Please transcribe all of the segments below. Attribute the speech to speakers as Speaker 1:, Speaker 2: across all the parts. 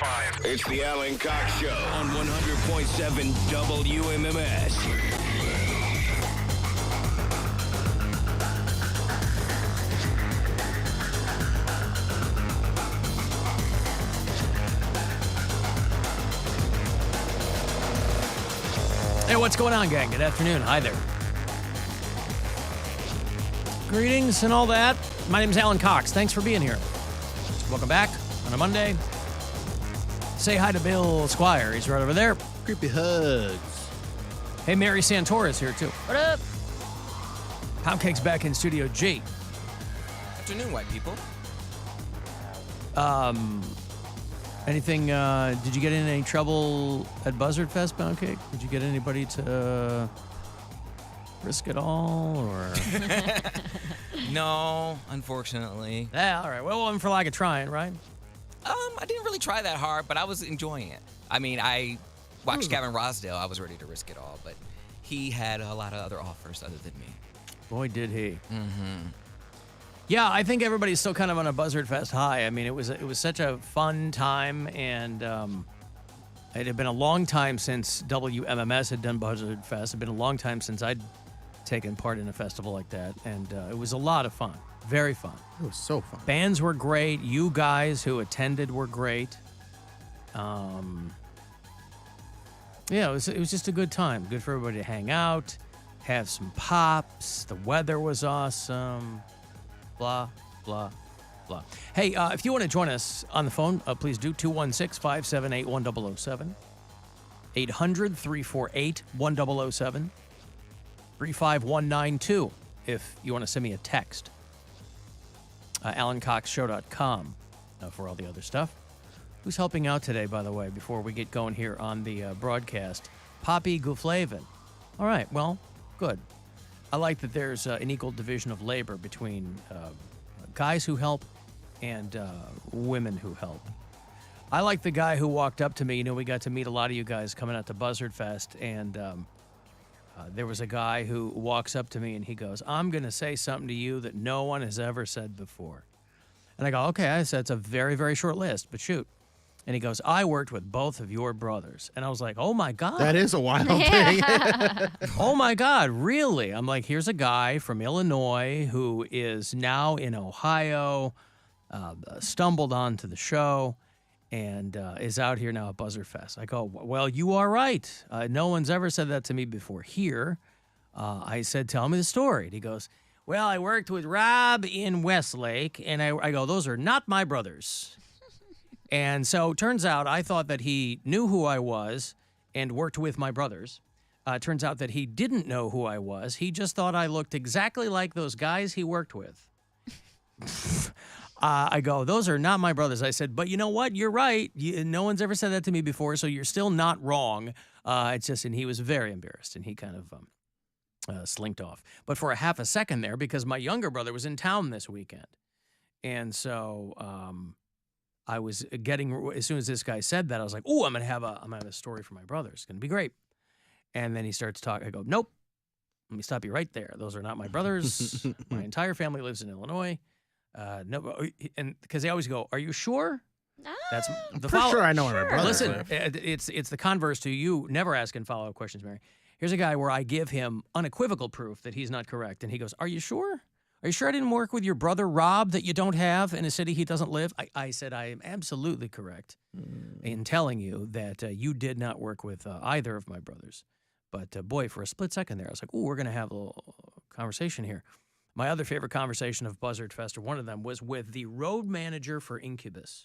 Speaker 1: 105.
Speaker 2: It's the Alan Cox Show on 100.7 WMMS.
Speaker 3: Hey, what's going on, gang? Good afternoon. Hi there. Greetings and all that. My name's Alan Cox. Thanks for being here. Welcome back on a Monday. Say hi to Bill Squire. He's right over there.
Speaker 4: Creepy hugs.
Speaker 3: Hey, Mary Santora's here, too. What up? Poundcake's back in Studio G.
Speaker 5: Afternoon, white people.
Speaker 3: Anything, did you get in any trouble at Buzzard Fest, Poundcake? Did you get anybody to risk it all, or?
Speaker 5: No, unfortunately.
Speaker 3: Yeah, all right. Well, one for lack of trying, right?
Speaker 5: I didn't really try that hard, but I was enjoying it. I mean, I watched Gavin Rosdale. I was ready to risk it all, but he had a lot of other offers other than me.
Speaker 3: Boy, did he. Mm-hmm. Yeah, I think everybody's still kind of on a Buzzard Fest high. I mean, it was such a fun time, and it had been a long time since WMMS had done Buzzard Fest. It had been a long time since I'd taken part in a festival like that, and it was a lot of fun. Very fun.
Speaker 4: It was so fun.
Speaker 3: Bands were great. You guys who attended were great. Yeah, it was just a good time. Good for everybody to hang out, have some pops. The weather was awesome. Blah, blah, blah. Hey, if you want to join us on the phone, please do. 216-578-1007. 800-348-1007. 35192 if you want to send me a text. AlanCoxShow.com for all the other stuff. Who's helping out today, by the way, before we get going here on the broadcast? Poppy Guflavin. All right, well, good. I like that there's an equal division of labor between guys who help and women who help. I like the guy who walked up to me. You know, we got to meet a lot of you guys coming out to Buzzard Fest, and there was a guy who walks up to me and he goes, "I'm going to say something to you that no one has ever said before." And I go, "Okay." I said, "It's a very, very short list, but shoot." And he goes, "I worked with both of your brothers." And I was like, "Oh, my God."
Speaker 4: That is a wild thing.
Speaker 3: Oh, my God, really? I'm like, here's a guy from Illinois who is now in Ohio, stumbled onto the show, and is out here now at Buzzard Fest. I go, "Well, you are right. No one's ever said that to me before here." I said, "Tell me the story." And he goes, "Well, I worked with Rob in Westlake." And I go, "Those are not my brothers." And so turns out I thought that he knew who I was and worked with my brothers. Turns out that he didn't know who I was. He just thought I looked exactly like those guys he worked with. I go, "Those are not my brothers." I said, "But you know what? You're right. No one's ever said that to me before, so you're still not wrong." It's just, and he was very embarrassed, and he kind of slinked off. But for a half a second there, because my younger brother was in town this weekend. And so I was getting, as soon as this guy said that, I was like, "Oh, I'm gonna have a story for my brother. It's gonna be great." And then he starts talking. I go, "Nope. Let me stop you right there. Those are not my brothers. My entire family lives in Illinois." No, and because they always go, "Are you sure?" That's the
Speaker 4: For sure I know where my brothers
Speaker 3: Listen,
Speaker 4: live.
Speaker 3: it's the converse to you never asking follow-up questions, Mary. Here's a guy where I give him unequivocal proof that he's not correct, and he goes, "Are you sure? Are you sure I didn't work with your brother Rob that you don't have in a city he doesn't live?" I said, "I am absolutely correct in telling you that you did not work with either of my brothers." But boy, for a split second there, I was like, "Ooh, we're going to have a little conversation here." My other favorite conversation of Buzzard Fest, or one of them, was with the road manager for Incubus.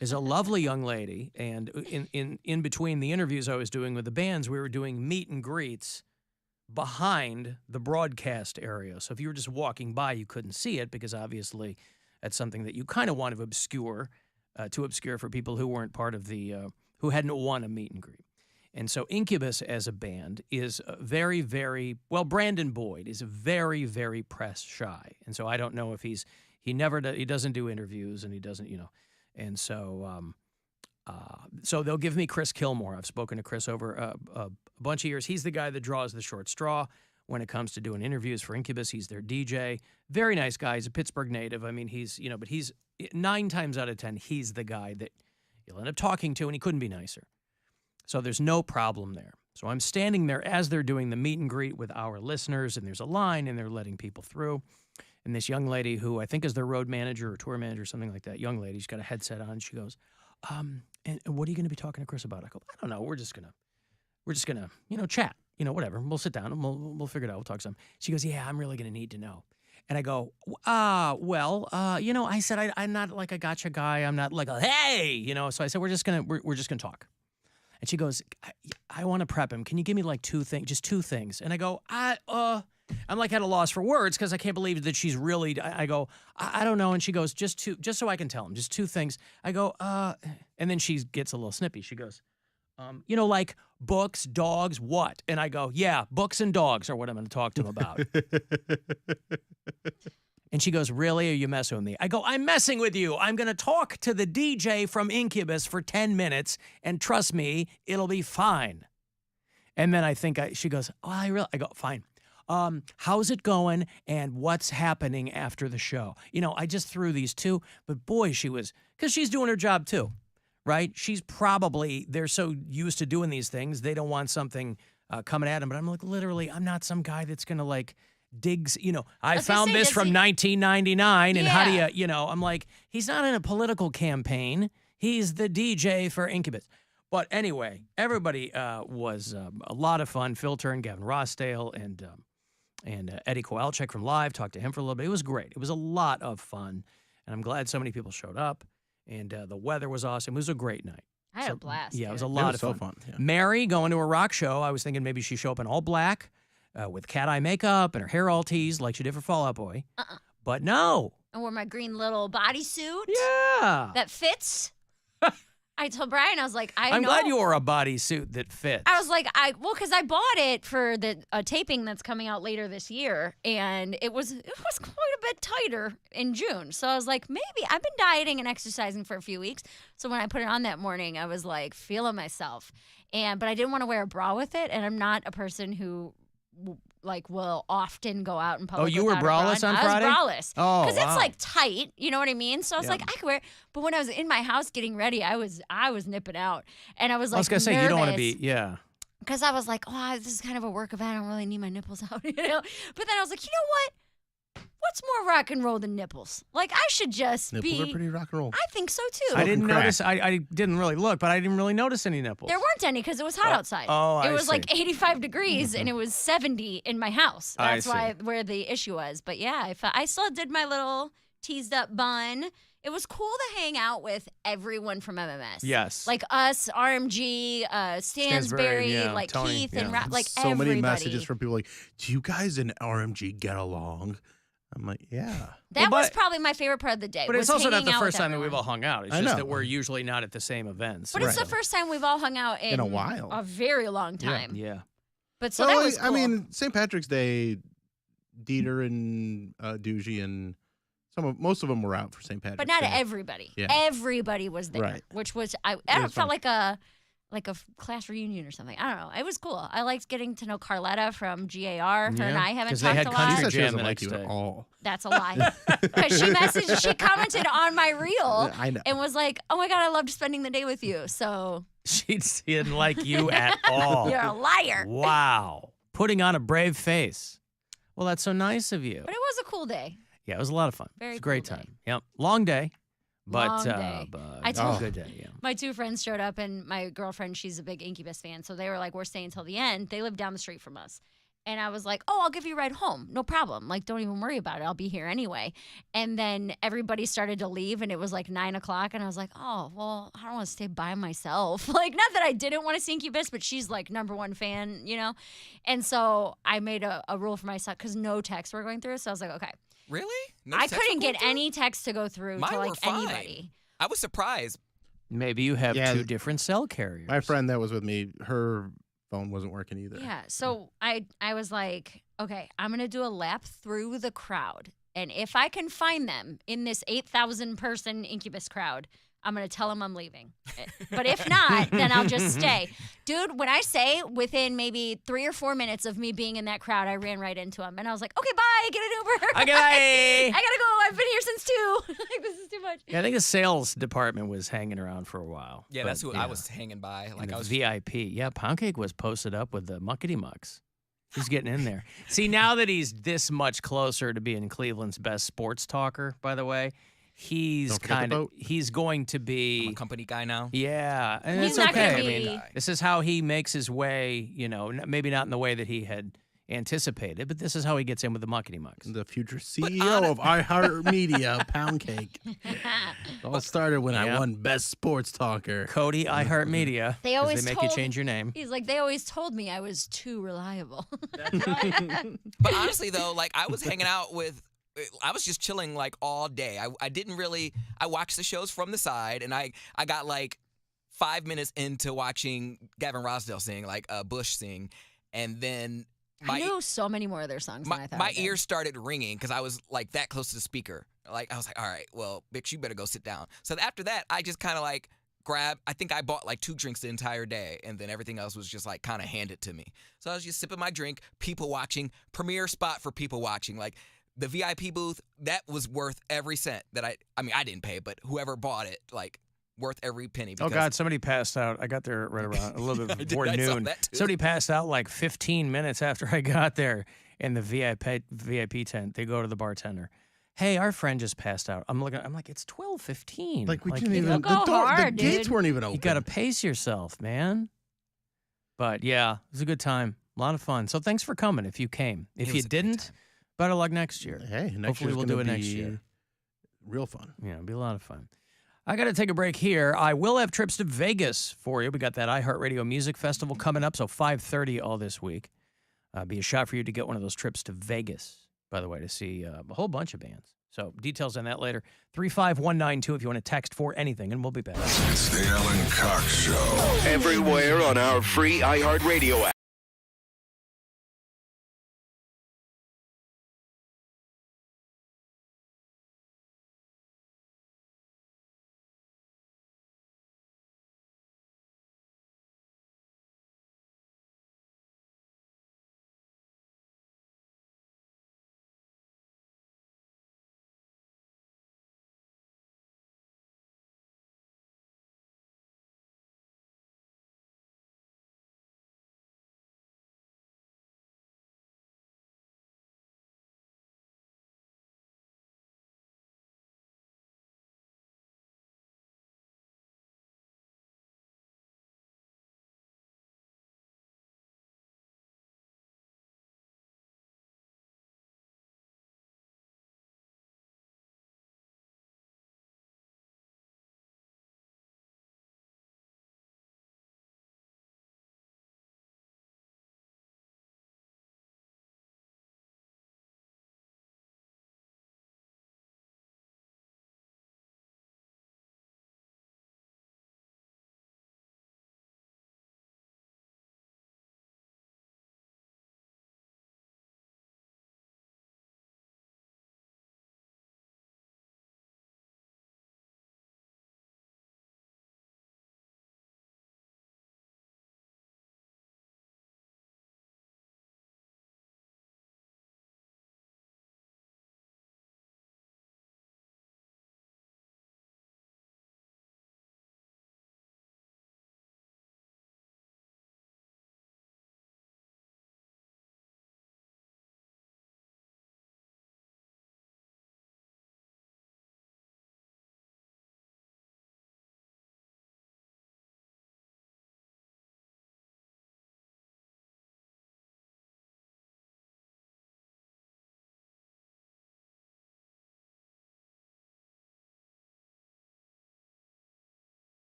Speaker 3: Is a lovely young lady, and in between the interviews I was doing with the bands, we were doing meet and greets behind the broadcast area. So if you were just walking by, you couldn't see it, because obviously that's something that you kind of want to obscure for people who weren't part of the, who hadn't won a meet and greet. And so Incubus as a band is very, very, well, Brandon Boyd is very, very press shy. And so I don't know if he doesn't do interviews, and he doesn't, and so, so they'll give me Chris Kilmore. I've spoken to Chris over a bunch of years. He's the guy that draws the short straw when it comes to doing interviews for Incubus. He's their DJ. Very nice guy. He's a Pittsburgh native. I mean, but he's 9 times out of 10, he's the guy that you'll end up talking to, and he couldn't be nicer. So there's no problem there. So I'm standing there as they're doing the meet and greet with our listeners, and there's a line, and they're letting people through. And this young lady, who I think is their road manager or tour manager, something like that, young lady, she's got a headset on. She goes, and what are you going to be talking to Chris about? I go, I don't know. We're just gonna, chat, whatever. We'll sit down and we'll figure it out. We'll talk some. She goes, yeah, I'm really going to need to know. And I go, I said, I'm not like a gotcha guy. I'm not like a, hey, so I said, we're just going to talk. And she goes, I want to prep him. Can you give me like just two things? And I go, I'm like at a loss for words because I can't believe that she's really, I go, I don't know. And she goes, just so I can tell him, just two things. I go, and then she gets a little snippy. She goes, like books, dogs, what? And I go, yeah, books and dogs are what I'm going to talk to him about. And she goes, really? Are you messing with me? I go, I'm messing with you. I'm going to talk to the DJ from Incubus for 10 minutes, and trust me, it'll be fine. And then I think she goes, I go, fine. How's it going, and what's happening after the show? I just threw these two, but boy, because she's doing her job too, right? They're so used to doing these things, they don't want something coming at them. But I'm like, literally, I'm not some guy that's going to like, digs, I found this from 1999, and how do you, I'm like, he's not in a political campaign. He's the DJ for Incubus. But anyway, everybody was a lot of fun. Phil Turn, Gavin Rossdale, and Eddie Kowalczyk from Live. Talked to him for a little bit. It was great. It was a lot of fun, and I'm glad so many people showed up, and the weather was awesome. It was a great night.
Speaker 1: I had a blast.
Speaker 3: Yeah, it was a
Speaker 4: It
Speaker 3: lot
Speaker 4: was
Speaker 3: of
Speaker 4: so
Speaker 3: fun.
Speaker 4: fun. Yeah.
Speaker 3: Mary going to a rock show. I was thinking maybe she'd show up in all black with cat eye makeup and her hair all teased like she did for Fall Out Boy. But no.
Speaker 1: I wore my green little bodysuit.
Speaker 3: Yeah.
Speaker 1: That fits. I told Brian, I was like,
Speaker 3: I'm glad you wore a bodysuit that fits.
Speaker 1: I was like, because I bought it for the taping that's coming out later this year, and it was quite a bit tighter in June. So I was like, maybe I've been dieting and exercising for a few weeks. So when I put it on that morning, I was like feeling myself, but I didn't want to wear a bra with it, and I'm not a person who will often go out in public.
Speaker 3: Oh, you were braless on Friday?
Speaker 1: I was braless.
Speaker 3: Oh,
Speaker 1: because
Speaker 3: wow.
Speaker 1: it's like tight, you know what I mean? So I was like, I could wear it. But when I was in my house getting ready, I was nipping out, and I was like,
Speaker 3: I was gonna say you don't want to be,
Speaker 1: because I was like, this is kind of a work event. I don't really need my nipples out, But then I was like, you know what? What's more rock and roll than nipples? Like, I should just
Speaker 4: Nipples are pretty rock and roll.
Speaker 1: I think so too.
Speaker 3: I didn't
Speaker 4: crack.
Speaker 3: notice. I didn't really look, but I didn't really notice any nipples.
Speaker 1: There weren't any because it was hot outside.
Speaker 3: Oh,
Speaker 1: it
Speaker 3: I
Speaker 1: was
Speaker 3: see.
Speaker 1: like 85 degrees and it was 70 in my house.
Speaker 3: I
Speaker 1: That's
Speaker 3: see.
Speaker 1: where the issue was. But yeah, I still did my little teased up bun. It was cool to hang out with everyone from MMS.
Speaker 3: Yes.
Speaker 1: Like us, RMG, Stansberry,
Speaker 3: yeah,
Speaker 1: like
Speaker 3: Tony,
Speaker 1: Keith and
Speaker 3: yeah.
Speaker 1: like
Speaker 4: So
Speaker 1: everybody.
Speaker 4: many messages from people like, do you guys in RMG get along? I'm like, yeah.
Speaker 1: That
Speaker 3: Well,
Speaker 1: was
Speaker 3: but-
Speaker 1: probably my favorite part of the day.
Speaker 3: But it's
Speaker 1: was
Speaker 3: also not
Speaker 1: hanging
Speaker 3: the
Speaker 1: out
Speaker 3: first
Speaker 1: with
Speaker 3: time that we've
Speaker 1: everyone.
Speaker 3: all hung out. It's
Speaker 4: I
Speaker 3: just
Speaker 4: know.
Speaker 3: that we're usually not at the same events.
Speaker 1: But it's the first time we've all hung out in
Speaker 4: a while.
Speaker 1: a very long time.
Speaker 3: Yeah.
Speaker 1: But so
Speaker 4: Well,
Speaker 1: that was cool.
Speaker 4: I mean, St. Patrick's Day, Dieter and Doogie and most of them were out for St. Patrick's
Speaker 1: But not
Speaker 4: Day.
Speaker 1: everybody.
Speaker 4: Yeah.
Speaker 1: Everybody was there,
Speaker 4: Right.
Speaker 1: which was
Speaker 4: was
Speaker 1: felt
Speaker 4: fun.
Speaker 1: like a class reunion or something. I don't know. It was cool. I liked getting to know Carletta from GAR. Her and
Speaker 3: Yeah,
Speaker 1: I haven't
Speaker 3: 'cause they
Speaker 1: talked
Speaker 3: had
Speaker 1: a
Speaker 4: She
Speaker 3: country
Speaker 1: lot.
Speaker 4: said she
Speaker 3: jam
Speaker 4: doesn't
Speaker 3: the
Speaker 4: like
Speaker 3: next
Speaker 4: you
Speaker 3: day.
Speaker 4: at all.
Speaker 1: That's a lie. Because she commented on my reel
Speaker 4: I know.
Speaker 1: and was like, "Oh my god, I loved spending the day with you." So
Speaker 3: She didn't like you at all.
Speaker 1: you're a liar.
Speaker 3: Wow. Putting on a brave face. Well, that's so nice of you.
Speaker 1: But it was a cool day.
Speaker 3: Yeah, it was a lot of fun.
Speaker 1: Very
Speaker 3: It was a great
Speaker 1: cool day.
Speaker 3: time. Yep. Long day. But,
Speaker 1: Long day.
Speaker 3: but
Speaker 1: I
Speaker 3: it was
Speaker 1: told-
Speaker 3: a good day, yeah.
Speaker 1: My two friends showed up, and my girlfriend, she's a big Incubus fan, so they were like, we're staying till the end. They live down the street from us. And I was like, oh, I'll give you a ride home. No problem. Like, don't even worry about it. I'll be here anyway. And then everybody started to leave, and it was like 9 o'clock. And I was like, oh, well, I don't want to stay by myself. Like, not that I didn't want to see Incubus, but she's like #1 fan, And so I made a rule for myself because no texts were going through. So I was like, okay.
Speaker 5: Really? No
Speaker 1: I
Speaker 5: text
Speaker 1: couldn't
Speaker 5: were
Speaker 1: get
Speaker 5: going through?
Speaker 1: any text to go through
Speaker 5: Mine
Speaker 1: to
Speaker 5: were
Speaker 1: like
Speaker 5: fine.
Speaker 1: anybody.
Speaker 5: I was surprised.
Speaker 3: Maybe you have
Speaker 4: Yeah.
Speaker 3: two different cell carriers.
Speaker 4: My friend that was with me, her phone wasn't working either.
Speaker 1: Yeah. So I was like, okay, I'm going to do a lap through the crowd. And if I can find them in this 8,000 person Incubus crowd, I'm going to tell him I'm leaving. But if not, then I'll just stay. Dude, when I say within maybe 3 or 4 minutes of me being in that crowd, I ran right into him. And I was like, okay, bye, get an Uber.
Speaker 3: Okay.
Speaker 1: I got to go. I've been here since 2. Like, this is too much.
Speaker 3: Yeah, I think the sales department was hanging around for a while.
Speaker 5: Yeah,
Speaker 3: but,
Speaker 5: that's who I was hanging by.
Speaker 3: And
Speaker 5: Like
Speaker 3: the
Speaker 5: I was
Speaker 3: VIP. Yeah, Poundcake was posted up with the muckety mucks. He's getting in there. See, now that he's this much closer to being Cleveland's best sports talker, by the way, he's
Speaker 4: Don't forget the boat.
Speaker 3: he's going to
Speaker 5: I'm a
Speaker 3: be
Speaker 5: company guy now.
Speaker 3: yeah, and
Speaker 1: He's
Speaker 3: it's
Speaker 1: not
Speaker 3: okay.
Speaker 1: gonna
Speaker 3: I mean,
Speaker 1: be-
Speaker 3: this is how he makes his way, you know, maybe not in the way that he had anticipated, but this is how he gets in with the muckety mucks.
Speaker 4: The future CEO of iHeartMedia, Poundcake. It all started when I
Speaker 3: Yeah.
Speaker 4: won Best Sports Talker.
Speaker 3: Cody, iHeartMedia.
Speaker 1: They
Speaker 3: 'cause
Speaker 1: always
Speaker 3: they make you
Speaker 1: told-
Speaker 3: change your name.
Speaker 1: He's like, they always told me I was too reliable.
Speaker 5: But honestly, though, like I was hanging out with, I was just chilling like all day. I didn't really, I watched the shows from the side, and I got like 5 minutes into watching Gavin Rossdale sing, like Bush sing, and then
Speaker 1: I knew so many more of their songs than I thought.
Speaker 5: my
Speaker 1: I did.
Speaker 5: ears started ringing because I was like that close to the speaker. Like I was like, all right, well, Bix, you better go sit down. So after that, I just kind of like grabbed. I think I bought like 2 drinks the entire day, and then everything else was just like kind of handed to me. So I was just sipping my drink, people watching, premier spot for people watching. Like the VIP booth, that was worth every cent that I mean, I didn't pay, but whoever bought it, like worth every penny.
Speaker 3: Oh,
Speaker 5: Because
Speaker 3: God, somebody passed out. I got there right around a little bit before
Speaker 5: I saw
Speaker 3: noon.
Speaker 5: that, too.
Speaker 3: Somebody passed out like 15 minutes after I got there in the VIP tent. They go to the bartender. Hey, our friend just passed out. I'm like, it's 12:15.
Speaker 4: Like we didn't
Speaker 1: you
Speaker 4: even
Speaker 1: go
Speaker 4: the
Speaker 1: hard,
Speaker 4: gates
Speaker 1: dude.
Speaker 4: weren't even open.
Speaker 3: You got to pace yourself, man. But yeah, it was a good time. A lot of fun. So thanks for coming if you came. If
Speaker 5: It
Speaker 3: you
Speaker 5: was a great
Speaker 3: didn't,
Speaker 5: time.
Speaker 3: better luck next year.
Speaker 4: Hey, next
Speaker 3: Hopefully
Speaker 4: year's
Speaker 3: we'll do
Speaker 4: gonna
Speaker 3: it next
Speaker 4: be
Speaker 3: year.
Speaker 4: Real fun.
Speaker 3: Yeah, it'll be a lot of fun. I got to take a break here. I will have trips to Vegas for you. We got that iHeartRadio Music Festival coming up, so 5:30 all this week. Be a shot for you to get one of those trips to Vegas, by the way, to see a whole bunch of bands. So details on that later. 35192 if you want to text for anything, and we'll be back.
Speaker 2: It's the Alan Cox Show. Everywhere on our free iHeartRadio app.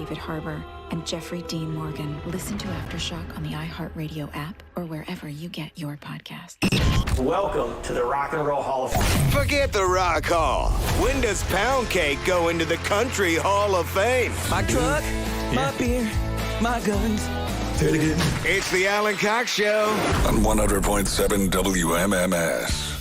Speaker 6: David Harbour and Jeffrey Dean Morgan. Listen to Aftershock on the iHeartRadio app or wherever you get your podcasts.
Speaker 7: Welcome to the Rock and Roll Hall of Fame.
Speaker 2: Forget the Rock Hall. When does Poundcake go into the Country Hall of Fame?
Speaker 5: My truck, my beer, my guns.
Speaker 7: Say it again.
Speaker 2: It's the Alan Cox Show.
Speaker 8: On 100.7 WMMS.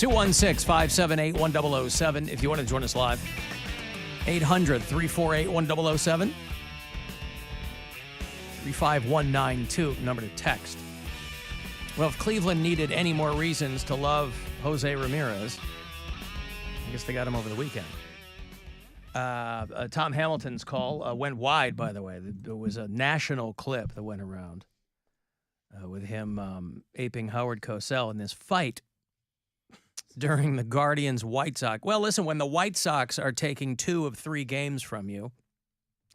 Speaker 3: 216-578-1007 if you want to join us live. 800-348-1007. 35192, number to text. Well, if Cleveland needed any more reasons to love Jose Ramirez, I guess they got him over the weekend. Tom Hamilton's call went wide, by the way. There was a national clip that went around with him aping Howard Cosell in this fight during the Guardians-White Sox. Well, listen, when the White Sox are taking 2 of 3 games from you,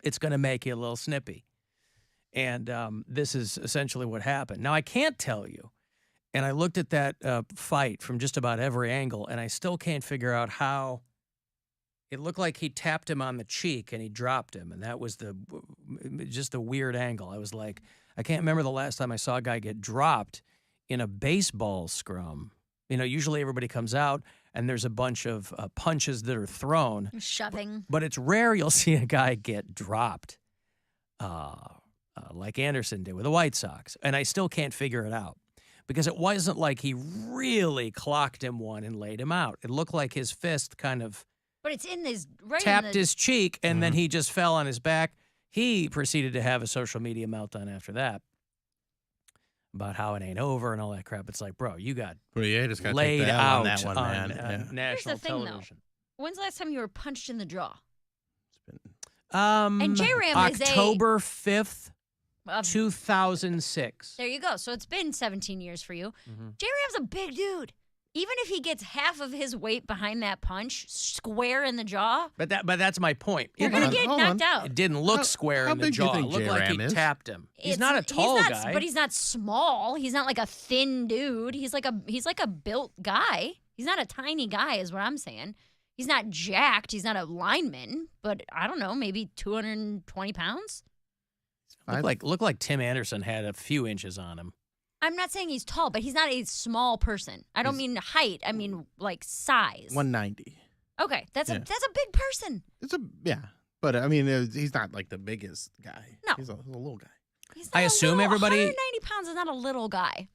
Speaker 3: it's going to make you a little snippy. And this is essentially what happened. Now, I can't tell you, and I looked at that fight from just about every angle, and I still can't figure out how it looked like he tapped him on the cheek and he dropped him, and that was just a weird angle. I was like, I can't remember the last time I saw a guy get dropped in a baseball scrum. You know, usually everybody comes out and there's a bunch of punches that are thrown.
Speaker 1: Shoving.
Speaker 3: But it's rare you'll see a guy get dropped like Anderson did with the White Sox. And I still can't figure it out because it wasn't like he really clocked him one and laid him out. It looked like his fist kind of
Speaker 1: But it's in his
Speaker 3: tapped his cheek and then he just fell on his back. He proceeded to have a social media meltdown after that about how it ain't over and all that crap. It's like, bro, you got
Speaker 4: just gotta
Speaker 3: laid
Speaker 4: take the L
Speaker 3: out
Speaker 4: on that one, man.
Speaker 3: national
Speaker 1: Here's the thing,
Speaker 3: television.
Speaker 1: When's the last time you were punched in the jaw?
Speaker 3: And
Speaker 1: J-Ram is
Speaker 3: October 5th,
Speaker 1: Of-
Speaker 3: 2006.
Speaker 1: There you go. So it's been 17 years for you. J-Ram's a big dude. Even if he gets half of his weight behind that punch, square in the jaw,
Speaker 3: But that's my point.
Speaker 1: you're going to get knocked out.
Speaker 3: It didn't look square
Speaker 4: how
Speaker 3: in the
Speaker 4: big do you
Speaker 3: jaw. It
Speaker 4: think
Speaker 3: looked like he
Speaker 4: J-Ram is?
Speaker 3: tapped him. He's not a tall guy.
Speaker 1: But he's not small. He's not like a thin dude. He's like a built guy. He's not a tiny guy is what I'm saying. He's not jacked. He's not a lineman, but I don't know, maybe 220 pounds.
Speaker 3: Looked like Tim Anderson had a few inches on him.
Speaker 1: I'm not saying he's tall, but he's not a small person. I don't mean height. I mean like size.
Speaker 4: 190.
Speaker 1: Okay, that's a big person.
Speaker 4: But I mean, he's not like the biggest guy.
Speaker 1: No.
Speaker 4: He's a little guy.
Speaker 1: He's
Speaker 3: I assume everybody
Speaker 1: 190 pounds is not a little guy.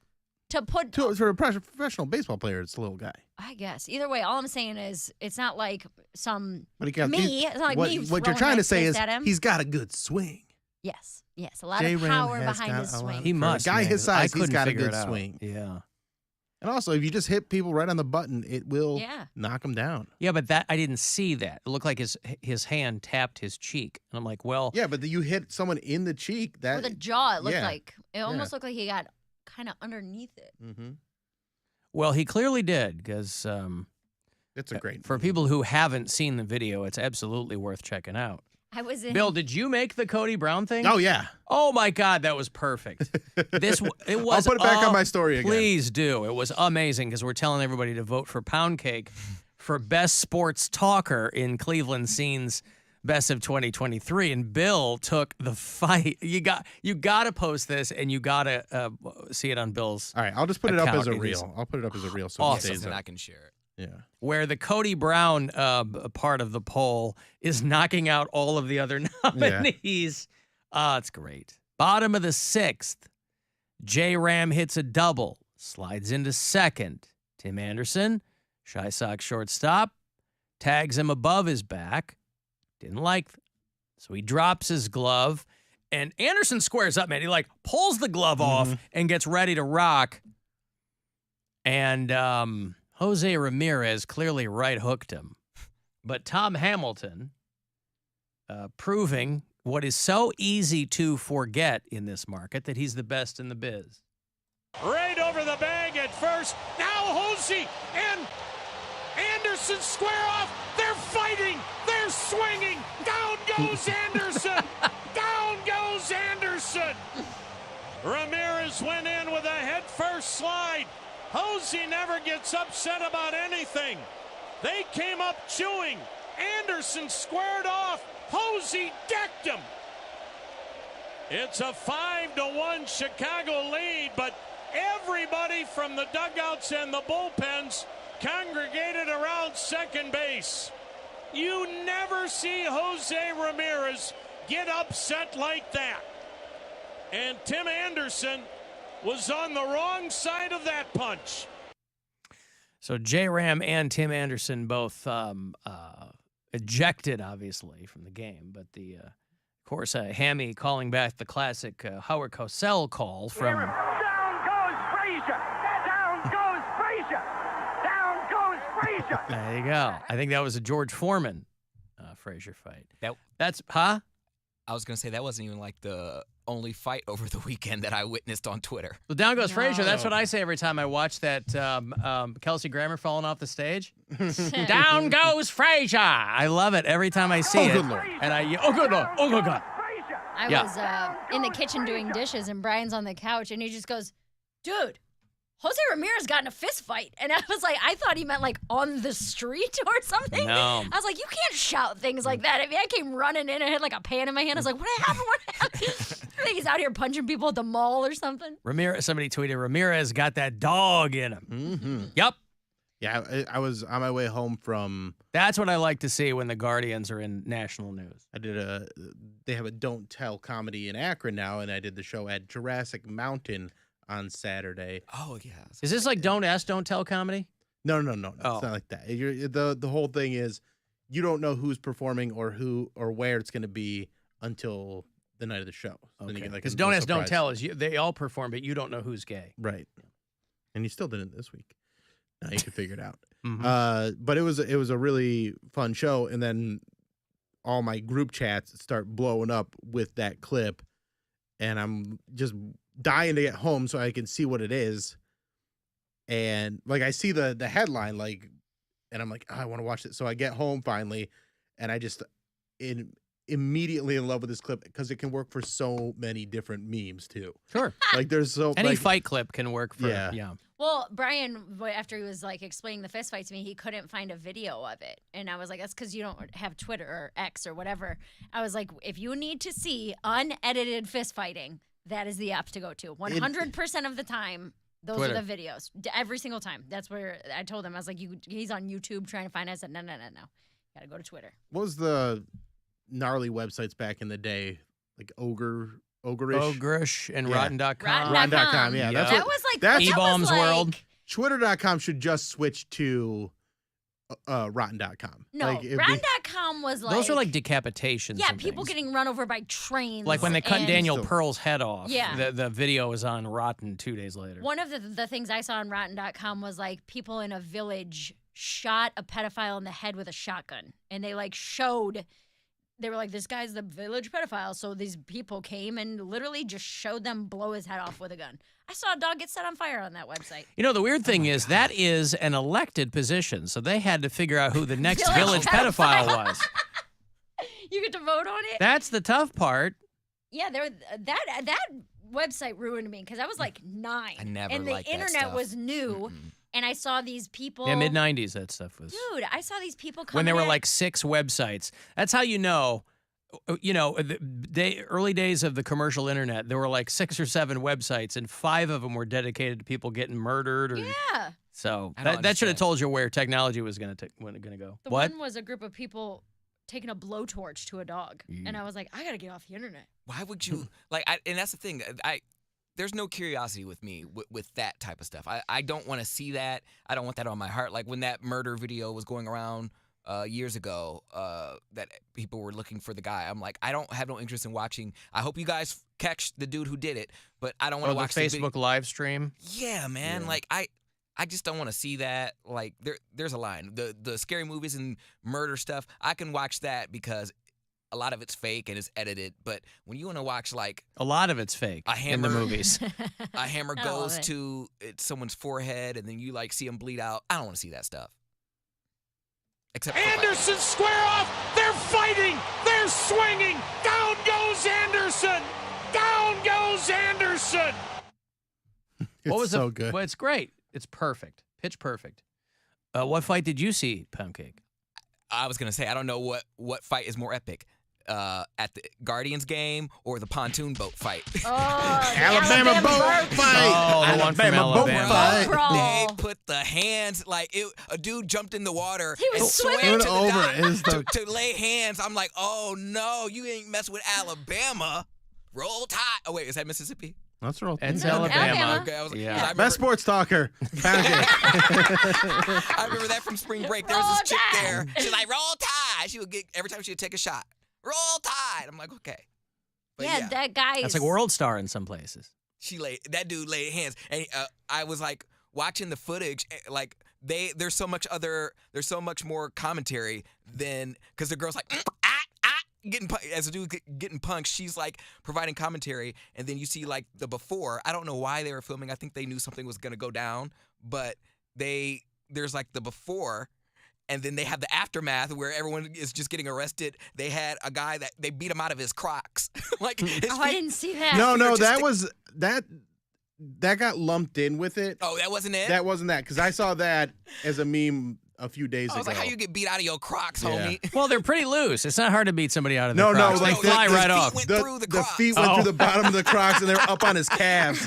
Speaker 4: For a professional baseball player, it's a little guy.
Speaker 1: I guess. Either way, all I'm saying is it's not like some
Speaker 4: But he got
Speaker 1: me. It's not like
Speaker 4: what
Speaker 1: me
Speaker 4: you're
Speaker 1: throwing
Speaker 4: trying
Speaker 1: my
Speaker 4: to say
Speaker 1: fist
Speaker 4: is
Speaker 1: at him.
Speaker 4: he's got a good swing.
Speaker 1: Yes, a lot
Speaker 4: J-Ram
Speaker 1: of power
Speaker 4: has
Speaker 1: behind
Speaker 4: got
Speaker 1: his
Speaker 4: a lot
Speaker 1: swing.
Speaker 4: of-
Speaker 3: he
Speaker 4: For a
Speaker 3: must.
Speaker 4: guy
Speaker 3: man.
Speaker 4: his
Speaker 3: I
Speaker 4: size, he's
Speaker 3: couldn't
Speaker 4: got a
Speaker 3: figure
Speaker 4: good
Speaker 3: it out.
Speaker 4: swing.
Speaker 3: Yeah.
Speaker 4: And also, if you just hit people right on the button, it will knock them down.
Speaker 3: Yeah, but that I didn't see that. It looked like his hand tapped his cheek, and I'm like, well,
Speaker 4: Yeah, but you hit someone in the cheek.
Speaker 1: Or the jaw, it looked
Speaker 4: yeah.
Speaker 1: like. It almost looked like he got kind of underneath it.
Speaker 4: Mm-hmm.
Speaker 3: well, he clearly did because
Speaker 4: It's a great
Speaker 3: for
Speaker 4: movie.
Speaker 3: people who haven't seen the video, it's absolutely worth checking out.
Speaker 1: I was in.
Speaker 3: Bill, did you make the Cody Brown thing?
Speaker 4: Oh, yeah.
Speaker 3: Oh my God, that was perfect. It was.
Speaker 4: I'll put it back on my story again.
Speaker 3: Please do. It was amazing because we're telling everybody to vote for Poundcake for best sports talker in Cleveland Scene's Best of 2023, and Bill took the fight. You got to post this, and you got to see it on Bill's.
Speaker 4: All right, I'll just put it up as a
Speaker 3: account. It is
Speaker 4: reel. I'll put it up as a reel so
Speaker 3: awesome.
Speaker 4: it stays
Speaker 5: And
Speaker 4: up.
Speaker 5: I can share it.
Speaker 4: Yeah.
Speaker 3: Where the Cody Brown part of the poll is knocking out all of the other nominees. It's great. Bottom of the 6th, J-Ram hits a double, slides into second. Tim Anderson, Shy Sox shortstop, tags him above his back. Didn't like it. So he drops his glove, and Anderson squares up, man. He pulls the glove off and gets ready to rock. And Jose Ramirez clearly right hooked him. But Tom Hamilton, proving what is so easy to forget in this market, that he's the best in the biz.
Speaker 9: Right over the bag at first. Now Jose and Anderson square off. They're fighting. They're swinging. Down goes Anderson. Down goes Anderson. Ramirez went in with a head-first slide. Jose never gets upset about anything. They came up chewing. Anderson squared off. Jose decked him. It's a 5-1 Chicago lead, but everybody from the dugouts and the bullpens congregated around second base. You never see Jose Ramirez get upset like that. And Tim Anderson was on the wrong side of that punch.
Speaker 3: So J-Ram and Tim Anderson both ejected, obviously, from the game. But of course, Hammy calling back the classic Howard Cosell call from...
Speaker 7: Down goes Frazier! Down goes Frazier! Down goes Frazier!
Speaker 3: There you go. I think that was a George Foreman Frazier fight. That's
Speaker 5: I was going to say that wasn't even like the only fight over the weekend that I witnessed on Twitter.
Speaker 3: Well, down goes Frazier. That's what I say every time I watch that Kelsey Grammer falling off the stage. Down goes Frazier. I love it every time I see it.
Speaker 4: Good Lord.
Speaker 3: And oh, good Lord. Oh, good God.
Speaker 1: I was in the kitchen doing dishes, and Brian's on the couch, and he just goes, dude, Jose Ramirez got in a fist fight. And I was like, I thought he meant like on the street or something.
Speaker 3: No.
Speaker 1: I was like, you can't shout things like that. I mean, I came running in and had like a pan in my hand. I was like, what happened? What happened? I think he's out here punching people at the mall or something.
Speaker 3: Somebody tweeted, Ramirez got that dog in him.
Speaker 4: Mm-hmm.
Speaker 3: Yep.
Speaker 4: Yeah, I was on my way home from...
Speaker 3: That's what I like to see when the Guardians are in national news.
Speaker 4: They have a Don't Tell comedy in Akron now, and I did the show at Jurassic Mountain on Saturday.
Speaker 5: Oh, yeah.
Speaker 3: Is this like Don't Ask, Don't Tell comedy?
Speaker 4: No. It's not like that. The whole thing is you don't know who's performing or who or where it's going to be until the night of the show. So
Speaker 3: Okay.
Speaker 4: then you get
Speaker 3: Because
Speaker 4: a
Speaker 3: Don't Ask,
Speaker 4: surprise.
Speaker 3: Don't Tell is they all perform, but you don't know who's gay.
Speaker 4: Right. And you still didn't this week. Now you can figure it out.
Speaker 3: Mhm.
Speaker 4: But it was a really fun show, and then all my group chats start blowing up with that clip, and I'm just dying to get home so I can see what it is. And like I see the headline, like, and I'm like, oh, I want to watch it. So I get home finally, and I just immediately in love with this clip because it can work for so many different memes too.
Speaker 3: Sure.
Speaker 4: Like there's
Speaker 3: Any fight clip can work for
Speaker 4: Yeah.
Speaker 1: Well, Brian, after he was like explaining the fist fight to me, he couldn't find a video of it. And I was like, that's because you don't have Twitter or X or whatever. I was like, if you need to see unedited fist fighting, that is the app to go to. 100% of the time, those
Speaker 3: Twitter.
Speaker 1: are the videos. Every single time. That's where I told him. I was like, he's on YouTube trying to find us. I said, no. Got to go to Twitter.
Speaker 4: What was the gnarly websites back in the day? Like Ogreish?
Speaker 3: Ogreish and Rotten.com.
Speaker 4: Rotten.com, yeah.
Speaker 3: Yep.
Speaker 1: That was like
Speaker 4: that's
Speaker 3: E-Bombs World.
Speaker 4: Twitter.com should just switch to Rotten.com.
Speaker 1: No,
Speaker 4: Like, it'd be-
Speaker 1: Rotten.com was like...
Speaker 3: Those are like decapitations.
Speaker 1: Yeah,
Speaker 3: and
Speaker 1: people
Speaker 3: things.
Speaker 1: getting run over by trains.
Speaker 3: Like when they cut
Speaker 1: and
Speaker 3: Daniel
Speaker 4: Still.
Speaker 3: Pearl's head off.
Speaker 1: Yeah.
Speaker 3: The video was on Rotten 2 days later.
Speaker 1: One of the things I saw on Rotten.com was like people in a village shot a pedophile in the head with a shotgun. And they like showed... They were like, this guy's the village pedophile. So these people came and literally just showed them blow his head off with a gun. I saw a dog get set on fire on that website.
Speaker 3: You know, the weird thing is that is an elected position. So they had to figure out who the next village pedophile was.
Speaker 1: You get to vote on it?
Speaker 3: That's the tough part.
Speaker 1: Yeah, that website ruined me because I was like 9.
Speaker 5: I never
Speaker 1: and the
Speaker 5: liked that
Speaker 1: internet
Speaker 5: stuff.
Speaker 1: was new. And I saw these people.
Speaker 3: Yeah, mid-90s that stuff was.
Speaker 1: Dude, I saw these people coming
Speaker 3: When there were
Speaker 1: at-
Speaker 3: like 6 websites. That's how you know, early days of the commercial internet, there were like 6 or 7 websites, and 5 of them were dedicated to people getting murdered. Or,
Speaker 1: Yeah.
Speaker 3: So
Speaker 5: I don't
Speaker 3: that should have
Speaker 5: understand.
Speaker 3: told you where technology was going to go.
Speaker 1: The
Speaker 3: What?
Speaker 1: one was a group of people taking a blowtorch to a dog. And I was like, I got to get off the internet.
Speaker 5: Why would you and that's the thing. There's no curiosity with me with that type of stuff. I don't want to see that. I don't want that on my heart. Like when that murder video was going around years ago, that people were looking for the guy. I'm like, I don't have no interest in watching. I hope you guys catch the dude who did it, but I don't want to watch
Speaker 3: the
Speaker 5: the
Speaker 3: Facebook live stream.
Speaker 5: Yeah, man. Like I just don't want to see that. Like there's a line. The scary movies and murder stuff, I can watch that because a lot of it's fake and it's edited. But when you want to watch like
Speaker 3: A lot of it's fake
Speaker 5: A
Speaker 3: in the
Speaker 5: hammer.
Speaker 3: movies.
Speaker 5: a hammer
Speaker 1: I love
Speaker 5: goes
Speaker 1: it.
Speaker 5: to someone's forehead and then you like see him bleed out, I don't want to see that stuff. Except for fighting.
Speaker 9: Anderson square off. They're fighting. They're swinging. Down goes Anderson. Down goes Anderson.
Speaker 4: It's so good.
Speaker 3: Well, it's great. It's perfect. Pitch perfect. What fight did you see, Poundcake?
Speaker 5: I was gonna say I don't know what fight is more epic. At the Guardians game or the pontoon boat fight.
Speaker 1: Oh,
Speaker 4: Alabama boat fight.
Speaker 3: Oh, the one from Alabama.
Speaker 4: fight.
Speaker 1: Brawl.
Speaker 5: They put the hands a dude jumped in the water.
Speaker 1: He was
Speaker 5: and swam
Speaker 1: swimming.
Speaker 5: to the
Speaker 4: Over
Speaker 5: dock
Speaker 4: is the-
Speaker 5: to lay hands. I'm like, oh no, you ain't mess with Alabama. Roll Tide. Oh wait, is that Mississippi?
Speaker 4: That's real.
Speaker 3: It's
Speaker 1: No,
Speaker 3: Alabama.
Speaker 1: Alabama.
Speaker 5: Okay, I was,
Speaker 3: Yeah.
Speaker 5: I remember,
Speaker 4: Best sports talker. Poundcake.
Speaker 5: I remember that from spring break. There was
Speaker 1: Roll
Speaker 5: this chick
Speaker 1: Tide.
Speaker 5: there. She's like, roll tide. She would get every time she would take a shot. Roll Tide. I'm like, okay. But
Speaker 1: Yeah, that guy.
Speaker 3: That's like World Star in some places.
Speaker 5: That dude laid hands, and I was like watching the footage, like there's so much more commentary than because the girl's like as a dude getting punched, she's like providing commentary, and then you see like the before. I don't know why they were filming. I think they knew something was gonna go down, but there's like the before. And then they have the aftermath where everyone is just getting arrested. They had a guy that they beat him out of his Crocs. Like his
Speaker 1: Oh, I
Speaker 5: feet-
Speaker 1: didn't see that.
Speaker 4: No,
Speaker 5: Just
Speaker 4: that
Speaker 5: stick-
Speaker 4: was that got lumped in with it.
Speaker 5: Oh, that wasn't it.
Speaker 4: That wasn't that because I saw that as a meme a few days
Speaker 5: I was
Speaker 4: ago.
Speaker 5: like, how you get beat out of your Crocs,
Speaker 4: Yeah.
Speaker 5: homie?
Speaker 3: Well, they're pretty loose. It's not hard to beat somebody out of
Speaker 4: No,
Speaker 3: their
Speaker 4: no,
Speaker 3: Crocs.
Speaker 4: like
Speaker 3: they fly
Speaker 5: his
Speaker 3: right
Speaker 5: feet
Speaker 3: off.
Speaker 5: went through the Crocs.
Speaker 4: feet went
Speaker 3: Oh.
Speaker 4: through the bottom of the Crocs and they were up on his calves.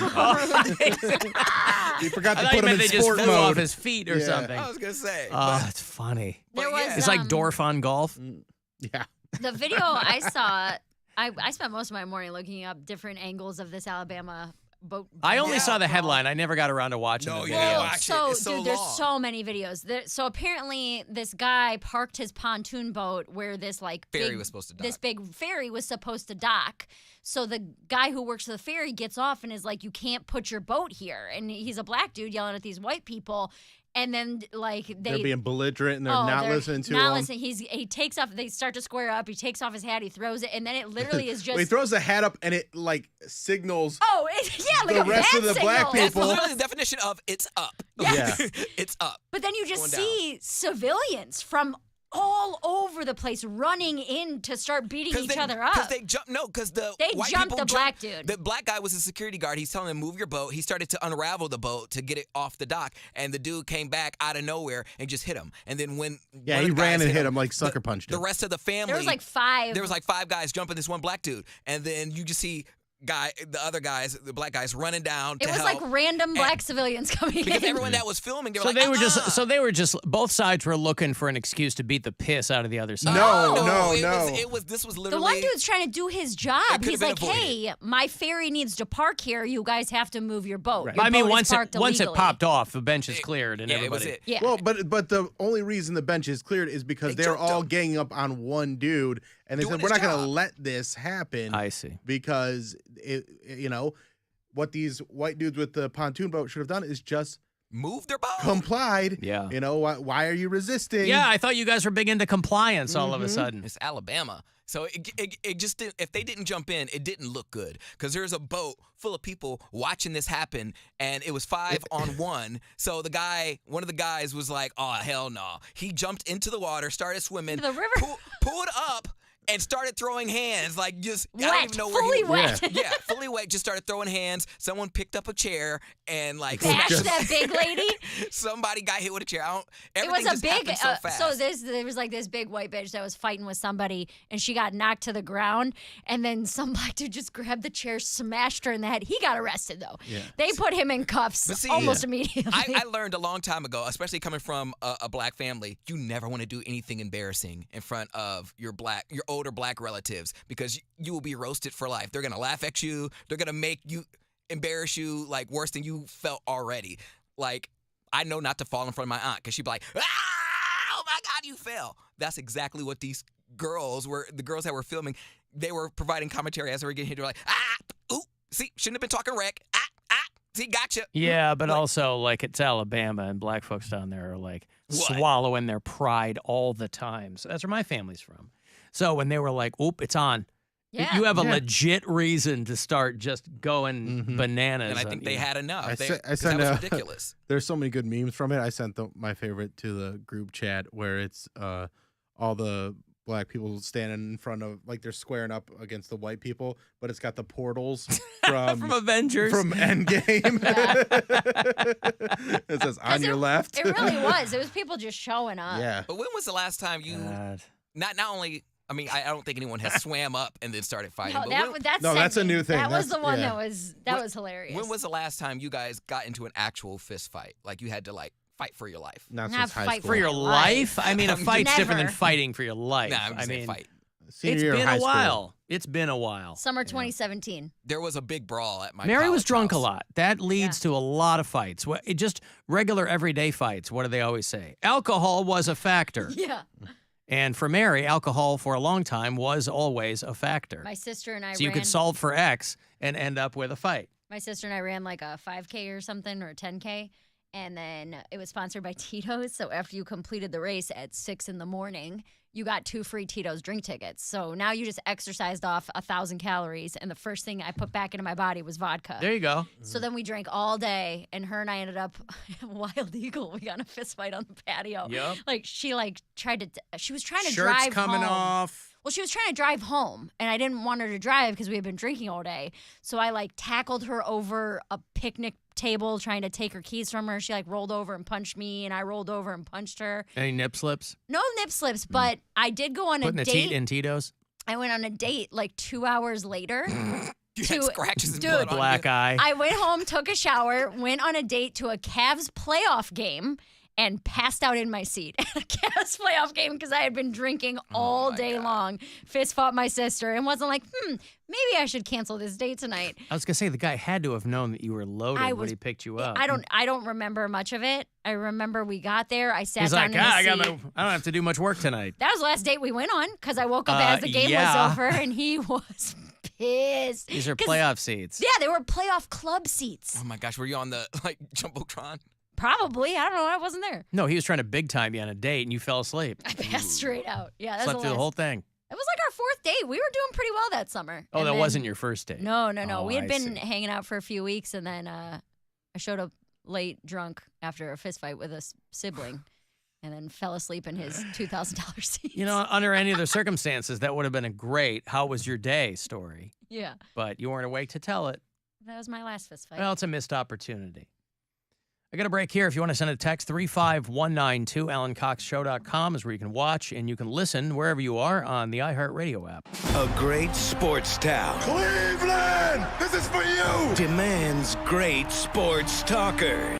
Speaker 4: He forgot
Speaker 3: I
Speaker 4: to
Speaker 3: thought you
Speaker 4: put him
Speaker 3: meant
Speaker 4: in
Speaker 3: they just
Speaker 4: sport
Speaker 3: flew off
Speaker 4: mode.
Speaker 3: his feet or
Speaker 4: Yeah.
Speaker 3: something.
Speaker 5: I was gonna say.
Speaker 3: Oh,
Speaker 5: but-
Speaker 3: it's funny.
Speaker 1: There
Speaker 5: But
Speaker 1: was.
Speaker 5: yeah.
Speaker 3: It's like Dorf on golf.
Speaker 4: Yeah.
Speaker 1: The video I saw. I spent most of my morning looking up different angles of this Alabama boat.
Speaker 3: I only saw the
Speaker 1: brawl.
Speaker 3: headline. I never got around to watching
Speaker 5: No,
Speaker 3: the
Speaker 5: you
Speaker 3: video.
Speaker 5: didn't
Speaker 1: Well,
Speaker 5: watch it.
Speaker 1: so,
Speaker 5: It's so
Speaker 1: dude, there's
Speaker 5: long.
Speaker 1: so many videos. So apparently, this guy parked his pontoon boat where this
Speaker 5: Ferry was supposed to
Speaker 1: This
Speaker 5: dock.
Speaker 1: big ferry was supposed to dock. So the guy who works the ferry gets off and is like, "You can't put your boat here." And he's a black dude yelling at these white people. And then
Speaker 4: They're being belligerent and they're not listening to
Speaker 1: not
Speaker 4: him.
Speaker 1: listening. He takes off. They start to square up. He takes off his hat. He throws it, and then it literally is just.
Speaker 4: Well, he throws the hat up and it like signals.
Speaker 1: Oh, like
Speaker 4: the
Speaker 1: a
Speaker 4: rest
Speaker 1: bat
Speaker 4: of the black
Speaker 1: signal.
Speaker 5: That's
Speaker 4: people-
Speaker 5: literally the definition of it's up.
Speaker 4: Yeah.
Speaker 5: It's up.
Speaker 1: But then you just
Speaker 5: Going down.
Speaker 1: see civilians from all over the place running in to start beating each other up.
Speaker 5: Because they jumped. No, because the
Speaker 1: They
Speaker 5: white
Speaker 1: jumped
Speaker 5: people
Speaker 1: the black dude.
Speaker 5: The black guy was a security guard. He's telling him move your boat. He started to unravel the boat to get it off the dock, and the dude came back out of nowhere and just hit him. And then when
Speaker 4: Yeah,
Speaker 5: one
Speaker 4: he
Speaker 5: of the
Speaker 4: ran
Speaker 5: guys
Speaker 4: and hit him like sucker
Speaker 5: the,
Speaker 4: punched
Speaker 5: the
Speaker 4: him.
Speaker 5: rest of the family.
Speaker 1: There was like five.
Speaker 5: There was like 5 guys jumping this one black dude, and then you just see the other guys, the black guys, running down.
Speaker 1: It
Speaker 5: to
Speaker 1: was
Speaker 5: help.
Speaker 1: like random black civilians coming
Speaker 5: Because
Speaker 1: in.
Speaker 5: everyone that was filming, they were
Speaker 3: So
Speaker 5: like,
Speaker 3: they were just.
Speaker 5: "Uh-uh."
Speaker 3: So they were just. Both sides were looking for an excuse to beat the piss out of the other side.
Speaker 4: No.
Speaker 5: This was
Speaker 1: The
Speaker 5: literally.
Speaker 1: one dude's trying to do his job.
Speaker 5: could've
Speaker 1: He's
Speaker 5: been
Speaker 1: like,
Speaker 5: avoided.
Speaker 1: "Hey, my ferry needs to park here. You guys have to move your boat."
Speaker 4: Right.
Speaker 1: Your
Speaker 3: I mean,
Speaker 1: boat is parked
Speaker 3: once it
Speaker 1: illegally."
Speaker 3: popped off, the bench is cleared and
Speaker 5: yeah,
Speaker 3: everybody.
Speaker 5: it was it.
Speaker 1: Yeah.
Speaker 4: Well, but the only reason the bench is cleared is because
Speaker 5: They
Speaker 4: they're
Speaker 5: jumped
Speaker 4: all
Speaker 5: him.
Speaker 4: ganging up on one dude, and they
Speaker 5: Doing
Speaker 4: said we're
Speaker 5: his
Speaker 4: not going to
Speaker 5: job."
Speaker 4: let this happen
Speaker 3: I see.
Speaker 4: because what these white dudes with the pontoon boat should have done is just
Speaker 5: Move their boat.
Speaker 4: complied.
Speaker 3: Yeah.
Speaker 4: Why are you resisting?
Speaker 3: Yeah, I thought you guys were big into compliance all of a sudden.
Speaker 5: It's Alabama. So it just didn't, if they didn't jump in, it didn't look good because there's a boat full of people watching this happen, and it was 5 on 1. So one of the guys was like, "Oh hell no!" He jumped into the water, started swimming,
Speaker 1: The river?
Speaker 5: pulled up, and started throwing hands like just I
Speaker 1: Wet,
Speaker 5: don't even know where
Speaker 1: fully
Speaker 5: he
Speaker 1: wet.
Speaker 5: Yeah, fully wet. Just started throwing hands. Someone picked up a chair and like
Speaker 1: Bash
Speaker 5: smashed-
Speaker 1: that big lady.
Speaker 5: Somebody got hit with a chair.
Speaker 1: It
Speaker 5: Everything
Speaker 1: was a
Speaker 5: just
Speaker 1: big.
Speaker 5: happened so fast.
Speaker 1: There was like this big white bitch that was fighting with somebody, and she got knocked to the ground. And then some black dude just grabbed the chair, smashed her in the head. He got arrested though.
Speaker 4: Yeah.
Speaker 1: They put him in cuffs
Speaker 5: But see,
Speaker 1: almost immediately.
Speaker 5: I learned a long time ago, especially coming from a black family, you never want to do anything embarrassing in front of your older black relatives because you will be roasted for life. They're gonna laugh at you. They're gonna make you embarrass you like worse than you felt already. Like I know not to fall in front of my aunt because she'd be like, "Ah, oh my God, you fell." That's exactly what these girls were. The girls that were filming, they were providing commentary as they were getting hit. They were like, "Ah, ooh, see, shouldn't have been talking wreck. See, gotcha."
Speaker 3: Yeah, but also like it's Alabama and black folks down there are like
Speaker 5: What?
Speaker 3: swallowing their pride all the time. So that's where my family's from. So when they were like, "Oop, it's on,"
Speaker 1: Yeah.
Speaker 3: you have a
Speaker 4: Yeah.
Speaker 3: legit reason to start just going bananas.
Speaker 5: And I
Speaker 3: on
Speaker 5: think
Speaker 3: you.
Speaker 5: they had enough.
Speaker 4: I
Speaker 5: They-
Speaker 4: sent-
Speaker 5: 'cause that was ridiculous.
Speaker 4: There's so many good memes from it. I sent my favorite to the group chat where it's all the black people standing in front of, like they're squaring up against the white people, but it's got the portals from
Speaker 3: From Avengers.
Speaker 4: from Endgame. It says on your left.
Speaker 1: It really was. It was people just showing up.
Speaker 4: Yeah.
Speaker 5: But when was the last time you not only? I mean, I don't think anyone has swam up and then started fighting.
Speaker 1: No,
Speaker 5: but
Speaker 4: that's a new thing.
Speaker 1: That was
Speaker 4: That's-
Speaker 1: the one
Speaker 4: yeah.
Speaker 1: that was hilarious.
Speaker 5: when was the last time you guys got into an actual fist fight? Like you had to fight for your life.
Speaker 4: Not
Speaker 1: Not
Speaker 4: since high
Speaker 1: fight
Speaker 4: school.
Speaker 3: For your life? I mean, a fight's different than
Speaker 1: Never.
Speaker 3: fighting for your life.
Speaker 5: Nah, I'm
Speaker 3: I
Speaker 5: just saying
Speaker 3: mean,
Speaker 5: fight.
Speaker 4: Senior
Speaker 3: it's
Speaker 4: year of
Speaker 3: been
Speaker 4: high
Speaker 3: a
Speaker 4: school.
Speaker 3: while. It's been a while.
Speaker 1: Summer 2017.
Speaker 5: There was a big brawl at my
Speaker 3: Mary was
Speaker 5: college
Speaker 3: drunk
Speaker 5: house.
Speaker 3: a lot. That leads to a lot of fights. Just regular everyday fights. What do they always say? Alcohol was a factor.
Speaker 1: Yeah.
Speaker 3: And for Mary, alcohol for a long time was always a factor.
Speaker 1: My sister and I
Speaker 3: So you could solve for X and end up with a fight.
Speaker 1: My sister and I ran like a 5K or something, or a 10K. And then it was sponsored by Tito's. So after you completed the race at 6 a.m, you got 2 free Tito's drink tickets. So now you just exercised off 1,000 calories. And the first thing I put back into my body was vodka.
Speaker 3: There you go.
Speaker 1: So then we drank all day, and her and I ended up Wild Eagle. We got in a fist fight on the patio.
Speaker 3: Yep.
Speaker 1: Like she tried to. She was trying to
Speaker 3: Shirts
Speaker 1: drive
Speaker 3: coming
Speaker 1: home.
Speaker 3: off.
Speaker 1: Well, she was trying to drive home, and I didn't want her to drive because we had been drinking all day. So I tackled her over a picnic table, trying to take her keys from her. She rolled over and punched me, and I rolled over and punched her.
Speaker 3: Any nip slips?
Speaker 1: No nip slips, but I did go on
Speaker 3: Putting
Speaker 1: a
Speaker 3: a
Speaker 1: date.
Speaker 3: teat in Tito's?
Speaker 1: I went on a date 2 hours later.
Speaker 5: You had scratches and
Speaker 1: Dude,
Speaker 5: blood on
Speaker 3: Black
Speaker 5: you.
Speaker 3: eye.
Speaker 1: I went home, took a shower, went on a date to a Cavs playoff game, and passed out in my seat at a Cavs playoff game because I had been drinking all day long. Fist fought my sister and wasn't maybe I should cancel this date tonight.
Speaker 3: I was going to say, the guy had to have known that you were loaded when he picked you up.
Speaker 1: I don't remember much of it. I remember we got there. I sat
Speaker 3: He's
Speaker 1: down
Speaker 3: like,
Speaker 1: in the
Speaker 3: I
Speaker 1: seat.
Speaker 3: don't have to do much work tonight.
Speaker 1: That was the last date we went on because I woke up as the game
Speaker 3: yeah.
Speaker 1: was over, and he was pissed.
Speaker 3: These are
Speaker 1: 'Cause-
Speaker 3: playoff seats.
Speaker 1: Yeah, they were playoff club seats.
Speaker 5: Oh my gosh, were you on the jumbotron?
Speaker 1: Probably. I don't know. I wasn't there.
Speaker 3: No, he was trying to big time you on a date, and you fell asleep.
Speaker 1: I passed straight out. Yeah, that's
Speaker 3: Slept through the whole thing.
Speaker 1: It was our 4th date. We were doing pretty well that summer.
Speaker 3: Oh,
Speaker 1: And
Speaker 3: that
Speaker 1: then-
Speaker 3: wasn't your first date.
Speaker 1: No.
Speaker 3: Oh,
Speaker 1: We had
Speaker 3: I
Speaker 1: been
Speaker 3: see.
Speaker 1: hanging out for a few weeks, and then I showed up late, drunk, after a fist fight with a sibling, and then fell asleep in his $2,000 seat.
Speaker 3: You know, under any other circumstances, that would have been a great "How was your day?" story.
Speaker 1: Yeah.
Speaker 3: But you weren't awake to tell it.
Speaker 1: That was my last fist fight.
Speaker 3: Well, it's a missed opportunity. I got a break here. If you want to send a text, 35192, AlanCoxShow.com is where you can watch and you can listen wherever you are on the iHeartRadio app.
Speaker 2: A great sports town
Speaker 8: Cleveland, this is for you.
Speaker 2: demands great sports talkers.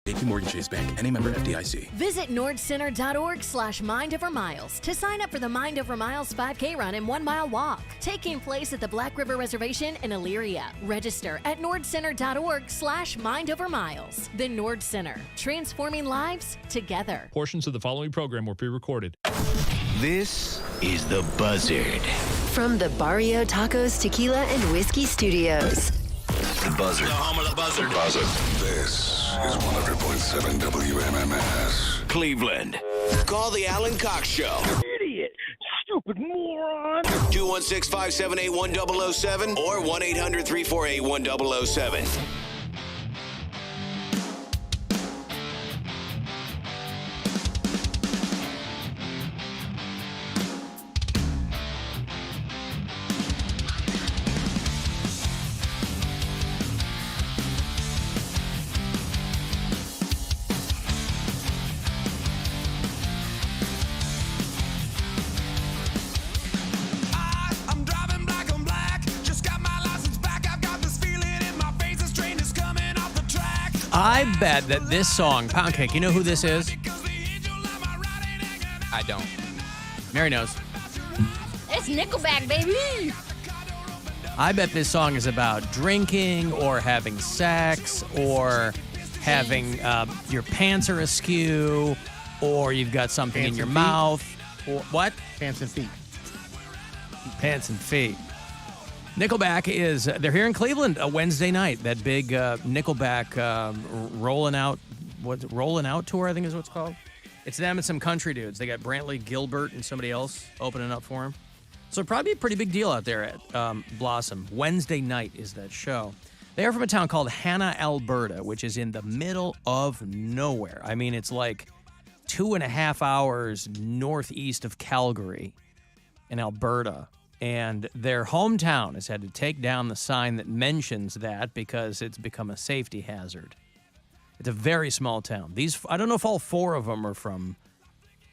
Speaker 10: JP Morgan Chase Bank, any member FDIC.
Speaker 11: Visit nordcenter.org/mindovermiles to sign up for the Mind Over Miles 5K run and 1 mile walk, taking place at the Black River Reservation in Elyria. Register at nordcenter.org/mindovermiles. The Nord Center, transforming lives together.
Speaker 9: Portions of the following program were pre-recorded.
Speaker 2: This is The Buzzard.
Speaker 12: From the Barrio Tacos Tequila and Whiskey Studios.
Speaker 2: The Buzzard.
Speaker 8: The home of the Buzzard. Buzzard. This is 100.7 WMMS.
Speaker 2: Cleveland. Call the Alan Cox Show.
Speaker 7: Idiot. Stupid moron.
Speaker 2: 216-578-1007 or 1-800-348-1007.
Speaker 3: I bet that this song, Poundcake, you know who this is?
Speaker 5: I don't.
Speaker 3: Mary knows.
Speaker 1: It's Nickelback, baby.
Speaker 3: I bet this song is about drinking or having sex or having your pants are askew or you've got something
Speaker 4: Pants
Speaker 3: in your
Speaker 4: and feet.
Speaker 3: mouth. Or what?
Speaker 4: Pants and feet.
Speaker 3: Pants and feet. Nickelback they're here in Cleveland a Wednesday night. That big Nickelback rolling out tour, I think is what it's called. It's them and some country dudes. They got Brantley Gilbert and somebody else opening up for them. So probably a pretty big deal out there at Blossom. Wednesday night is that show. They are from a town called Hanna, Alberta, which is in the middle of nowhere. I mean, it's like 2.5 hours northeast of Calgary in Alberta. And their hometown has had to take down the sign that mentions that because it's become a safety hazard. It's a very small town. I don't know if all 4 of them are from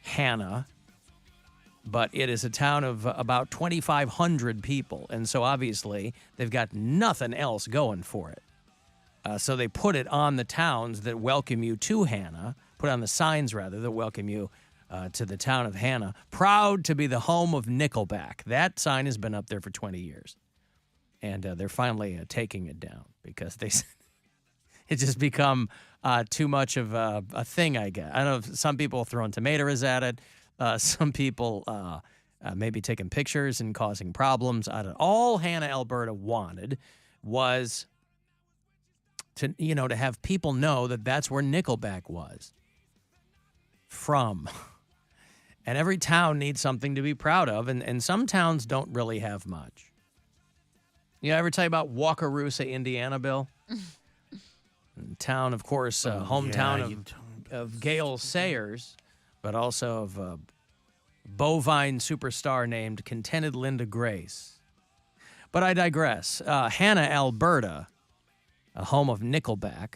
Speaker 3: Hanna, but it is a town of about 2,500 people. And so obviously they've got nothing else going for it. So they put it on the towns that welcome you to Hanna, put on the signs rather that welcome you to the town of Hanna, proud to be the home of Nickelback. That sign has been up there for 20 years. And they're finally taking it down because it's just become too much of a thing, I guess. I don't know if some people throwing tomatoes at it. Some people maybe taking pictures and causing problems. I don't know. All Hanna, Alberta wanted was to have people know that that's where Nickelback was from. And every town needs something to be proud of, and some towns don't really have much. You ever tell you about Wakarusa, Indiana, Bill? Town, of course, hometown of Gail Sayers, but also of a bovine superstar named Contented Linda Grace. But I digress. Hanna, Alberta, a home of Nickelback.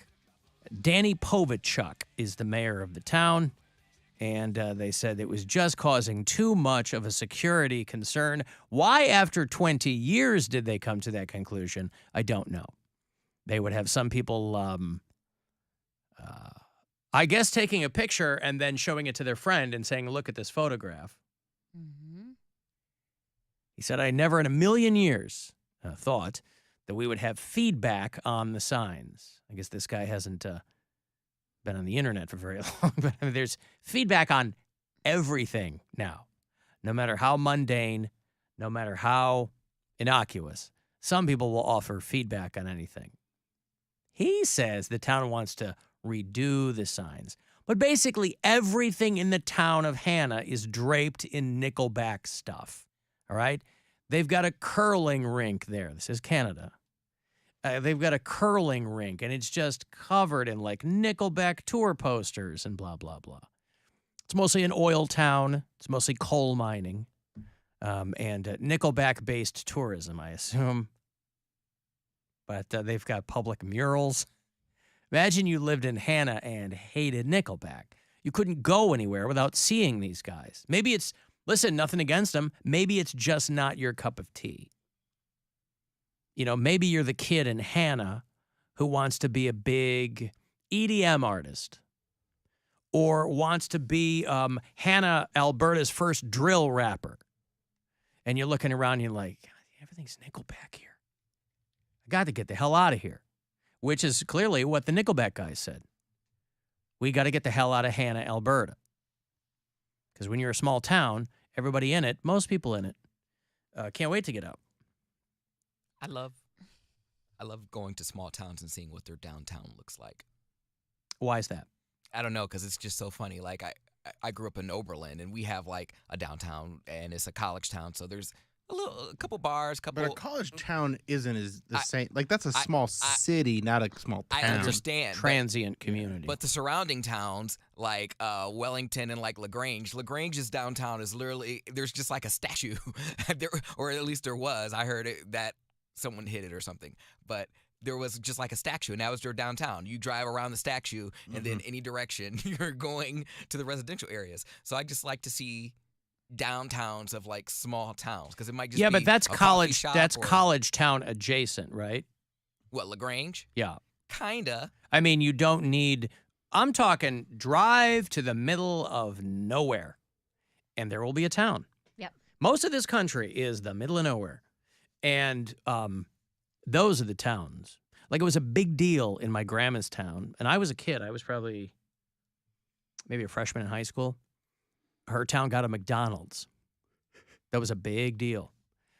Speaker 3: Danny Povichuk is the mayor of the town. And they said it was just causing too much of a security concern. Why, after 20 years, did they come to that conclusion? I don't know. They would have some people, I guess, taking a picture and then showing it to their friend and saying, look at this photograph. Mm-hmm. He said, I never in a million years thought that we would have feedback on the signs. I guess this guy hasn't been on the internet for very long, but I mean, there's feedback on everything now, no matter how mundane, no matter how innocuous. Some people will offer feedback on anything. He says the town wants to redo the signs, but basically everything in the town of Hanna is draped in Nickelback stuff. All right, they've got a curling rink there. This is Canada. They've got a curling rink, and it's just covered in, like, Nickelback tour posters and blah, blah, blah. It's mostly an oil town. It's mostly coal mining and Nickelback-based tourism, I assume. But they've got public murals. Imagine you lived in Hanna and hated Nickelback. You couldn't go anywhere without seeing these guys. Maybe it's, listen, nothing against them. Maybe it's just not your cup of tea. Maybe you're the kid in Hanna who wants to be a big EDM artist or wants to be Hannah, Alberta's first drill rapper, and you're looking around and you're like, everything's Nickelback here. I got to get the hell out of here, which is clearly what the Nickelback guys said. We got to get the hell out of Hannah, Alberta. Because when you're a small town, everybody in it, most people in it, can't wait to get out.
Speaker 5: I love going to small towns and seeing what their downtown looks like.
Speaker 3: Why is that?
Speaker 5: I don't know, because it's just so funny. Like, I grew up in Oberlin, and we have, like, a downtown, and it's a college town, so there's a couple bars,
Speaker 4: But a college town isn't the same. Like, that's a small city, not a small town.
Speaker 5: I understand.
Speaker 3: Transient community.
Speaker 5: But the surrounding towns, like Wellington and, like, LaGrange's downtown is literally, there's just, like, a statue. There, or at least there was. I heard that someone hit it or something. But there was just like a statue, and that was their downtown. You drive around the statue, and then any direction, you're going to the residential areas. So I just like to see downtowns of like small towns, because it might just be
Speaker 3: but that's
Speaker 5: a
Speaker 3: college.
Speaker 5: shop
Speaker 3: That's
Speaker 5: or,
Speaker 3: college town adjacent, right?
Speaker 5: What, LaGrange?
Speaker 3: Yeah.
Speaker 5: Kinda.
Speaker 3: I mean, you don't need. I'm talking drive to the middle of nowhere, and there will be a town.
Speaker 1: Yep.
Speaker 3: Most of this country is the middle of nowhere, and those are the towns. Like, it was a big deal in my grandma's town, and I was a kid. I was probably maybe a freshman in high school. Her town got a McDonald's. That was a big deal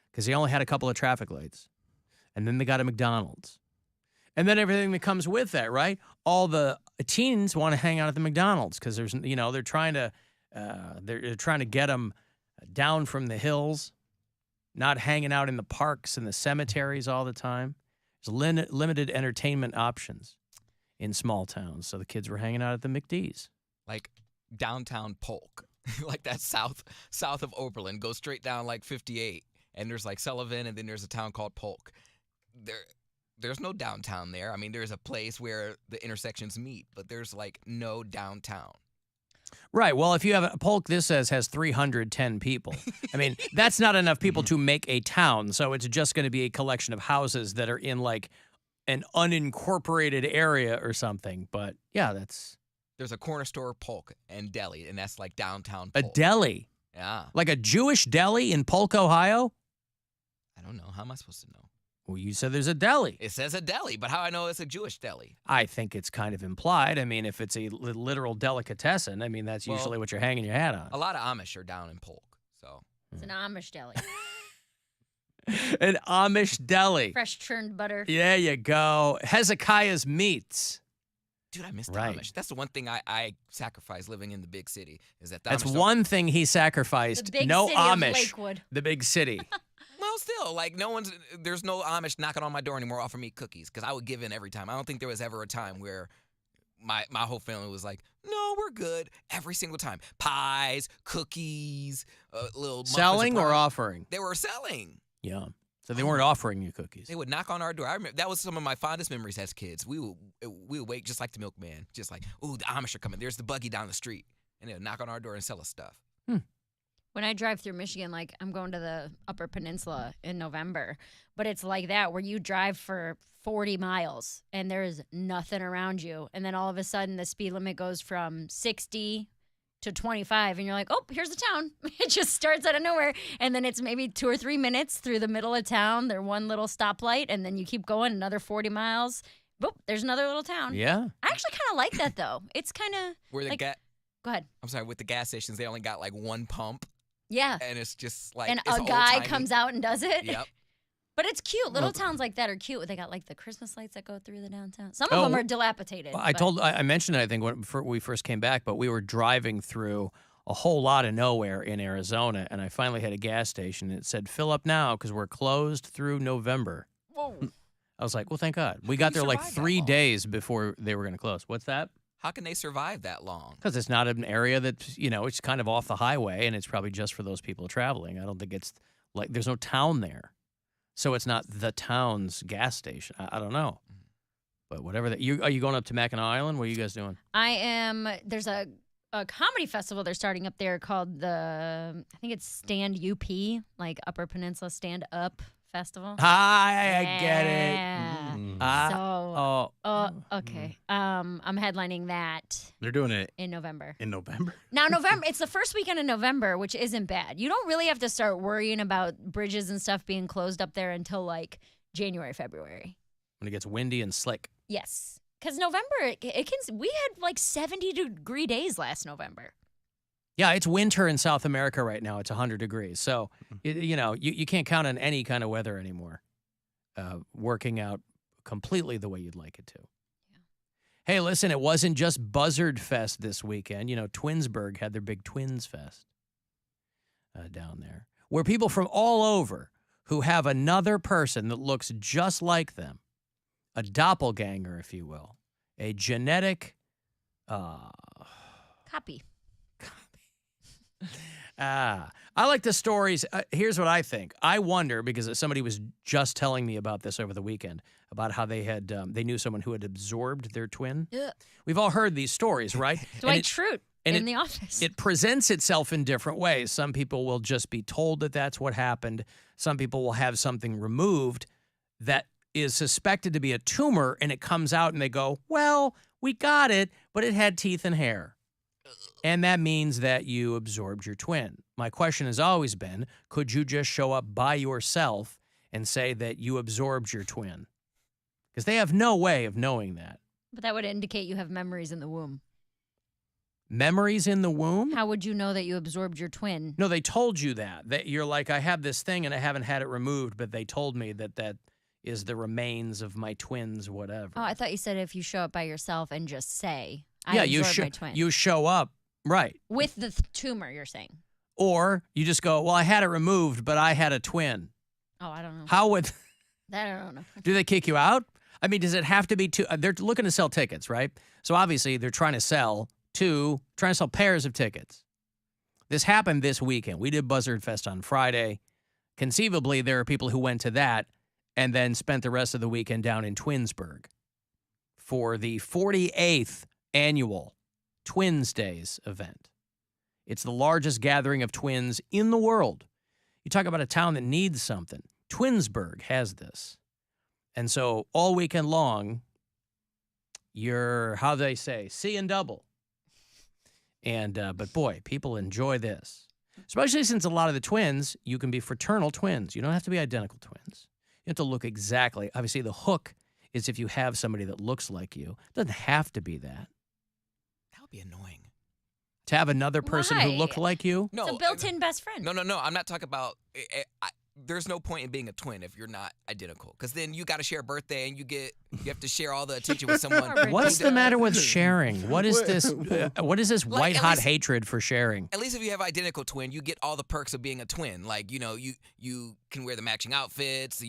Speaker 3: because they only had a couple of traffic lights, and then they got a McDonald's. And then everything that comes with that, right? All the teens want to hang out at the McDonald's because they're trying to get them down from the hills, not hanging out in the parks and the cemeteries all the time. There's limited entertainment options in small towns, so the kids were hanging out at the McD's.
Speaker 5: Like downtown Polk, like that south of Oberlin, go straight down like 58, and there's like Sullivan, and then there's a town called Polk. There's no downtown there. I mean, there's a place where the intersections meet, but there's like no downtown.
Speaker 3: Right. Well, if you have a Polk, this has 310 people. I mean, that's not enough people to make a town. So it's just going to be a collection of houses that are in like an unincorporated area or something. But yeah,
Speaker 5: there's a corner store, Polk, and deli, and that's like downtown Polk.
Speaker 3: A deli.
Speaker 5: Yeah.
Speaker 3: Like a Jewish deli in Polk, Ohio?
Speaker 5: I don't know. How am I supposed to know?
Speaker 3: Well, you said there's a deli.
Speaker 5: It says a deli, but how do I know it's a Jewish deli?
Speaker 3: I think it's kind of implied. I mean, if it's a literal delicatessen, I mean, that's usually what you're hanging your hat on.
Speaker 5: A lot of Amish are down in Polk, so.
Speaker 1: It's an Amish deli.
Speaker 3: An Amish deli.
Speaker 1: Fresh churned butter.
Speaker 3: There you go. Hezekiah's Meats.
Speaker 5: Dude, I miss the Amish. That's the one thing I sacrifice living in the big city, is that the
Speaker 3: That's
Speaker 5: Amish
Speaker 3: one thing he sacrificed.
Speaker 1: The big
Speaker 3: no
Speaker 1: city
Speaker 3: Amish.
Speaker 1: of Lakewood.
Speaker 3: The big city.
Speaker 5: Well, still, like, there's no Amish knocking on my door anymore offering me cookies, because I would give in every time. I don't think there was ever a time where my whole family was like, no, we're good. Every single time. Pies, cookies, little
Speaker 3: Selling or offering?
Speaker 5: They were selling.
Speaker 3: Yeah. So they weren't offering you cookies.
Speaker 5: They would knock on our door. I remember that was some of my fondest memories as kids. We would wait just like the milkman, just like, ooh, the Amish are coming. There's the buggy down the street. And they would knock on our door and sell us stuff.
Speaker 1: When I drive through Michigan, like I'm going to the Upper Peninsula in November, but it's like that where you drive for 40 miles and there's nothing around you. And then all of a sudden the speed limit goes from 60 to 25 and you're like, oh, here's the town. It just starts out of nowhere. And then it's maybe 2 or 3 minutes through the middle of town. There's one little stoplight and then you keep going another 40 miles. Boop, there's another little town.
Speaker 3: Yeah.
Speaker 1: I actually kind of like that though. It's kind of
Speaker 5: Where the
Speaker 1: like, go ahead.
Speaker 5: I'm sorry, with the gas stations, they only got like one pump.
Speaker 1: Yeah.
Speaker 5: And it's just like,
Speaker 1: and
Speaker 5: it's
Speaker 1: a guy
Speaker 5: old-timey.
Speaker 1: comes out and does it.
Speaker 5: Yep.
Speaker 1: But it's cute. Little towns like that are cute. They got like the Christmas lights that go through the downtown. Some of them are dilapidated.
Speaker 3: Well, I mentioned it, I think, when we first came back, but we were driving through a whole lot of nowhere in Arizona, and I finally had a gas station, and it said, fill up now because we're closed through November.
Speaker 1: Whoa.
Speaker 3: I was like, well, thank God. We got there like 3 days before they were going to close. What's that?
Speaker 5: How can they survive that long?
Speaker 3: Because it's not an area that, it's kind of off the highway, and it's probably just for those people traveling. I don't think it's like there's no town there. So it's not the town's gas station. I don't know. But whatever. Are you going up to Mackinac Island? What are you guys doing?
Speaker 1: I am. There's a comedy festival they're starting up there called I think it's Stand UP, like Upper Peninsula Stand Up festival.
Speaker 3: I get it.
Speaker 1: Yeah. Okay. I'm headlining that
Speaker 4: They're doing it
Speaker 1: in November.
Speaker 4: in November.
Speaker 1: Now, November, it's the first weekend in November, which isn't bad. You don't really have to start worrying about bridges and stuff being closed up there until like January, February.
Speaker 3: When it gets windy and slick.
Speaker 1: Yes. Because November, it can. We had like 70-degree days last November.
Speaker 3: Yeah, it's winter in South America right now. It's 100 degrees. So, you can't count on any kind of weather anymore working out completely the way you'd like it to. Yeah. Hey, listen, it wasn't just Buzzard Fest this weekend. Twinsburg had their big Twins Fest down there, where people from all over who have another person that looks just like them, a doppelganger, if you will, a genetic
Speaker 1: Copy.
Speaker 3: I like the stories. Here's what I think. I wonder, because somebody was just telling me about this over the weekend, about how they knew someone who had absorbed their twin.
Speaker 1: Ugh.
Speaker 3: We've all heard these stories, right?
Speaker 1: Dwight Schrute in The Office.
Speaker 3: It presents itself in different ways. Some people will just be told that that's what happened. Some people will have something removed that is suspected to be a tumor, and it comes out and they go, well, we got it, but it had teeth and hair. And that means that you absorbed your twin. My question has always been, could you just show up by yourself and say that you absorbed your twin? Because they have no way of knowing that.
Speaker 1: But that would indicate you have memories in the womb.
Speaker 3: Memories in the womb?
Speaker 1: How would you know that you absorbed your twin?
Speaker 3: No, they told you that. That you're like, I have this thing and I haven't had it removed, but they told me that is the remains of my twins, whatever.
Speaker 1: Oh, I thought you said if you show up by yourself and just say,
Speaker 3: you show up, right.
Speaker 1: With the tumor, you're saying.
Speaker 3: Or you just go, well, I had it removed, but I had a twin.
Speaker 1: Oh, I don't know.
Speaker 3: How would...
Speaker 1: That I don't know.
Speaker 3: Do they kick you out? I mean, does it have to be two? They're looking to sell tickets, right? So obviously they're trying to sell pairs of tickets. This happened this weekend. We did Buzzard Fest on Friday. Conceivably, there are people who went to that and then spent the rest of the weekend down in Twinsburg for the 48th annual Twins Days event. It's the largest gathering of twins in the world. You talk about a town that needs something. Twinsburg has this. And so all weekend long, you're, how they say, seeing double. And, but boy, people enjoy this. Especially since a lot of the twins, you can be fraternal twins. You don't have to be identical twins. You have to look exactly. Obviously, the hook is if you have somebody that looks like you. It doesn't have to be that.
Speaker 5: That would be annoying.
Speaker 3: To have another person who looked like you?
Speaker 1: No, it's a built-in best friend.
Speaker 5: No. I'm not talking about... there's no point in being a twin if you're not identical, because then you got to share a birthday and you have to share all the attention with someone.
Speaker 3: What's the matter with sharing? What is this? What is this white hot hatred for sharing?
Speaker 5: At least if you have identical twin, you get all the perks of being a twin. Like you can wear the matching outfits.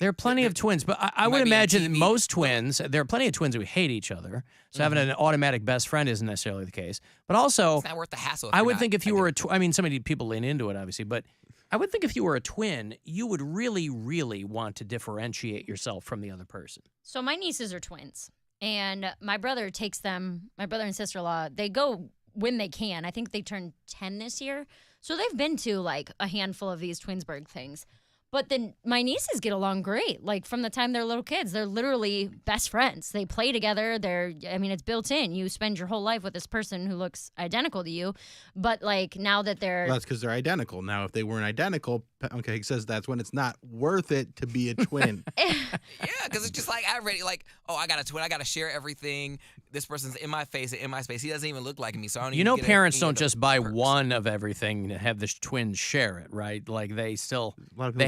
Speaker 3: There are plenty of twins, but I would imagine that most twins, there are plenty of twins who hate each other. So having an automatic best friend isn't necessarily the case. But also,
Speaker 5: it's not worth the hassle.
Speaker 3: I would think if you were a twin, I mean, people lean into it, obviously, but I would think if you were a twin, you would really, really want to differentiate yourself from the other person.
Speaker 1: So my nieces are twins, and my brother takes them, my brother and sister-in-law, they go when they can. I think they turned 10 this year. So they've been to like a handful of these Twinsburg things. But then my nieces get along great. Like from the time they're little kids, they're literally best friends. They play together. It's built in. You spend your whole life with this person who looks identical to you. But like now that they're...
Speaker 4: Well, that's because they're identical. Now, if they weren't identical, Poundcake says that's when it's not worth it to be a twin.
Speaker 5: Yeah, because it's just like I got a twin. I got to share everything. This person's in my face and in my space. He doesn't even look like me, so I don't even get
Speaker 3: parents don't
Speaker 5: any
Speaker 3: just buy one of everything to have the twins share it, right? Like they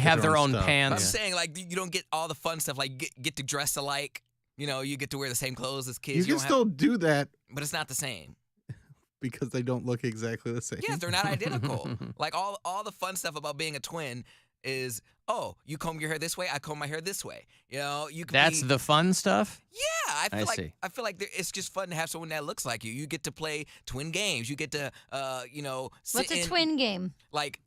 Speaker 3: have their own pants.
Speaker 5: I'm saying, like, you don't get all the fun stuff, like get to dress alike. You get to wear the same clothes as kids.
Speaker 4: You can still do that.
Speaker 5: But it's not the same.
Speaker 4: Because they don't look exactly the same.
Speaker 5: Yes, they're not identical. Like, all the fun stuff about being a twin is, you comb your hair this way, I comb my hair this way.
Speaker 3: That's the fun stuff?
Speaker 5: Yeah, I feel like it's just fun to have someone that looks like you. You get to play twin games. You get to,
Speaker 1: What's a twin game?
Speaker 5: Like,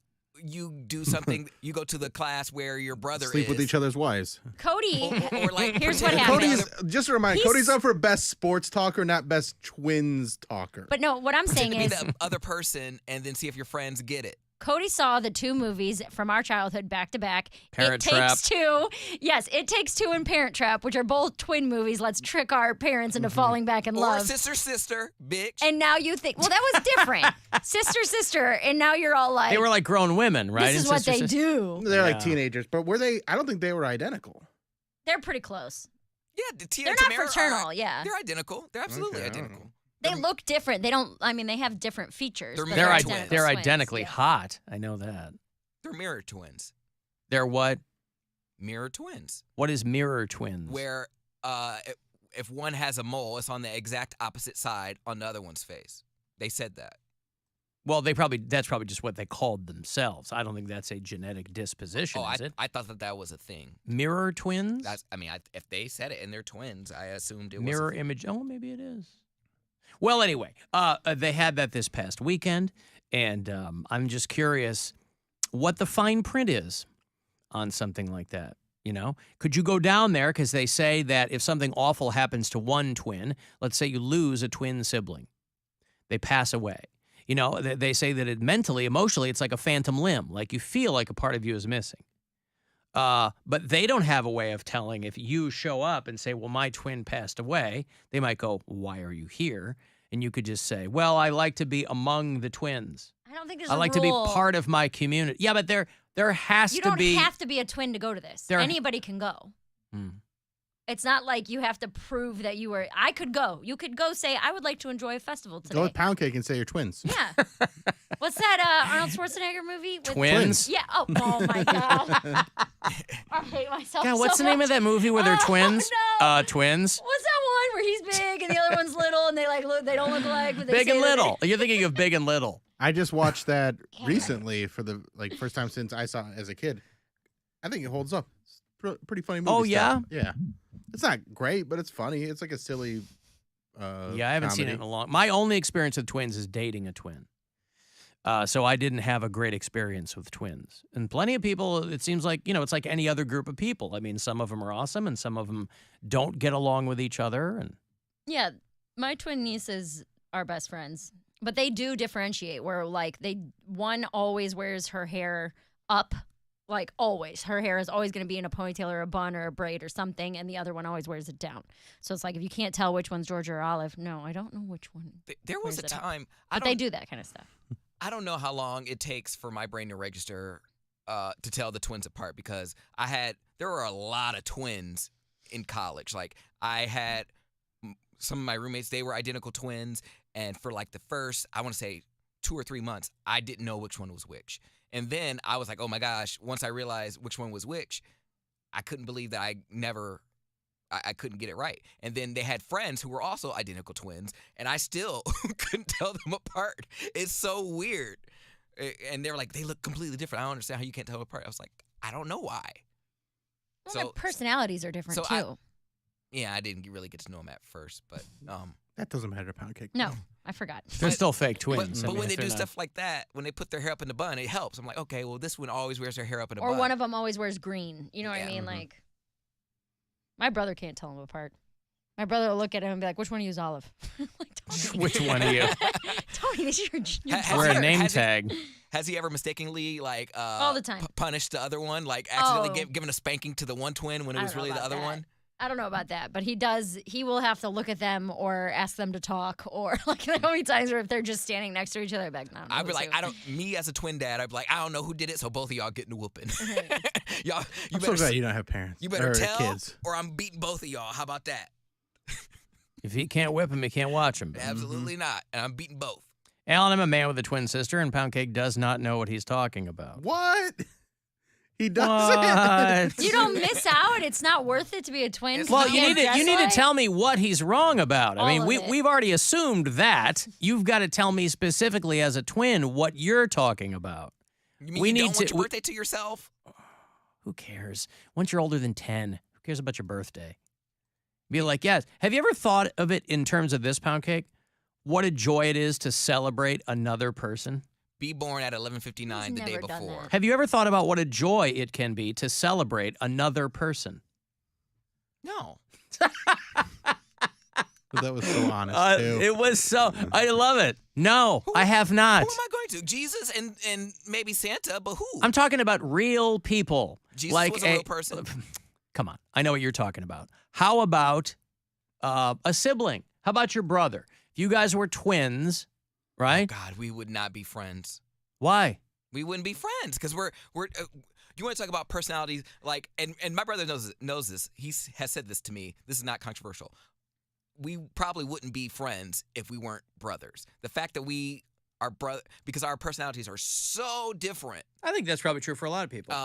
Speaker 5: you do something, you go to the class where your brother
Speaker 4: sleep with each other's wives.
Speaker 1: Cody,
Speaker 5: or like,
Speaker 1: here's what happened.
Speaker 4: Just a reminder, Cody's up for best sports talker, not best twins talker.
Speaker 1: But no, what I'm saying
Speaker 5: is...
Speaker 1: is...
Speaker 5: be the other person and then see if your friends get it.
Speaker 1: Cody saw the 2 movies from our childhood back to back.
Speaker 3: Parent
Speaker 1: It
Speaker 3: Trap.
Speaker 1: Takes Two. Yes, It Takes Two and Parent Trap, which are both twin movies. Let's trick our parents into falling back in
Speaker 5: Or
Speaker 1: love.
Speaker 5: sister, bitch.
Speaker 1: And now you think, well, that was different. sister, and now you're all like,
Speaker 3: They were like grown women, right?
Speaker 1: this is
Speaker 3: And
Speaker 1: what they
Speaker 3: sister.
Speaker 1: do.
Speaker 4: They're like
Speaker 3: Yeah.
Speaker 4: teenagers, but were they? I don't think they were identical.
Speaker 1: They're pretty close.
Speaker 5: Yeah, Tia
Speaker 1: They're
Speaker 5: and
Speaker 1: not
Speaker 5: Tamara
Speaker 1: fraternal,
Speaker 5: are,
Speaker 1: yeah.
Speaker 5: They're identical. They're absolutely
Speaker 4: Okay, I don't
Speaker 5: identical.
Speaker 1: They look different. They don't, I mean, they have different features.
Speaker 5: They're
Speaker 1: but
Speaker 5: mirror
Speaker 3: They're,
Speaker 5: twins.
Speaker 3: they're
Speaker 1: twins,
Speaker 3: identically
Speaker 1: yeah.
Speaker 3: hot. I know that.
Speaker 5: They're mirror twins.
Speaker 3: They're what?
Speaker 5: Mirror twins.
Speaker 3: What is mirror twins?
Speaker 5: Where if one has a mole, it's on the exact opposite side on the other one's face. They said that.
Speaker 3: Well, that's probably just what they called themselves. I don't think that's a genetic disposition, is it?
Speaker 5: I thought that was a thing.
Speaker 3: Mirror twins?
Speaker 5: If they said it and they're twins, I assumed it was
Speaker 3: Mirror image. Oh, maybe it is. Well, anyway, they had that this past weekend, and I'm just curious what the fine print is on something like that. You know, could you go down there? Because they say that if something awful happens to one twin, let's say you lose a twin sibling, they pass away. You know, they say that it mentally, emotionally, it's like a phantom limb. Like you feel like a part of you is missing. But they don't have a way of telling if you show up and say, well, my twin passed away. They might go, why are you here? And you could just say, well, I like to be among the twins.
Speaker 1: I don't think there's
Speaker 3: I
Speaker 1: a
Speaker 3: like
Speaker 1: rule.
Speaker 3: to be part of my community. Yeah, but there has
Speaker 1: You
Speaker 3: to
Speaker 1: don't
Speaker 3: be.
Speaker 1: have to be a twin to go to this.
Speaker 3: There-
Speaker 1: Anybody can go. It's not like you have to prove that you were. I could go. You could go say, I would like to enjoy a festival today.
Speaker 4: Go with Poundcake and say you're twins.
Speaker 1: Yeah. What's that Arnold Schwarzenegger movie? With
Speaker 3: Twins?
Speaker 1: Yeah. Oh my God. I hate myself
Speaker 3: God, what's
Speaker 1: so
Speaker 3: the name of
Speaker 1: much.
Speaker 3: that movie where they're
Speaker 1: Oh,
Speaker 3: twins?
Speaker 1: no.
Speaker 3: Twins?
Speaker 1: What's that one where he's big and the other one's little and they like look, they don't look alike? But they
Speaker 3: Big
Speaker 1: say
Speaker 3: and
Speaker 1: that they-
Speaker 3: Little. You're thinking of Big and Little.
Speaker 4: I just watched that recently for the first time since I saw it as a kid. I think it holds up. It's pretty funny movie.
Speaker 3: Oh, yeah?
Speaker 4: Yeah. It's not great, but it's funny. It's like a silly
Speaker 3: Yeah, I haven't seen it in
Speaker 4: comedy.
Speaker 3: a long. My only experience with twins is dating a twin. So I didn't have a great experience with twins. And plenty of people, it seems like, it's like any other group of people. I mean, some of them are awesome and some of them don't get along with each other. And
Speaker 1: Yeah, my twin nieces are best friends, but they do differentiate where like one always wears her hair up, like always. Her hair is always going to be in a ponytail or a bun or a braid or something, and the other one always wears it down. So it's like if you can't tell which one's Georgia or Olive, no, I don't know which one.
Speaker 5: There was a
Speaker 1: wears it up.
Speaker 5: time.
Speaker 1: But they do that kind of stuff.
Speaker 5: I don't know how long it takes for my brain to register to tell the twins apart because there were a lot of twins in college. Like I had some of my roommates, they were identical twins. And for like the first, I want to say 2 or 3 months, I didn't know which one was which. And then I was like, oh my gosh, once I realized which one was which, I couldn't believe that I couldn't get it right. And then they had friends who were also identical twins, and I still couldn't tell them apart. It's so weird. And they were like, they look completely different. I don't understand how you can't tell them apart. I was like, I don't know why.
Speaker 1: Well, their personalities are different too.
Speaker 5: I didn't really get to know them at first, but
Speaker 4: that doesn't matter to Poundcake.
Speaker 1: No, I forgot.
Speaker 3: they're still fake twins.
Speaker 5: But
Speaker 3: I mean,
Speaker 5: when they
Speaker 3: if they're
Speaker 5: do
Speaker 3: not-
Speaker 5: stuff like that, when they put their hair up in the bun, it helps. I'm like, okay, well, this one always wears their hair up in a
Speaker 1: Or
Speaker 5: bun.
Speaker 1: one of them always wears green. You know what I mean? Like, my brother can't tell them apart. My brother will look at him and be like, which one of you is Olive? Like, Tony.
Speaker 3: Which one are you?
Speaker 1: Tony, this is your
Speaker 3: Wear a name
Speaker 5: has he-
Speaker 3: tag.
Speaker 5: Has he ever mistakenly
Speaker 1: all the time
Speaker 5: punished the other one, like accidentally
Speaker 1: Oh.
Speaker 5: given a spanking to the one twin when it
Speaker 1: I
Speaker 5: was
Speaker 1: don't know
Speaker 5: really the
Speaker 1: about
Speaker 5: other
Speaker 1: that.
Speaker 5: one?
Speaker 1: I don't know about that, but he does. He will have to look at them or ask them to talk, or like there will be times where if they're just standing next to each other, I'd be like, no,
Speaker 5: I'd be like, me as a twin dad, I'd be like, I don't know who did it, so both of y'all getting a whooping. y'all,
Speaker 4: I'm so glad you don't have parents.
Speaker 5: You better
Speaker 4: or
Speaker 5: tell,
Speaker 4: kids.
Speaker 5: or I'm beating both of y'all. How about that?
Speaker 3: If he can't whip him, he can't watch him.
Speaker 5: Absolutely not, and I'm beating both.
Speaker 3: Alan, I'm a man with a twin sister, and Poundcake does not know what he's talking about.
Speaker 4: What? He doesn't.
Speaker 3: What?
Speaker 1: You don't miss out. It's not worth it to be a twin.
Speaker 3: Well, you need to tell me what he's wrong about. I mean,
Speaker 1: All of it.
Speaker 3: we've already assumed that. You've got to tell me specifically as a twin what you're talking about.
Speaker 5: You mean
Speaker 3: We
Speaker 5: you
Speaker 3: need
Speaker 5: don't want
Speaker 3: to-
Speaker 5: your birthday to yourself?
Speaker 3: Who cares? Once you're older than 10, who cares about your birthday? Be like, yes. Have you ever thought of it in terms of this, Poundcake? What a joy it is to celebrate another person.
Speaker 5: Be born at 11:59 the day
Speaker 1: never done
Speaker 5: before.
Speaker 1: that.
Speaker 3: Have you ever thought about what a joy it can be to celebrate another person?
Speaker 5: No.
Speaker 4: That was so honest, too.
Speaker 3: It was so. I love it. No, I have not.
Speaker 5: Who am I going to? Jesus and maybe Santa, but who?
Speaker 3: I'm talking about real people.
Speaker 5: Jesus
Speaker 3: like
Speaker 5: was a real person.
Speaker 3: Come on. I know what you're talking about. How about a sibling? How about your brother? If you guys were twins, right?
Speaker 5: Oh God, we would not be friends.
Speaker 3: Why?
Speaker 5: We wouldn't be friends because we're you want to talk about personalities, like, and my brother knows this. He has said this to me. This is not controversial. We probably wouldn't be friends if we weren't brothers. The fact that we are because our personalities are so different.
Speaker 3: I think that's probably true for a lot of people.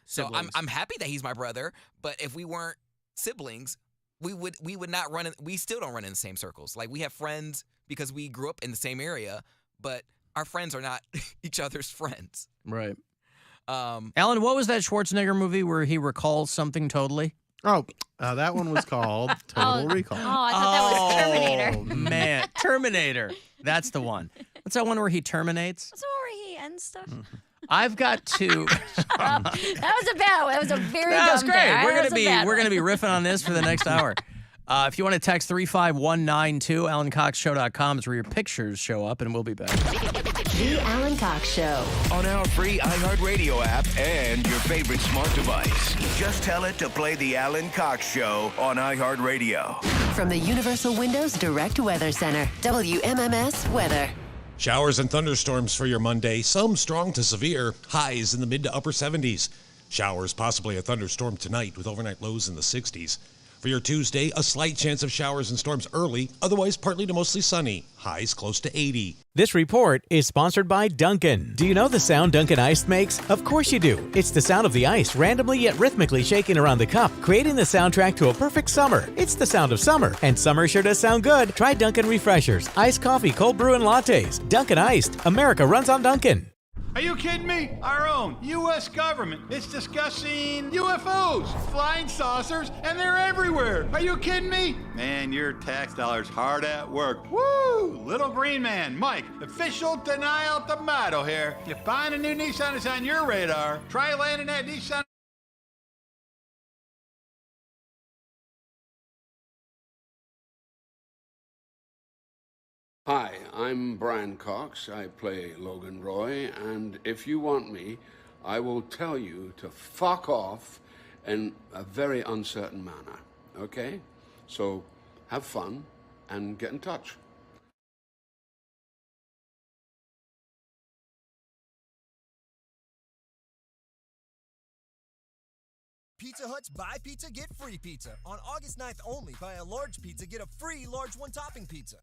Speaker 5: So I'm happy that he's my brother, but if we weren't siblings, we would not run in, we still don't run in the same circles. Like, we have friends because we grew up in the same area, but our friends are not each other's friends.
Speaker 3: Right. Alan, what was that Schwarzenegger movie where he recalls something totally?
Speaker 4: Oh, that one was called Total Recall.
Speaker 1: Oh, I thought that was Terminator.
Speaker 3: Oh, man. Terminator. That's the one. What's that one where he terminates?
Speaker 1: That's the one where he ends stuff.
Speaker 3: I've got to.
Speaker 1: That was a bad one. That was a very
Speaker 3: That was
Speaker 1: dumb
Speaker 3: great.
Speaker 1: dare.
Speaker 3: We're
Speaker 1: That was
Speaker 3: gonna
Speaker 1: a
Speaker 3: be
Speaker 1: bad
Speaker 3: riffing on this for the next hour. If you want to text 35192, AlanCoxShow.com is where your pictures show up, and we'll be back.
Speaker 12: The Alan Cox Show.
Speaker 2: On our free iHeartRadio app and your favorite smart device. Just tell it to play the Alan Cox Show on iHeartRadio.
Speaker 12: From the Universal Windows Direct Weather Center, WMMS Weather.
Speaker 9: Showers and thunderstorms for your Monday. Some strong to severe. Highs in the mid to upper 70s. Showers, possibly a thunderstorm tonight with overnight lows in the 60s. For your Tuesday, a slight chance of showers and storms early, otherwise partly to mostly sunny. Highs close to 80.
Speaker 13: This report is sponsored by Dunkin'. Do you know the sound Dunkin' Ice makes? Of course you do. It's the sound of the ice randomly yet rhythmically shaking around the cup, creating the soundtrack to a perfect summer. It's the sound of summer, and summer sure does sound good. Try Dunkin' Refreshers, iced coffee, cold brew, and lattes. Dunkin' Iced. America runs on Dunkin'.
Speaker 14: Are you kidding me? Our own U.S. government is discussing UFOs, flying saucers, and they're everywhere. Are you kidding me? Man, your tax dollars hard at work. Woo! Little Green Man, Mike, official denial tomato here. If buying a new Nissan is on your radar, try landing that Nissan.
Speaker 15: Hi, I'm Brian Cox. I play Logan Roy, and if you want me, I will tell you to fuck off in a very uncertain manner, okay? So have fun and get in touch.
Speaker 16: Pizza Hut's Buy Pizza, Get Free Pizza. On August 9th only, buy a large pizza, get a free large one-topping pizza.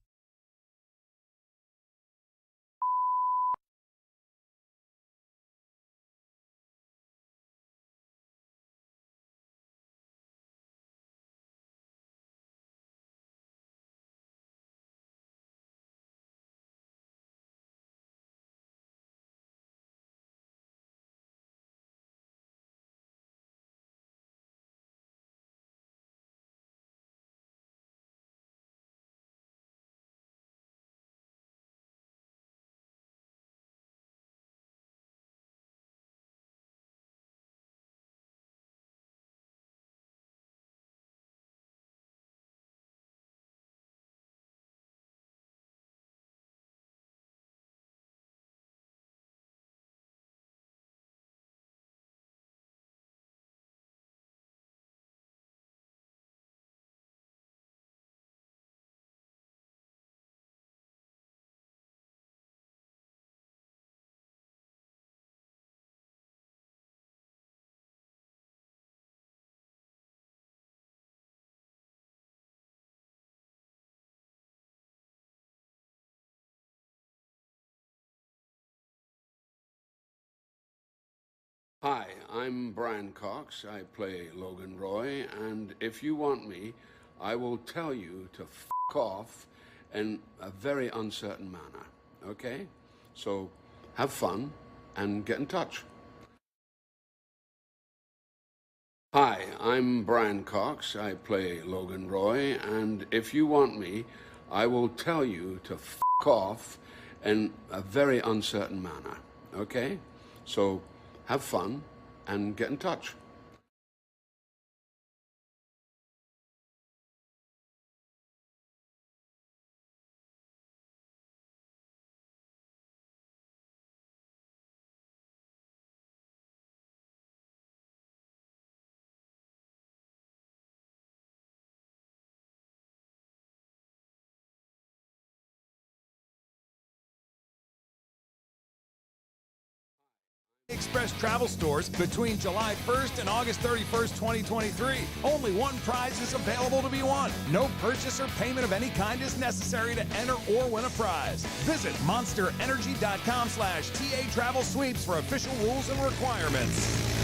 Speaker 15: Hi, I'm Brian Cox. I play Logan Roy, and if you want me, I will tell you to fuck off in a very uncertain manner, okay? So have fun and get in touch. Hi, I'm Brian Cox. I play Logan Roy, and if you want me, I will tell you to fuck off in a very uncertain manner, okay? So have fun and get in touch.
Speaker 17: Express travel stores between July 1st and August 31st, 2023. Only one prize is available to be won. No purchase or payment of any kind is necessary to enter or win a prize. Visit monsterenergy.com/TA Travel Sweeps for official rules and requirements.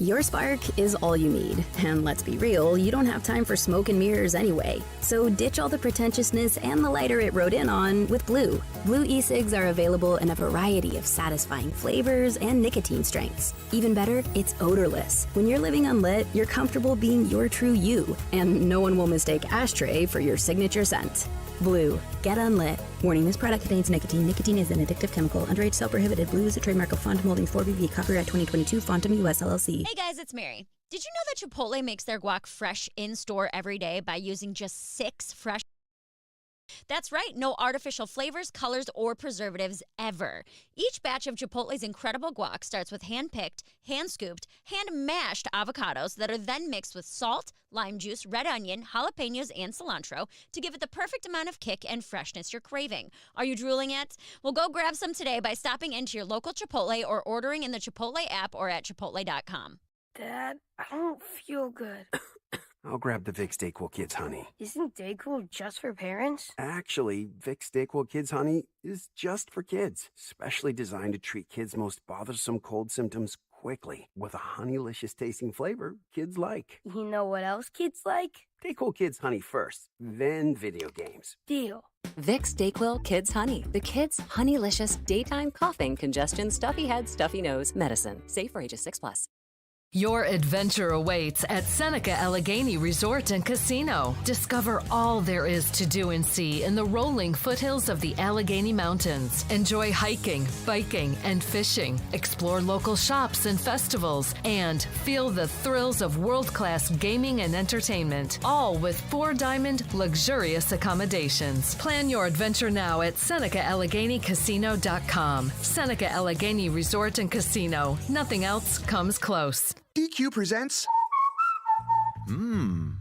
Speaker 18: Your spark is all you need. And let's be real, you don't have time for smoke and mirrors anyway. So ditch all the pretentiousness and the lighter it rode in on with Blue. Blue e-cigs are available in a variety of satisfying flavors and nicotine strengths. Even better, it's odorless. When you're living unlit, you're comfortable being your true you. And no one will mistake ashtray for your signature scent. Blue. Get unlit. Warning, this product contains nicotine. Nicotine is an addictive chemical. Underage sale prohibited. Blue is a trademark of Font Molding 4BV. Copyright 2022. Fontum US LLC.
Speaker 1: Hey guys, it's Mary. Did you know that Chipotle makes their guac fresh in store every day by using just 6 fresh? That's right, no artificial flavors, colors, or preservatives ever. Each batch of Chipotle's incredible guac starts with hand-picked, hand-scooped, hand-mashed avocados that are then mixed with salt, lime juice, red onion, jalapenos, and cilantro to give it the perfect amount of kick and freshness you're craving. Are you drooling yet? Well, go grab some today by stopping into your local Chipotle or ordering in the Chipotle app or at chipotle.com.
Speaker 19: Dad, I don't feel good.
Speaker 10: I'll grab the Vicks DayQuil Kids Honey.
Speaker 19: Isn't DayQuil just for parents?
Speaker 10: Actually, Vicks DayQuil Kids Honey is just for kids, specially designed to treat kids' most bothersome cold symptoms quickly with a honeylicious tasting flavor kids like.
Speaker 19: You know what else kids like?
Speaker 10: DayQuil Kids Honey first, then video games.
Speaker 19: Deal.
Speaker 20: Vicks DayQuil Kids Honey, the kids' honeylicious daytime coughing, congestion, stuffy head, stuffy nose medicine. Safe for ages 6+.
Speaker 21: Your adventure awaits at Seneca Allegheny Resort and Casino. Discover all there is to do and see in the rolling foothills of the Allegheny Mountains. Enjoy hiking, biking, and fishing. Explore local shops and festivals. And feel the thrills of world-class gaming and entertainment. All with 4-diamond luxurious accommodations. Plan your adventure now at SenecaAlleghenyCasino.com. Seneca Allegheny Resort and Casino. Nothing else comes close.
Speaker 22: DQ presents...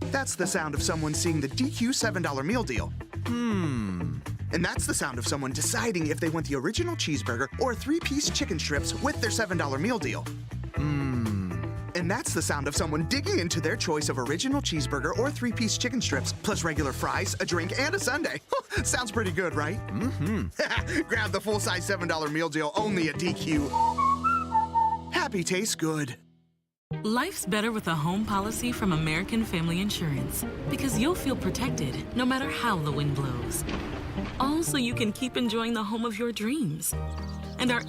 Speaker 22: That's the sound of someone seeing the DQ $7 meal deal. And that's the sound of someone deciding if they want the original cheeseburger or 3-piece chicken strips with their $7 meal deal. And that's the sound of someone digging into their choice of original cheeseburger or 3-piece chicken strips, plus regular fries, a drink, and a sundae. Sounds pretty good, right? Grab the full-size $7 meal deal only at DQ. Happy tastes good.
Speaker 23: Life's better with a home policy from American Family Insurance because you'll feel protected no matter how the wind blows. All so you can keep enjoying the home of your dreams. And our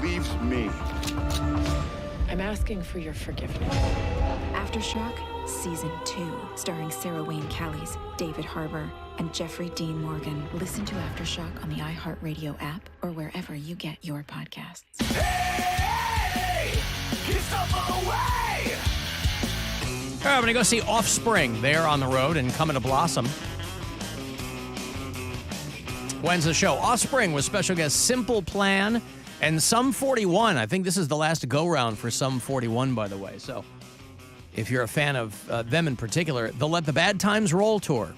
Speaker 6: leaves me.
Speaker 8: I'm asking for your forgiveness.
Speaker 11: Aftershock Season 2, starring Sarah Wayne Callies, David Harbour, and Jeffrey Dean Morgan. Listen to Aftershock on the iHeartRadio app or wherever you get your podcasts.
Speaker 2: Hey! Get stuff away!
Speaker 3: All right, I'm going to go see Offspring. They're on the road and coming to Blossom. When's the show? Offspring with special guest Simple Plan and Sum 41. I think this is the last go-round for Sum 41, by the way. So if you're a fan of them in particular, the Let the Bad Times Roll tour.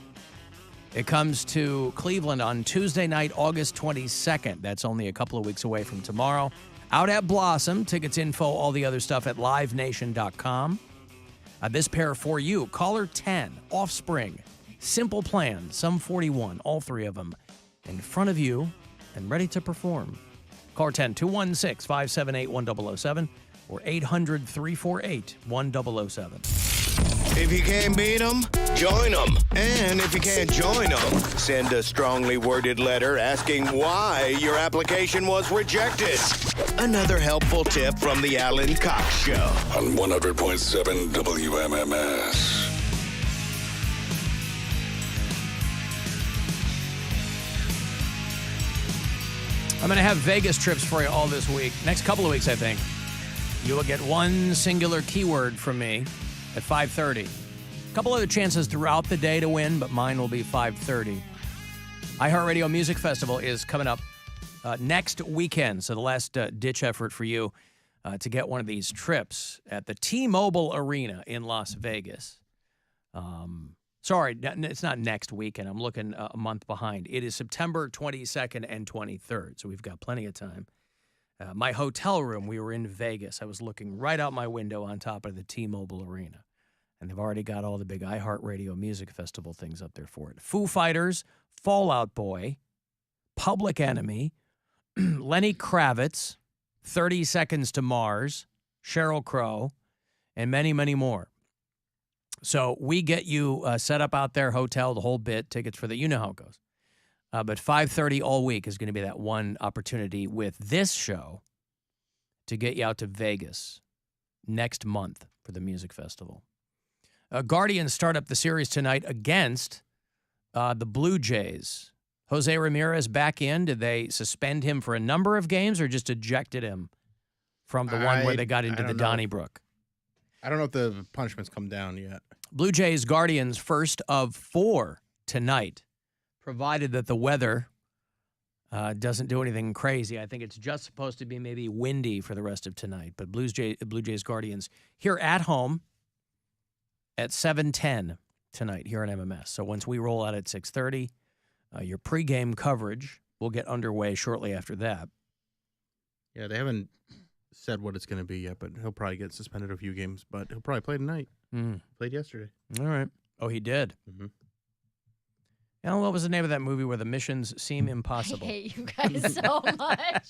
Speaker 3: It comes to Cleveland on Tuesday night, August 22nd. That's only a couple of weeks away from tomorrow. Out at Blossom. Tickets, info, all the other stuff at livenation.com. This pair for you. Caller 10, Offspring, Simple Plan, Sum 41, all three of them in front of you and ready to perform. Caller 10, 216-578-1007 or 800-348-1007.
Speaker 2: If you can't beat them, join them. And if you can't join them, send a strongly worded letter asking why your application was rejected. Another helpful tip from the Alan Cox Show.
Speaker 24: On 100.7 WMMS.
Speaker 3: I'm going to have Vegas trips for you all this week. Next couple of weeks, I think. You will get one singular keyword from me at 5:30. A couple other chances throughout the day to win, but mine will be 5:30. iHeartRadio Music Festival is coming up next weekend, so the last ditch effort for you to get one of these trips at the T-Mobile Arena in Las Vegas. Sorry, it's not next weekend. I'm looking a month behind. It is September 22nd and 23rd, so we've got plenty of time. My hotel room, we were in Vegas. I was looking right out my window on top of the T-Mobile Arena. And they've already got all the big iHeartRadio Music Festival things up there for it. Foo Fighters, Fall Out Boy, Public Enemy, Lenny Kravitz, 30 Seconds to Mars, Sheryl Crow, and many, many more. So we get you set up out there, hotel, the whole bit, tickets for the, you know how it goes. But 5:30 all week is going to be that one opportunity with this show to get you out to Vegas next month for the music festival. Guardians start up the series tonight against the Blue Jays. Jose Ramirez back in. Did they suspend him for a number of games or just ejected him from the one where they got into the Donnybrook?
Speaker 4: I don't know if the punishments come down yet.
Speaker 3: Blue Jays Guardians first of 4 tonight, provided that the weather doesn't do anything crazy. I think it's just supposed to be maybe windy for the rest of tonight. But Blue Jays Guardians here at home at 7:10 tonight here on MMS. So once we roll out at 6:30, your pregame coverage will get underway shortly after that.
Speaker 4: Yeah, they haven't said what it's going to be yet, but he'll probably get suspended a few games, but he'll probably play tonight. Played yesterday.
Speaker 3: All right. Oh, he did?
Speaker 4: Mm-hmm.
Speaker 3: Alan, what was the name of that movie where the missions seem impossible?
Speaker 1: I hate you guys so much.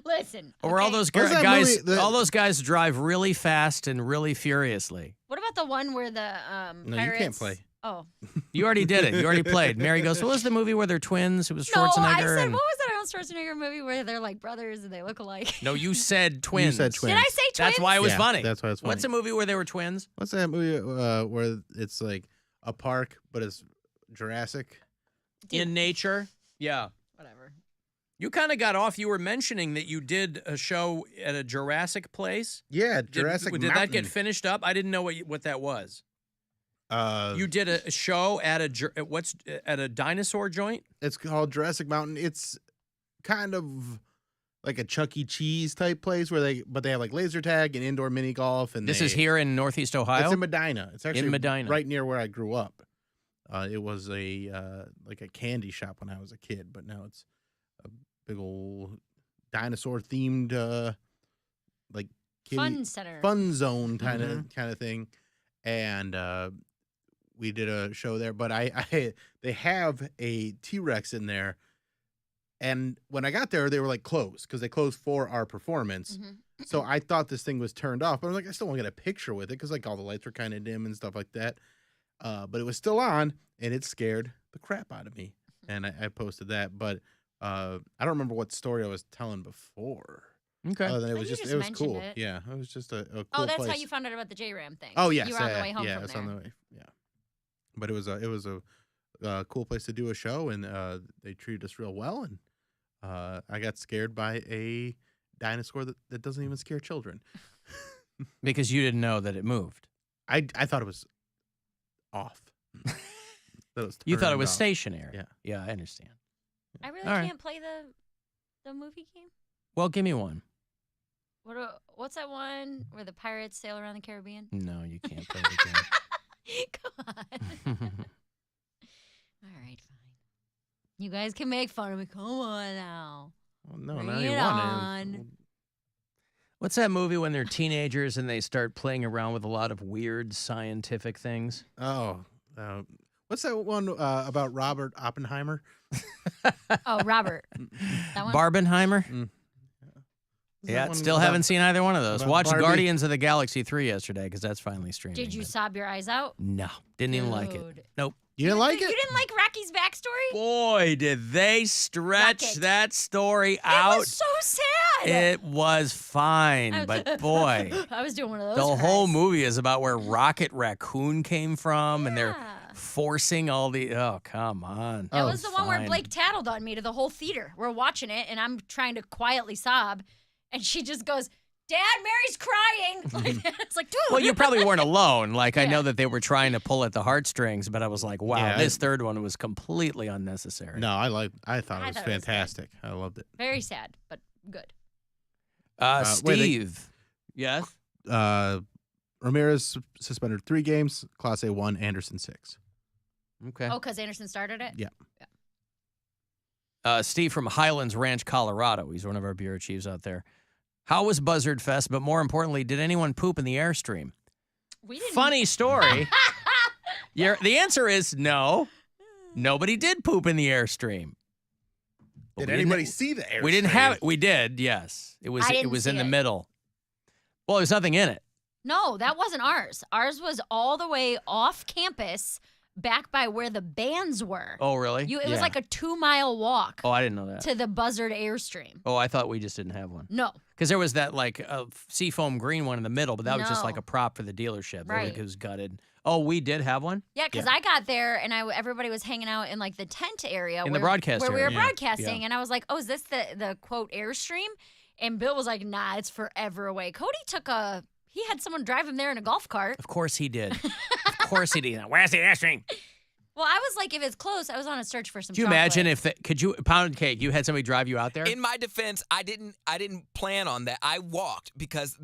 Speaker 1: Listen.
Speaker 3: Or all those guys, all those guys drive really fast and really furiously.
Speaker 1: What about the one where the
Speaker 4: No,
Speaker 1: pirates?
Speaker 4: you can't play.
Speaker 1: Oh.
Speaker 3: You already did it. You already played. Mary goes, what was the movie where they're twins? It was Schwarzenegger.
Speaker 1: No, I said,
Speaker 3: and...
Speaker 1: what was that Arnold Schwarzenegger movie where they're like brothers and they look alike?
Speaker 3: No, you said twins.
Speaker 4: You said twins.
Speaker 1: Did I say twins?
Speaker 3: That's why it was funny.
Speaker 4: That's why it's funny.
Speaker 3: What's a movie where they were twins?
Speaker 4: What's that movie where it's like a park, but it's Jurassic?
Speaker 3: In nature? Yeah.
Speaker 1: Whatever.
Speaker 3: You kind of got off. You were mentioning that you did a show at a Jurassic place.
Speaker 4: Yeah, Jurassic
Speaker 3: Did
Speaker 4: Mountain.
Speaker 3: that get finished up? I didn't know what that was. You did a show at a dinosaur joint?
Speaker 4: It's called Jurassic Mountain. It's kind of like a Chuck E. Cheese type place where they have like laser tag and indoor mini golf. And
Speaker 3: this is here in Northeast Ohio?
Speaker 4: It's in Medina. It's actually
Speaker 3: in Medina,
Speaker 4: right near where I grew up. It was like a candy shop when I was a kid, but now it's a big old dinosaur themed like
Speaker 1: fun center,
Speaker 4: fun zone kind of thing. And we did a show there, but they have a T-Rex in there. And when I got there, they were like closed because they closed for our performance. So I thought this thing was turned off, but I was like, I still want to get a picture with it because like all the lights were kind of dim and stuff like that. But it was still on, and it scared the crap out of me. And I posted that. But I don't remember what story I was telling before.
Speaker 3: Okay.
Speaker 4: Other than it
Speaker 1: I
Speaker 4: was
Speaker 1: think you
Speaker 4: just it was
Speaker 1: mentioned
Speaker 4: cool.
Speaker 1: it.
Speaker 4: Yeah, it was just a cool
Speaker 1: Oh, that's
Speaker 4: place.
Speaker 1: how you found out about the J-Ram thing.
Speaker 4: Oh yes,
Speaker 1: You were on the way home
Speaker 4: yeah,
Speaker 1: from
Speaker 4: it's
Speaker 1: there.
Speaker 4: on the way. Yeah, but it was a cool place to do a show, and they treated us real well. And I got scared by a dinosaur that doesn't even scare children.
Speaker 3: Because you didn't know that it moved.
Speaker 4: I thought it was off. That was
Speaker 3: You thought it
Speaker 4: turned
Speaker 3: was
Speaker 4: off.
Speaker 3: stationary.
Speaker 4: Yeah.
Speaker 3: Yeah, I understand.
Speaker 1: I really
Speaker 3: All right.
Speaker 1: can't play the movie game.
Speaker 3: Well, give me one.
Speaker 1: What's that one where the pirates sail around the Caribbean?
Speaker 3: No, you can't play the game.
Speaker 1: Come on. All right, fine. You guys can make fun of me. Come on now.
Speaker 4: Well, no,
Speaker 1: Bring
Speaker 4: now
Speaker 1: it
Speaker 4: you
Speaker 1: on.
Speaker 4: want it.
Speaker 3: What's that movie when they're teenagers and they start playing around with a lot of weird scientific things?
Speaker 4: Oh, what's that one about Robert Oppenheimer?
Speaker 1: Oh, Robert. That one?
Speaker 3: Barbenheimer?
Speaker 4: Is that
Speaker 3: Yeah,
Speaker 4: one
Speaker 3: still
Speaker 4: about-
Speaker 3: haven't seen either one of those.
Speaker 4: about
Speaker 3: Watched
Speaker 4: Barbie?
Speaker 3: Guardians of the Galaxy 3 yesterday because that's finally streaming.
Speaker 1: Did you
Speaker 3: but-
Speaker 1: sob your eyes out?
Speaker 3: No, didn't even like it.
Speaker 1: Dude.
Speaker 3: Nope.
Speaker 4: You didn't like
Speaker 1: You
Speaker 4: it?
Speaker 1: didn't like Rocky's backstory?
Speaker 3: Boy, did they stretch
Speaker 1: Rocket.
Speaker 3: that story
Speaker 1: It
Speaker 3: out.
Speaker 1: was so sad.
Speaker 3: It was fine, but boy,
Speaker 1: I was doing one of
Speaker 3: the
Speaker 1: those.
Speaker 3: whole
Speaker 1: cries.
Speaker 3: movie is about where Rocket Raccoon came from, and they're
Speaker 1: Yeah.
Speaker 3: forcing all the. Oh, come on.
Speaker 1: That was the one where
Speaker 3: fine.
Speaker 1: Blake tattled on me to the whole theater. We're watching it, and I'm trying to quietly sob, and she just goes, "Dad, Mary's crying." Like that. It's like, dude.
Speaker 3: Well, you probably weren't alone. Like, I
Speaker 1: Yeah.
Speaker 3: know that they were trying to pull at the heartstrings, but I was like, wow,
Speaker 4: Yeah,
Speaker 3: this third one was completely unnecessary.
Speaker 4: No, I thought
Speaker 1: I
Speaker 4: it was
Speaker 1: thought it was good.
Speaker 4: fantastic. I loved it.
Speaker 1: Very sad, but good.
Speaker 4: wait,
Speaker 3: Steve. Yes?
Speaker 4: Ramirez suspended 3 games, Class A 1, Anderson 6.
Speaker 3: Okay.
Speaker 1: Oh, because Anderson started it?
Speaker 4: Yeah.
Speaker 3: Steve from Highlands Ranch, Colorado. He's one of our bureau chiefs out there. How was Buzzard Fest? But more importantly, did anyone poop in the Airstream?
Speaker 1: We didn't.
Speaker 3: Funny story. The answer is no. Nobody did poop in the Airstream. But
Speaker 4: Did
Speaker 3: we didn't-
Speaker 4: anybody see the Airstream?
Speaker 3: We didn't have it. We did, yes. It was
Speaker 1: I didn't
Speaker 3: in
Speaker 1: see
Speaker 3: the
Speaker 1: it.
Speaker 3: middle. Well, there's nothing in it.
Speaker 1: No, that wasn't ours. Ours was all the way off campus, back by where the bands were.
Speaker 3: Oh, really?
Speaker 1: It was
Speaker 3: Yeah.
Speaker 1: like a 2-mile walk
Speaker 3: Oh, I didn't know that.
Speaker 1: to the Buzzard Airstream.
Speaker 3: Oh, I thought we just didn't have one.
Speaker 1: No.
Speaker 3: Because there was that like seafoam green one in the middle, but that was just like
Speaker 1: No.
Speaker 3: a prop for the dealership.
Speaker 1: Right.
Speaker 3: It was gutted. Oh, we did have one?
Speaker 1: Yeah, because I got there and everybody was hanging out in like the tent area
Speaker 3: In the broadcast
Speaker 1: where we
Speaker 3: area.
Speaker 1: were
Speaker 3: Yeah.
Speaker 1: broadcasting,
Speaker 3: Yeah.
Speaker 1: and I was like, "Oh, is this the quote Airstream?" And Bill was like, "Nah, it's forever away." Cody he had someone drive him there in a golf cart.
Speaker 3: Of course he did. Of course he did. Where's the Airstream?
Speaker 1: Well, I was like, if it's close, I was on a search for some.
Speaker 3: Could you imagine if could you Poundcake? You had somebody drive you out there?
Speaker 5: In my defense, I didn't plan on that. I walked because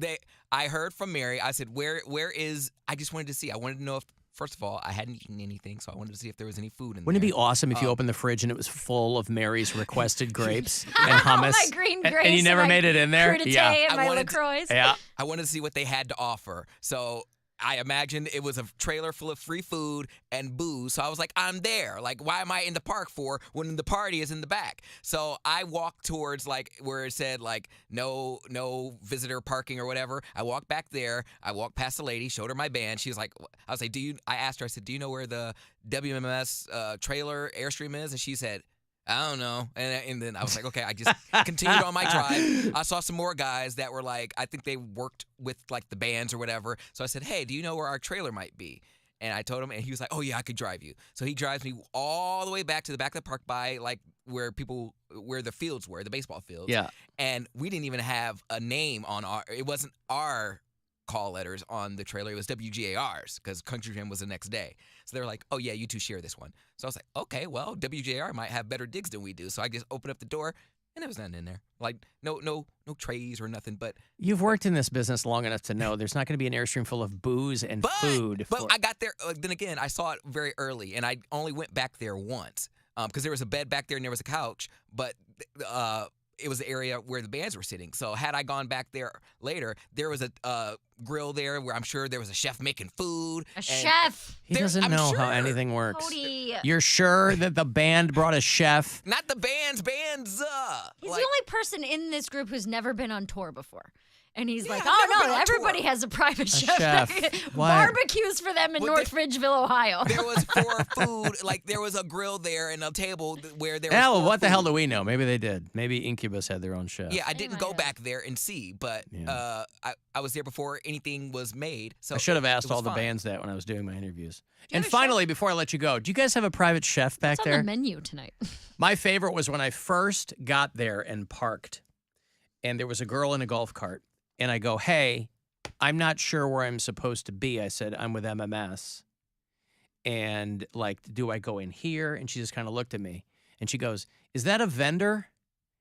Speaker 5: I heard from Mary. I said, where is? I just wanted to see. I wanted to know if. First of all, I hadn't eaten anything, so I wanted to see if there was any food in
Speaker 3: Wouldn't
Speaker 5: there.
Speaker 3: it be awesome if you opened the fridge and it was full of Mary's requested grapes and
Speaker 1: All
Speaker 3: hummus?
Speaker 1: my green grapes
Speaker 3: and you never
Speaker 1: my
Speaker 3: made it in there?
Speaker 1: crudité
Speaker 3: Yeah.
Speaker 1: and my
Speaker 5: wanted
Speaker 1: LaCroix.
Speaker 3: Yeah.
Speaker 5: I wanted to see what they had to offer. So I imagined it was a trailer full of free food and booze. So I was like, I'm there. Like, why am I in the park for when the party is in the back? So I walked towards like where it said like no visitor parking or whatever. I walked back there. I walked past the lady, showed her my band. She was like, I was like, I asked her, I said, do you know where the WMMS trailer Airstream is? And she said, I don't know. And then I was like, okay, I just continued on my drive. I saw some more guys that were like, I think they worked with like the bands or whatever. So I said, hey, do you know where our trailer might be? And I told him, and he was like, oh yeah, I could drive you. So he drives me all the way back to the back of the park by like where the fields were, the baseball fields.
Speaker 3: Yeah.
Speaker 5: And we didn't even have a name on it wasn't our call letters on the trailer. It was WGAR's because Country Jam was the next day. So they were like, oh, yeah, you two share this one. So I was like, okay, well, WJR might have better digs than we do. So I just opened up the door, and there was nothing in there. Like, no trays or nothing. But
Speaker 3: You've worked in this business long enough to know there's not going to be an Airstream full of booze and food.
Speaker 5: But I got there, then again, I saw it very early, and I only went back there once because there was a bed back there and there was a couch, but it was the area where the bands were sitting. So had I gone back there later, there was a grill there where I'm sure there was a chef making food.
Speaker 1: A chef.
Speaker 3: He doesn't
Speaker 5: I'm
Speaker 3: know
Speaker 5: sure.
Speaker 3: how anything works.
Speaker 1: Cody.
Speaker 3: You're sure that the band brought a chef?
Speaker 5: Not the bands.
Speaker 1: He's the only person in this group who's never been on tour before. And he's like, oh, no, everybody has a private chef.
Speaker 3: What?
Speaker 1: Barbecues for them in North Ridgeville, Ohio.
Speaker 5: There was for food, like there was a grill there and a table where there was
Speaker 3: Well,
Speaker 5: for
Speaker 3: what the
Speaker 5: food.
Speaker 3: hell do we know? Maybe they did. Maybe Incubus had their own chef.
Speaker 5: Yeah, I didn't go back there and see, but I was there before anything was made. So
Speaker 3: I should have
Speaker 5: it
Speaker 3: asked
Speaker 5: was
Speaker 3: all the
Speaker 5: fine.
Speaker 3: bands that when I was doing my interviews.
Speaker 1: you
Speaker 3: And
Speaker 1: have a
Speaker 3: finally, before I let you go, do you guys have a private chef back
Speaker 1: What's on
Speaker 3: there?
Speaker 1: the menu tonight?
Speaker 3: My favorite was when I first got there and parked, and there was a girl in a golf cart, and I go, hey, I'm not sure where I'm supposed to be. I said, I'm with MMS. And like, do I go in here? And she just kind of looked at me, and she goes, is that a vendor?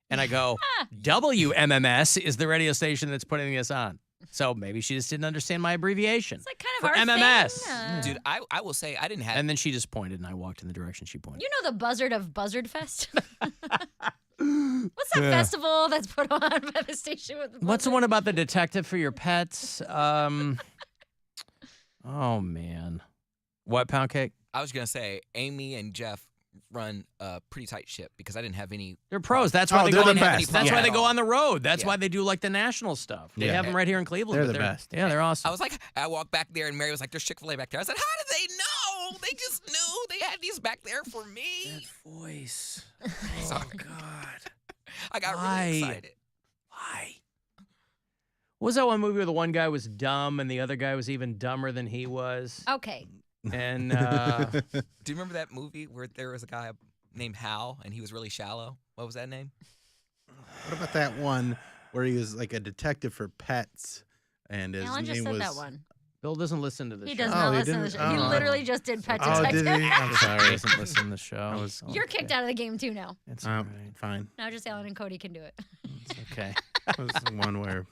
Speaker 3: And I go, WMMS is the radio station that's putting this on. So maybe she just didn't understand my abbreviation.
Speaker 1: It's like kind
Speaker 3: for
Speaker 1: of our
Speaker 3: MMS.
Speaker 1: thing.
Speaker 5: Dude, I will say I didn't have.
Speaker 3: And then she just pointed, and I walked in the direction she pointed.
Speaker 1: You know the Buzzard of Buzzard Fest? What's that festival that's put on by the station with the
Speaker 3: What's the
Speaker 1: buzzard?
Speaker 3: one about the detective for your pets? Oh, man. What, Poundcake?
Speaker 5: I was gonna say Amy and Jeff run a pretty tight ship because I didn't have any.
Speaker 3: They're pros. That's why they
Speaker 4: they're
Speaker 3: go.
Speaker 4: the best.
Speaker 3: That's why
Speaker 5: Yeah.
Speaker 3: they go on the road. That's
Speaker 5: Yeah.
Speaker 3: why they do like the national stuff. They
Speaker 4: Yeah.
Speaker 3: have them right here in Cleveland.
Speaker 4: They're
Speaker 3: but
Speaker 4: the best.
Speaker 3: Yeah, they're awesome.
Speaker 5: I was like, I walked back there and Mary was like, "There's Chick-fil-A back there." I said, "How did they know? They just knew they had these back there for me."
Speaker 3: Voice.
Speaker 5: Sorry.
Speaker 3: God.
Speaker 5: I got
Speaker 3: Why?
Speaker 5: really excited.
Speaker 3: Why? What was that one movie where the one guy was dumb and the other guy was even dumber than he was?
Speaker 1: Okay.
Speaker 3: And
Speaker 5: Do you remember that movie where there was a guy named Hal and he was really shallow? What was that name?
Speaker 4: What about that one where he was like a detective for pets, and his
Speaker 1: Alan
Speaker 4: name
Speaker 1: just said
Speaker 4: was
Speaker 1: that one.
Speaker 3: Bill doesn't listen to the
Speaker 1: He
Speaker 3: show.
Speaker 1: does
Speaker 4: Oh,
Speaker 1: not
Speaker 4: he
Speaker 1: listen to the
Speaker 4: didn't?
Speaker 1: show. He
Speaker 4: Oh.
Speaker 1: literally just did Pet
Speaker 4: Oh,
Speaker 1: Detective.
Speaker 4: did he? I'm
Speaker 3: He
Speaker 4: sorry.
Speaker 3: doesn't listen to the show.
Speaker 1: You're kicked out of the game too now.
Speaker 3: It's all right.
Speaker 4: Fine.
Speaker 1: Now just Alan and Cody can do it.
Speaker 3: It's okay.
Speaker 4: That was the one where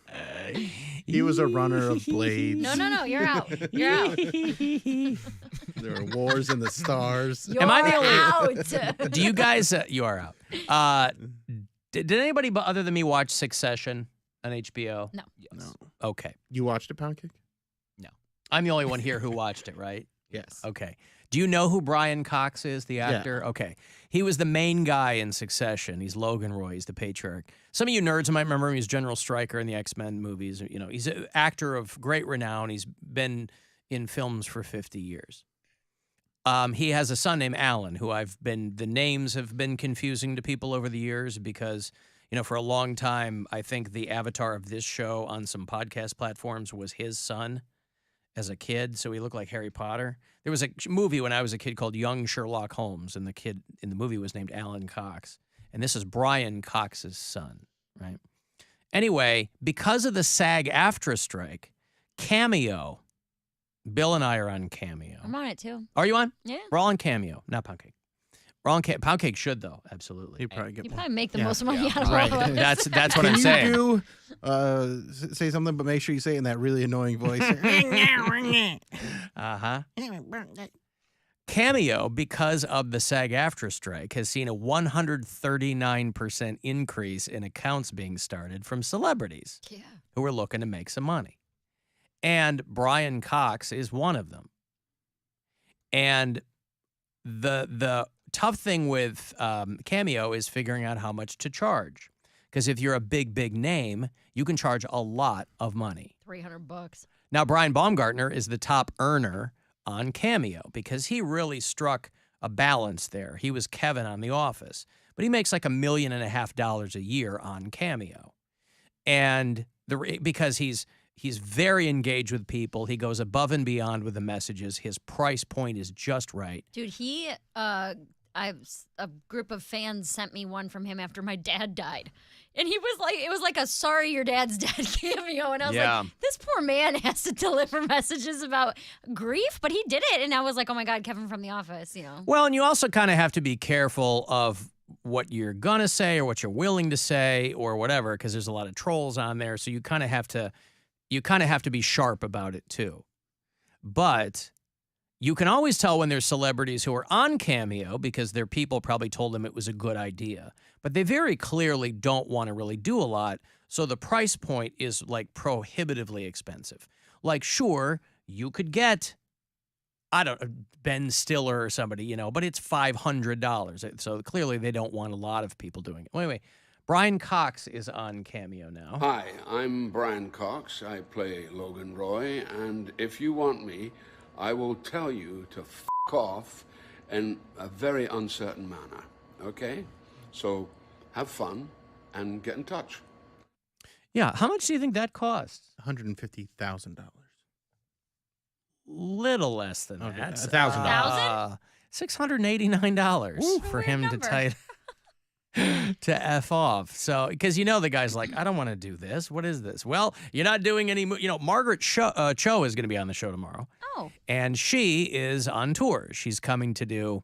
Speaker 4: he was a runner of blades.
Speaker 1: No, you're out. You're out.
Speaker 4: There were wars in the stars.
Speaker 1: You're
Speaker 3: Am I the only?
Speaker 1: out.
Speaker 3: Do you guys? You are out. Did anybody other than me watch Succession on HBO?
Speaker 1: No.
Speaker 4: No.
Speaker 3: Okay.
Speaker 4: You watched it, Poundcake?
Speaker 3: I'm the only one here who watched it, right?
Speaker 4: Yes.
Speaker 3: Okay. Do you know who Brian Cox is, the actor?
Speaker 4: Yeah.
Speaker 3: Okay. He was the main guy in Succession. He's Logan Roy. He's the patriarch. Some of you nerds might remember him. He's General Stryker in the X-Men movies. You know, he's an actor of great renown. He's been in films for 50 years. He has a son named Alan, who the names have been confusing to people over the years because, you know, for a long time, I think the avatar of this show on some podcast platforms was his son as a kid, so he looked like Harry Potter. There was a movie when I was a kid called Young Sherlock Holmes, and the kid in the movie was named Alan Cox. And this is Brian Cox's son, right? Anyway, because of the SAG-AFTRA strike, Cameo, Bill and I are on Cameo.
Speaker 1: I'm on it too.
Speaker 3: Are you on?
Speaker 1: Yeah.
Speaker 3: We're all on Cameo, not Poundcake. We're on Poundcake should, though, absolutely.
Speaker 4: He'd probably get
Speaker 1: You
Speaker 4: more.
Speaker 1: probably make the
Speaker 4: Yeah.
Speaker 1: most money out of
Speaker 3: Right.
Speaker 1: all of us.
Speaker 3: That's what
Speaker 4: Can
Speaker 3: I'm saying.
Speaker 4: you say something, but make sure you say it in that really annoying voice?
Speaker 3: Uh-huh. Cameo, because of the SAG-AFTRA strike, has seen a 139% increase in accounts being started from celebrities who are looking to make some money. And Brian Cox is one of them. And the tough thing with Cameo is figuring out how much to charge. Because if you're a big name, you can charge a lot of money.
Speaker 1: $300.
Speaker 3: Now, Brian Baumgartner is the top earner on Cameo because he really struck a balance there. He was Kevin on The Office, but he makes like $1.5 million a year on Cameo. And because he's very engaged with people, he goes above and beyond with the messages. His price point is just right.
Speaker 1: Dude, a group of fans sent me one from him after my dad died. And he was like, it was like a sorry your dad's dead cameo. And I was like, this poor man has to deliver messages about grief, but he did it. And I was like, oh my God, Kevin from The Office, you know.
Speaker 3: Well, and you also kind of have to be careful of what you're going to say or what you're willing to say or whatever, because there's a lot of trolls on there. So you kind of have to be sharp about it too. But you can always tell when there's celebrities who are on Cameo because their people probably told them it was a good idea. But they very clearly don't want to really do a lot, so the price point is like prohibitively expensive. Like, sure, you could get, Ben Stiller or somebody, you know, but it's $500. So clearly they don't want a lot of people doing it. Anyway, Brian Cox is on Cameo now.
Speaker 15: Hi, I'm Brian Cox. I play Logan Roy, and if you want me, I will tell you to f*** off in a very uncertain manner, okay? So have fun and get in touch.
Speaker 3: Yeah, how much do you think that costs?
Speaker 4: $150,000.
Speaker 3: Little less than
Speaker 4: Okay,
Speaker 3: that.
Speaker 4: $1,000.
Speaker 3: $689 for him to type to F off. So, because the guy's like, I don't want to do this. What is this? Well, you're not doing any, Margaret Cho is going to be on the show tomorrow.
Speaker 1: Oh.
Speaker 3: And she is on tour. She's coming to do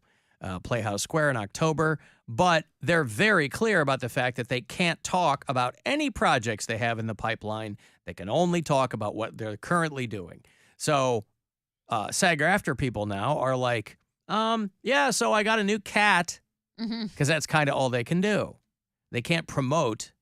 Speaker 3: Playhouse Square in October, but they're very clear about the fact that they can't talk about any projects they have in the pipeline. They can only talk about what they're currently doing. So, SAG-AFTRA people now are like, yeah, so I got a new cat. Because that's kind of all they can do. They can't promote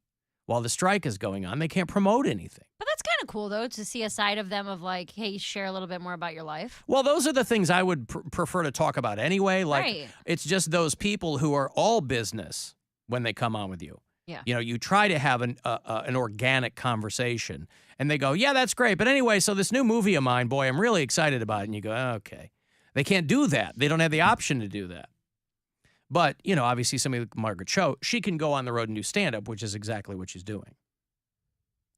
Speaker 3: while the strike is going on. They can't promote anything.
Speaker 1: But that's kind of cool, though, to see a side of them of like, hey, share a little bit more about your life.
Speaker 3: Well, those are the things I would prefer to talk about anyway. Like,
Speaker 1: Right.
Speaker 3: It's just those people who are all business when they come on with you.
Speaker 1: Yeah.
Speaker 3: You try to have an organic conversation, and they go, yeah, that's great. But anyway, so this new movie of mine, boy, I'm really excited about it. And you go, okay. They can't do that. They don't have the option to do that. But, obviously somebody like Margaret Cho, she can go on the road and do stand-up, which is exactly what she's doing.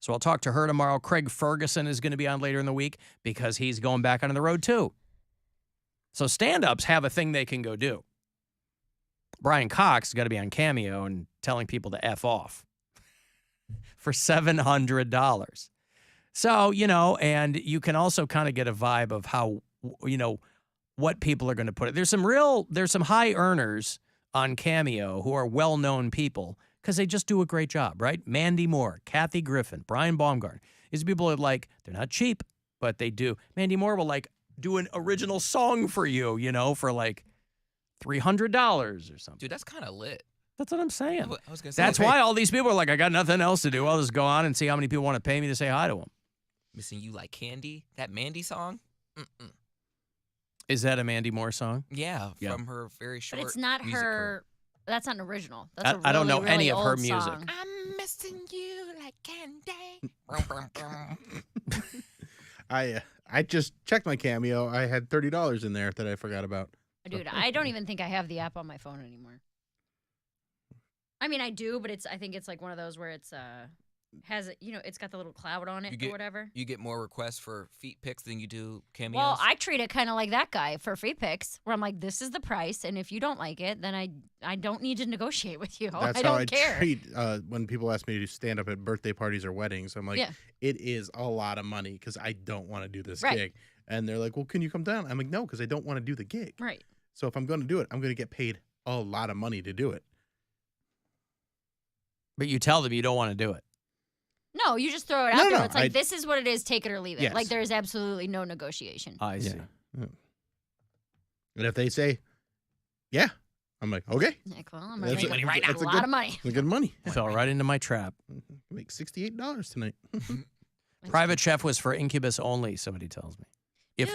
Speaker 3: So I'll talk to her tomorrow. Craig Ferguson is going to be on later in the week because he's going back on the road too. So stand-ups have a thing they can go do. Brian Cox has got to be on Cameo and telling people to F off for $700. So, and you can also kind of get a vibe of how, what people are going to put it. There's some high earners on Cameo who are well-known people because they just do a great job, right? Mandy Moore, Kathy Griffin, Brian Baumgartner. These people are like, they're not cheap, but they do. Mandy Moore will do an original song for you, for like $300 or something.
Speaker 5: Dude, that's kind of lit.
Speaker 3: That's what I'm saying.
Speaker 5: I was gonna say,
Speaker 3: That's why all these people are like, I got nothing else to do. I'll just go on and see how many people want to pay me to say hi to them.
Speaker 5: Missing You Like Candy, that Mandy song? Mm-mm.
Speaker 3: Is that a Mandy Moore song?
Speaker 5: Yeah, from her very short
Speaker 1: But it's not
Speaker 5: music
Speaker 1: her. That's not an original. That's a really,
Speaker 3: I don't know
Speaker 1: really
Speaker 3: any of her
Speaker 1: old
Speaker 3: music.
Speaker 1: song.
Speaker 5: I'm missing you like candy.
Speaker 4: I just checked my Cameo. I had $30 in there that I forgot about.
Speaker 1: Dude, I don't even think I have the app on my phone anymore. I mean, I do, but I think it's like one of those where it's it's got the little cloud on it or whatever.
Speaker 5: You get more requests for feet pics than you do cameos?
Speaker 1: Well, I treat it kind of like that guy for free pics, where I'm like, this is the price, and if you don't like it, then I don't need to negotiate with you.
Speaker 4: That's
Speaker 1: I
Speaker 4: how
Speaker 1: don't
Speaker 4: I
Speaker 1: care.
Speaker 4: treat when people ask me to stand up at birthday parties or weddings. I'm like, it is a lot of money because I don't want to do this gig. And they're like, well, can you come down? I'm like, no, because I don't want to do the gig.
Speaker 1: Right.
Speaker 4: So if I'm going to do it, I'm going to get paid a lot of money to do it.
Speaker 3: But you tell them you don't want to do it.
Speaker 1: No, you just throw it out there.
Speaker 4: No,
Speaker 1: It's like, this is what it is, take it or leave it.
Speaker 4: Yes.
Speaker 1: Like, there is absolutely no negotiation.
Speaker 3: I see.
Speaker 4: Yeah. And if they say, yeah, I'm like, okay.
Speaker 1: Like, well, I'm making money right now. A lot of money.
Speaker 4: It's good money.
Speaker 3: Fell right into my trap.
Speaker 4: Make $68 tonight.
Speaker 3: Private Chef was for Incubus only, somebody tells me. If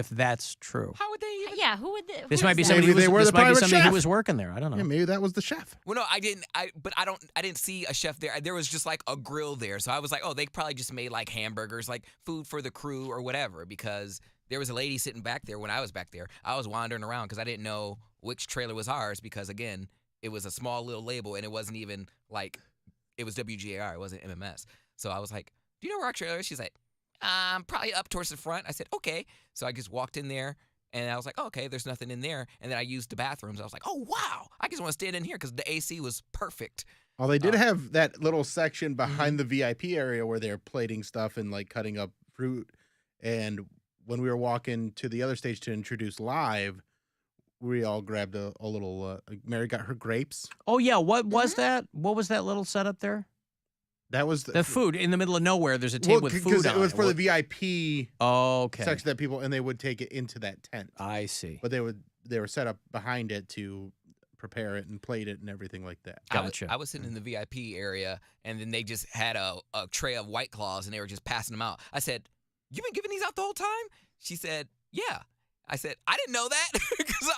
Speaker 3: that's true.
Speaker 5: How would they even?
Speaker 1: Yeah, who would
Speaker 3: This might be somebody who was working there. I don't know.
Speaker 4: Yeah, maybe that was the chef.
Speaker 5: Well, no, I didn't see a chef there. There was just like a grill there. So I was like, oh, they probably just made like hamburgers, like food for the crew or whatever, because there was a lady sitting back there when I was back there. I was wandering around because I didn't know which trailer was ours because, again, it was a small little label and it wasn't even like, it was WGAR. It wasn't MMS. So I was like, do you know where our trailer is? She's like, probably up towards the front. I said, okay. So I just walked in there and I was like, oh, okay, there's nothing in there. And then I used the bathrooms. I was like, oh, wow. I just want to stand in here because the AC was perfect.
Speaker 4: Oh, they did have that little section behind the VIP area where they're plating stuff and like cutting up fruit. And when we were walking to the other stage to introduce live, we all grabbed a little, Mary got her grapes.
Speaker 3: Oh, yeah. What was that? What was that little setup there?
Speaker 4: That was
Speaker 3: the food in the middle of nowhere. There's a table with food on
Speaker 4: it. Was for the VIP
Speaker 3: okay.
Speaker 4: section that people, and they would take it into that tent.
Speaker 3: I see.
Speaker 4: But they were set up behind it to prepare it and plate it and everything like that.
Speaker 3: Gotcha.
Speaker 5: I was sitting in the VIP area, and then they just had a tray of White Claws, and they were just passing them out. I said, "You been giving these out the whole time?" She said, "Yeah." I said, "I didn't know that," because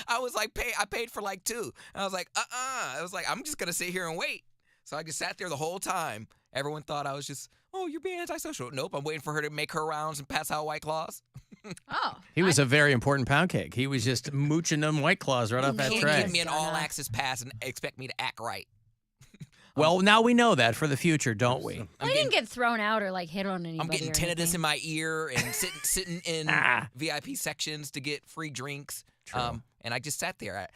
Speaker 5: I was like, I paid for like 2. And I was like, I was like, I'm just gonna sit here and wait. So I just sat there the whole time. Everyone thought I was just, oh, you're being antisocial. Nope, I'm waiting for her to make her rounds and pass out White Claws.
Speaker 1: Oh.
Speaker 3: He was a very important Poundcake. He was just mooching them White Claws right off that
Speaker 5: You
Speaker 3: tray.
Speaker 5: can't give me an all-access pass and expect me to act right.
Speaker 3: Well, now we know that for the future, don't we?
Speaker 1: Well, he didn't get thrown out or like hit on anybody.
Speaker 5: I'm getting
Speaker 1: or
Speaker 5: tinnitus
Speaker 1: anything.
Speaker 5: in my ear and sitting in VIP sections to get free drinks. And I just sat there.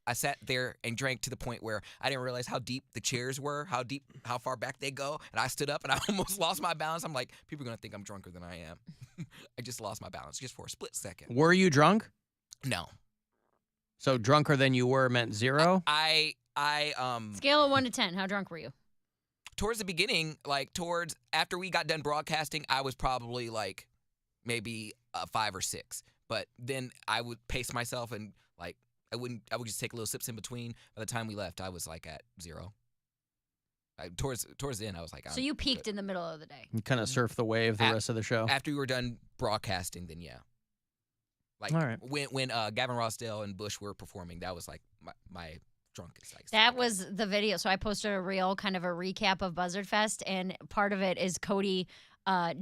Speaker 5: I sat there and drank to the point where I didn't realize how deep the chairs were, how far back they go. And I stood up and I almost lost my balance. I'm like, people are going to think I'm drunker than I am. I just lost my balance just for a split second.
Speaker 3: Were you drunk?
Speaker 5: No.
Speaker 3: So drunker than you were meant 0?
Speaker 5: I
Speaker 1: Scale of 1 to 10. How drunk were you?
Speaker 5: Towards the beginning, after we got done broadcasting, I was probably like maybe a 5 or 6. But then I would pace myself and I would just take little sips in between. By the time we left, I was like at 0. Towards the end, I was like,
Speaker 1: So you peaked in the middle of the day.
Speaker 3: You kind of surf the wave the rest of the show?
Speaker 5: After we were done broadcasting, then yeah.
Speaker 3: All right.
Speaker 5: When Gavin Rossdale and Bush were performing, that was like my drunkest.
Speaker 1: That was the video. So I posted a reel, kind of a recap of Buzzard Fest, and part of it is Cody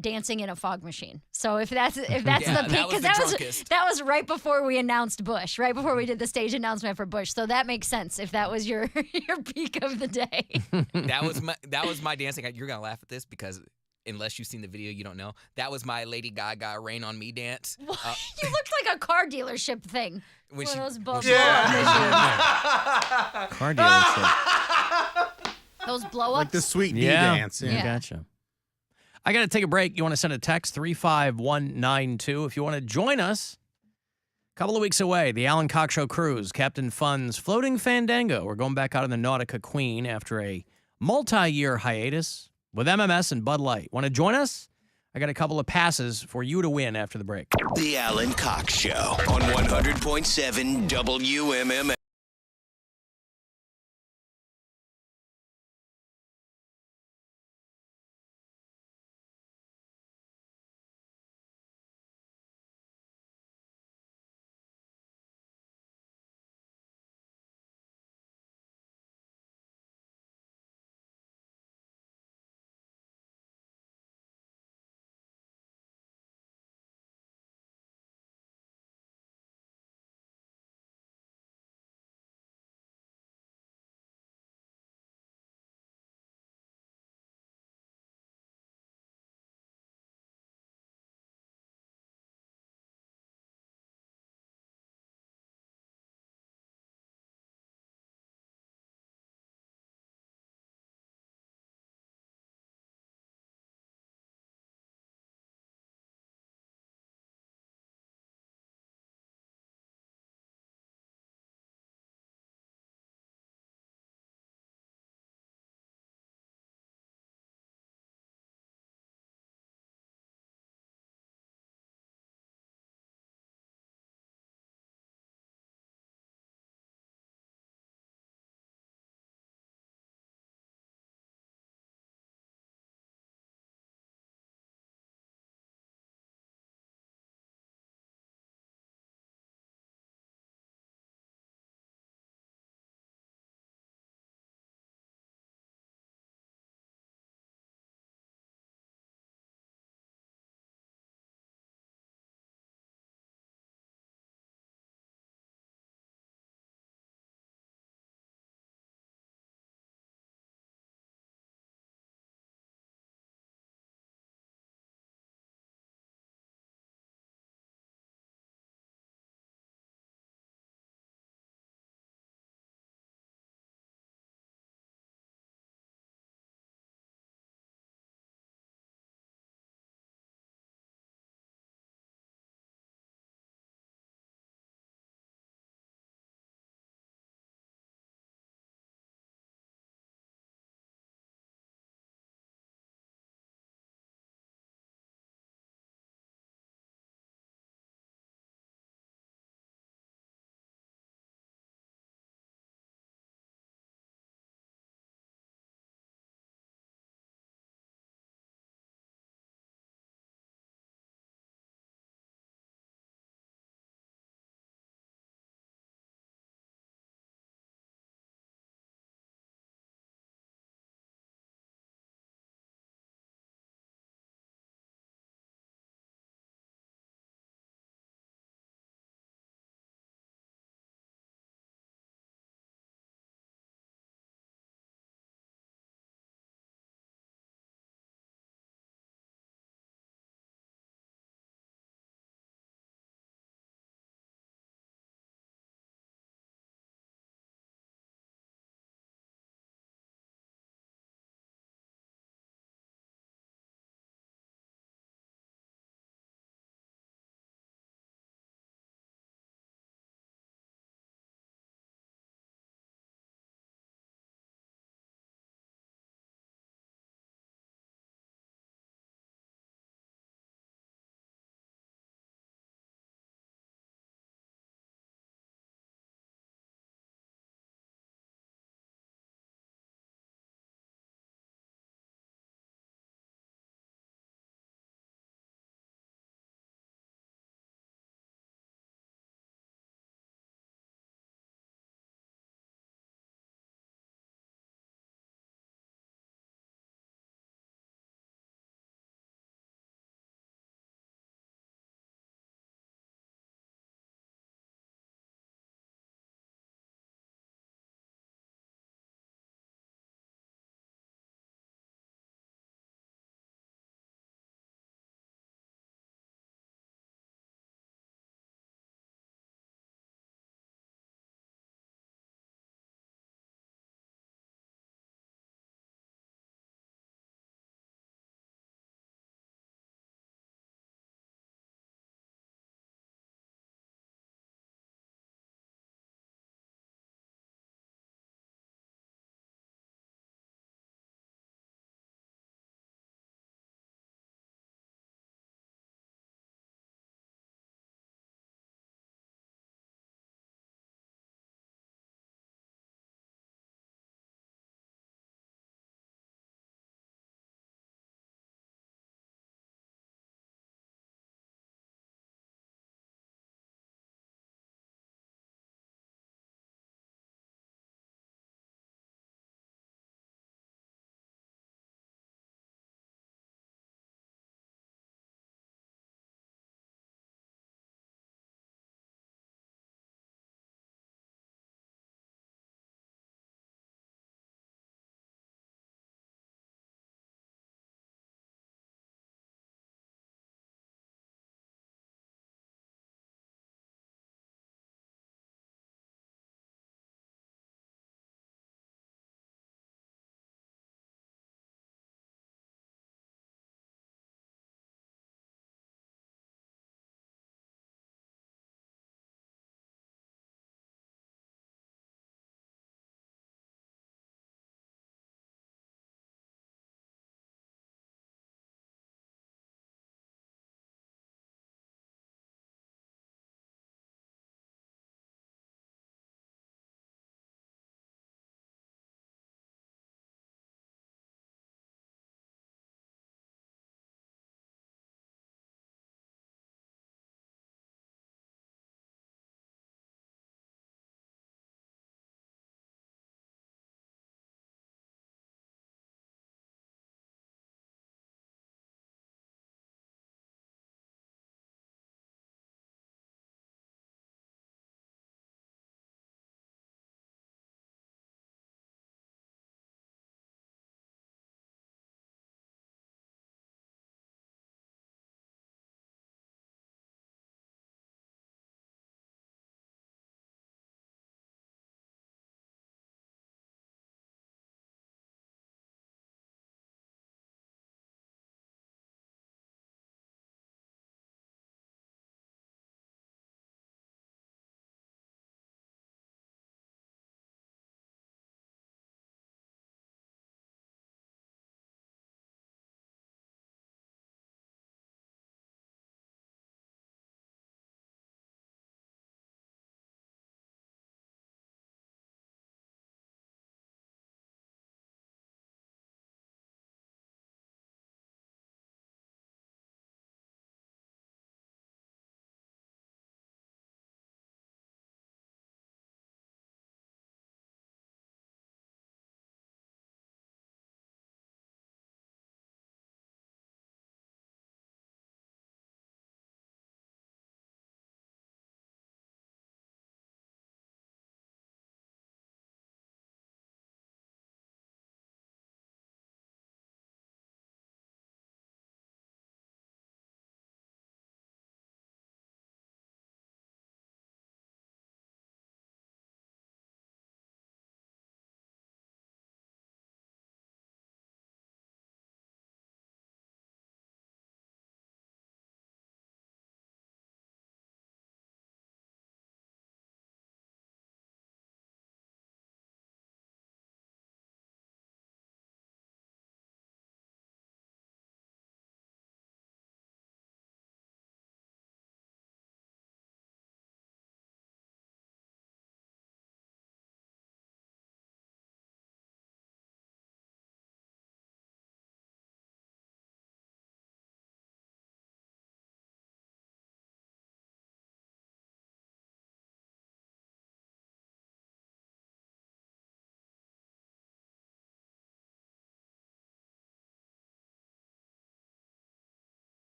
Speaker 1: dancing in a fog machine. So if that's the peak, because that was right before we announced Bush, right before we did the stage announcement for Bush. So that makes sense if that was your peak of the day.
Speaker 5: that was my dancing. You're gonna laugh at this because unless you've seen the video, you don't know. That was my Lady Gaga "Rain on Me" dance.
Speaker 1: You looked like a car dealership thing.
Speaker 5: When
Speaker 1: One
Speaker 5: she,
Speaker 1: of those blow
Speaker 3: Car dealership.
Speaker 1: Those blow ups.
Speaker 4: Like the sweet D
Speaker 3: Yeah.
Speaker 4: dance.
Speaker 3: Yeah, gotcha. I got to take a break. You want to send a text, 35192. If you want to join us, a couple of weeks away, the Alan Cox Show cruise, Captain Fun's Floating Fandango. We're going back out on the Nautica Queen after a multi-year hiatus with MMS and Bud Light. Want to join us? I got a couple of passes for you to win after the break.
Speaker 2: The Alan Cox Show on 100.7 WMMS.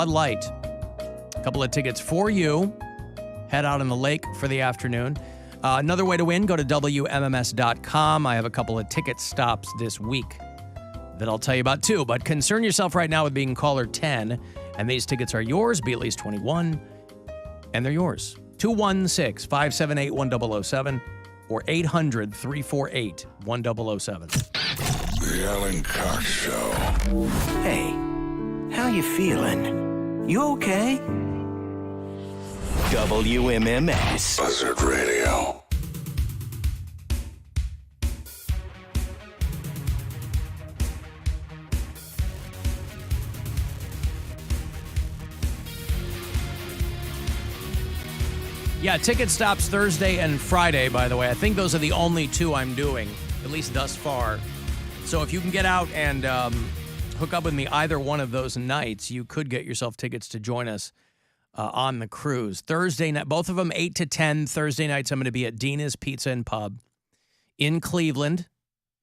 Speaker 3: Bud Light. A couple of tickets for you. Head out on the lake for the afternoon. Another way to win, go to WMMS.com. I have a couple of ticket stops this week that I'll tell you about too. But concern yourself right now with being caller 10. And these tickets are yours. Be at least 21. And they're yours. 216-578-1007 or 800-348-1007.
Speaker 24: The Alan Cox Show.
Speaker 6: Hey, how you feeling? You okay?
Speaker 2: WMMS
Speaker 24: Buzzard Radio.
Speaker 3: Yeah, ticket stops Thursday and Friday, by the way. I think those are the only two I'm doing, at least thus far. So if you can get out and hook up with me either one of those nights, you could get yourself tickets to join us on the cruise. Thursday night, both of them 8 to 10. Thursday nights, I'm going to be at Dina's Pizza and Pub in Cleveland.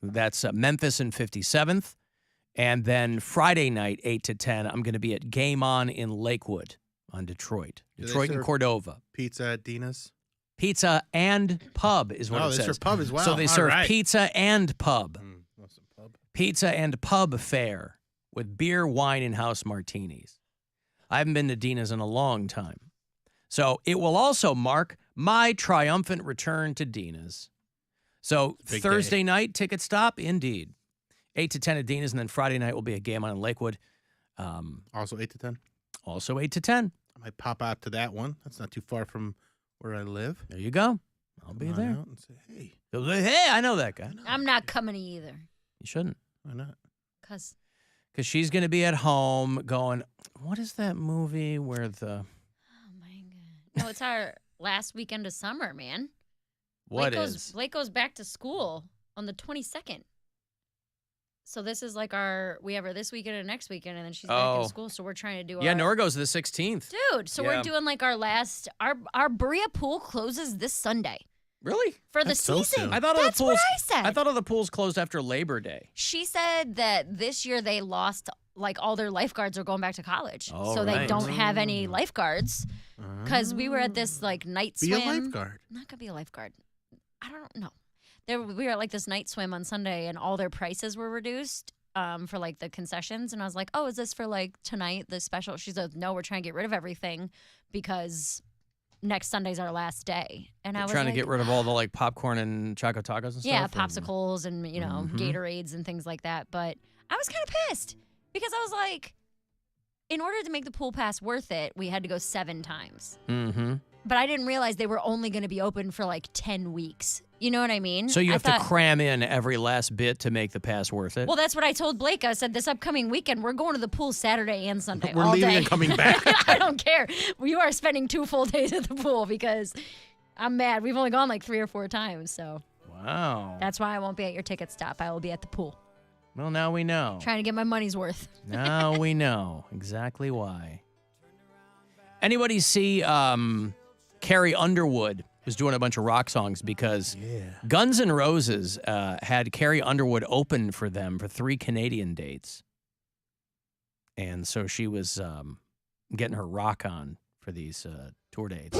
Speaker 3: That's Memphis and 57th. And then Friday night, 8 to 10, I'm going to be at Game On in Lakewood on Detroit. Detroit and Cordova.
Speaker 4: Pizza at Dina's?
Speaker 3: Pizza and pub is what it says.
Speaker 4: Oh, they serve pub as well.
Speaker 3: So they serve
Speaker 4: right.
Speaker 3: pizza and pub. Pizza and pub fare with beer, wine, and house martinis. I haven't been to Dina's in a long time. So it will also mark my triumphant return to Dina's. So Thursday night, ticket stop, indeed. 8 to 10 at Dina's, and then Friday night will be a Game On in Lakewood.
Speaker 4: Also 8 to 10?
Speaker 3: Also 8 to 10.
Speaker 4: I might pop out to that one. That's not too far from where I live.
Speaker 3: There you go. I'll be there.
Speaker 4: Out and say, hey.
Speaker 3: Hey, I know that guy.
Speaker 1: I'm not coming either.
Speaker 3: You shouldn't.
Speaker 4: Why not?
Speaker 1: Because
Speaker 3: she's going to be at home going, what is that movie where the...
Speaker 1: no, it's our last weekend of summer, man.
Speaker 3: What
Speaker 1: Blake goes back to school on the 22nd. So this is like we have her this weekend and next weekend, and then she's back in school. So we're trying to do
Speaker 3: Yeah, Nora goes the 16th.
Speaker 1: Dude, so we're doing like our last, our Berea pool closes this Sunday.
Speaker 3: Really?
Speaker 1: For the season.
Speaker 3: I thought
Speaker 1: That's what I said.
Speaker 3: I thought all the pools closed after Labor Day.
Speaker 1: She said that this year they lost, like all their lifeguards are going back to college. So they don't have any lifeguards. Because we were at this like night swim.
Speaker 4: Be a lifeguard.
Speaker 1: I'm not going to be a lifeguard. I don't know. We were at like this night swim on Sunday, and all their prices were reduced for like the concessions. And I was like, oh, is this for like tonight, the special? She's like, no, we're trying to get rid of everything because next Sunday's our last day. And I was
Speaker 3: trying
Speaker 1: like,
Speaker 3: to get rid of all the like popcorn and choco tacos and stuff?
Speaker 1: Yeah, popsicles and, Gatorades and things like that. But I was kind of pissed because I was like, in order to make the pool pass worth it, we had to go 7 times.
Speaker 3: Mm-hmm.
Speaker 1: But I didn't realize they were only going to be open for like 10 weeks. You know what I mean?
Speaker 3: So you have to cram in every last bit to make the pass worth it?
Speaker 1: Well, that's what I told Blake. I said, this upcoming weekend, we're going to the pool Saturday and Sunday.
Speaker 4: We're
Speaker 1: all
Speaker 4: leaving
Speaker 1: day.
Speaker 4: and coming back.
Speaker 1: I don't care. You are spending 2 full days at the pool because I'm mad. We've only gone like 3 or 4 times. So
Speaker 3: wow.
Speaker 1: That's why I won't be at your ticket stop. I will be at the pool.
Speaker 3: Well, now we know.
Speaker 1: Trying to get my money's worth.
Speaker 3: Now we know exactly why. Anybody see Carrie Underwood was doing a bunch of rock songs because Guns N' Roses had Carrie Underwood open for them for 3 Canadian dates. And so she was getting her rock on for these tour dates.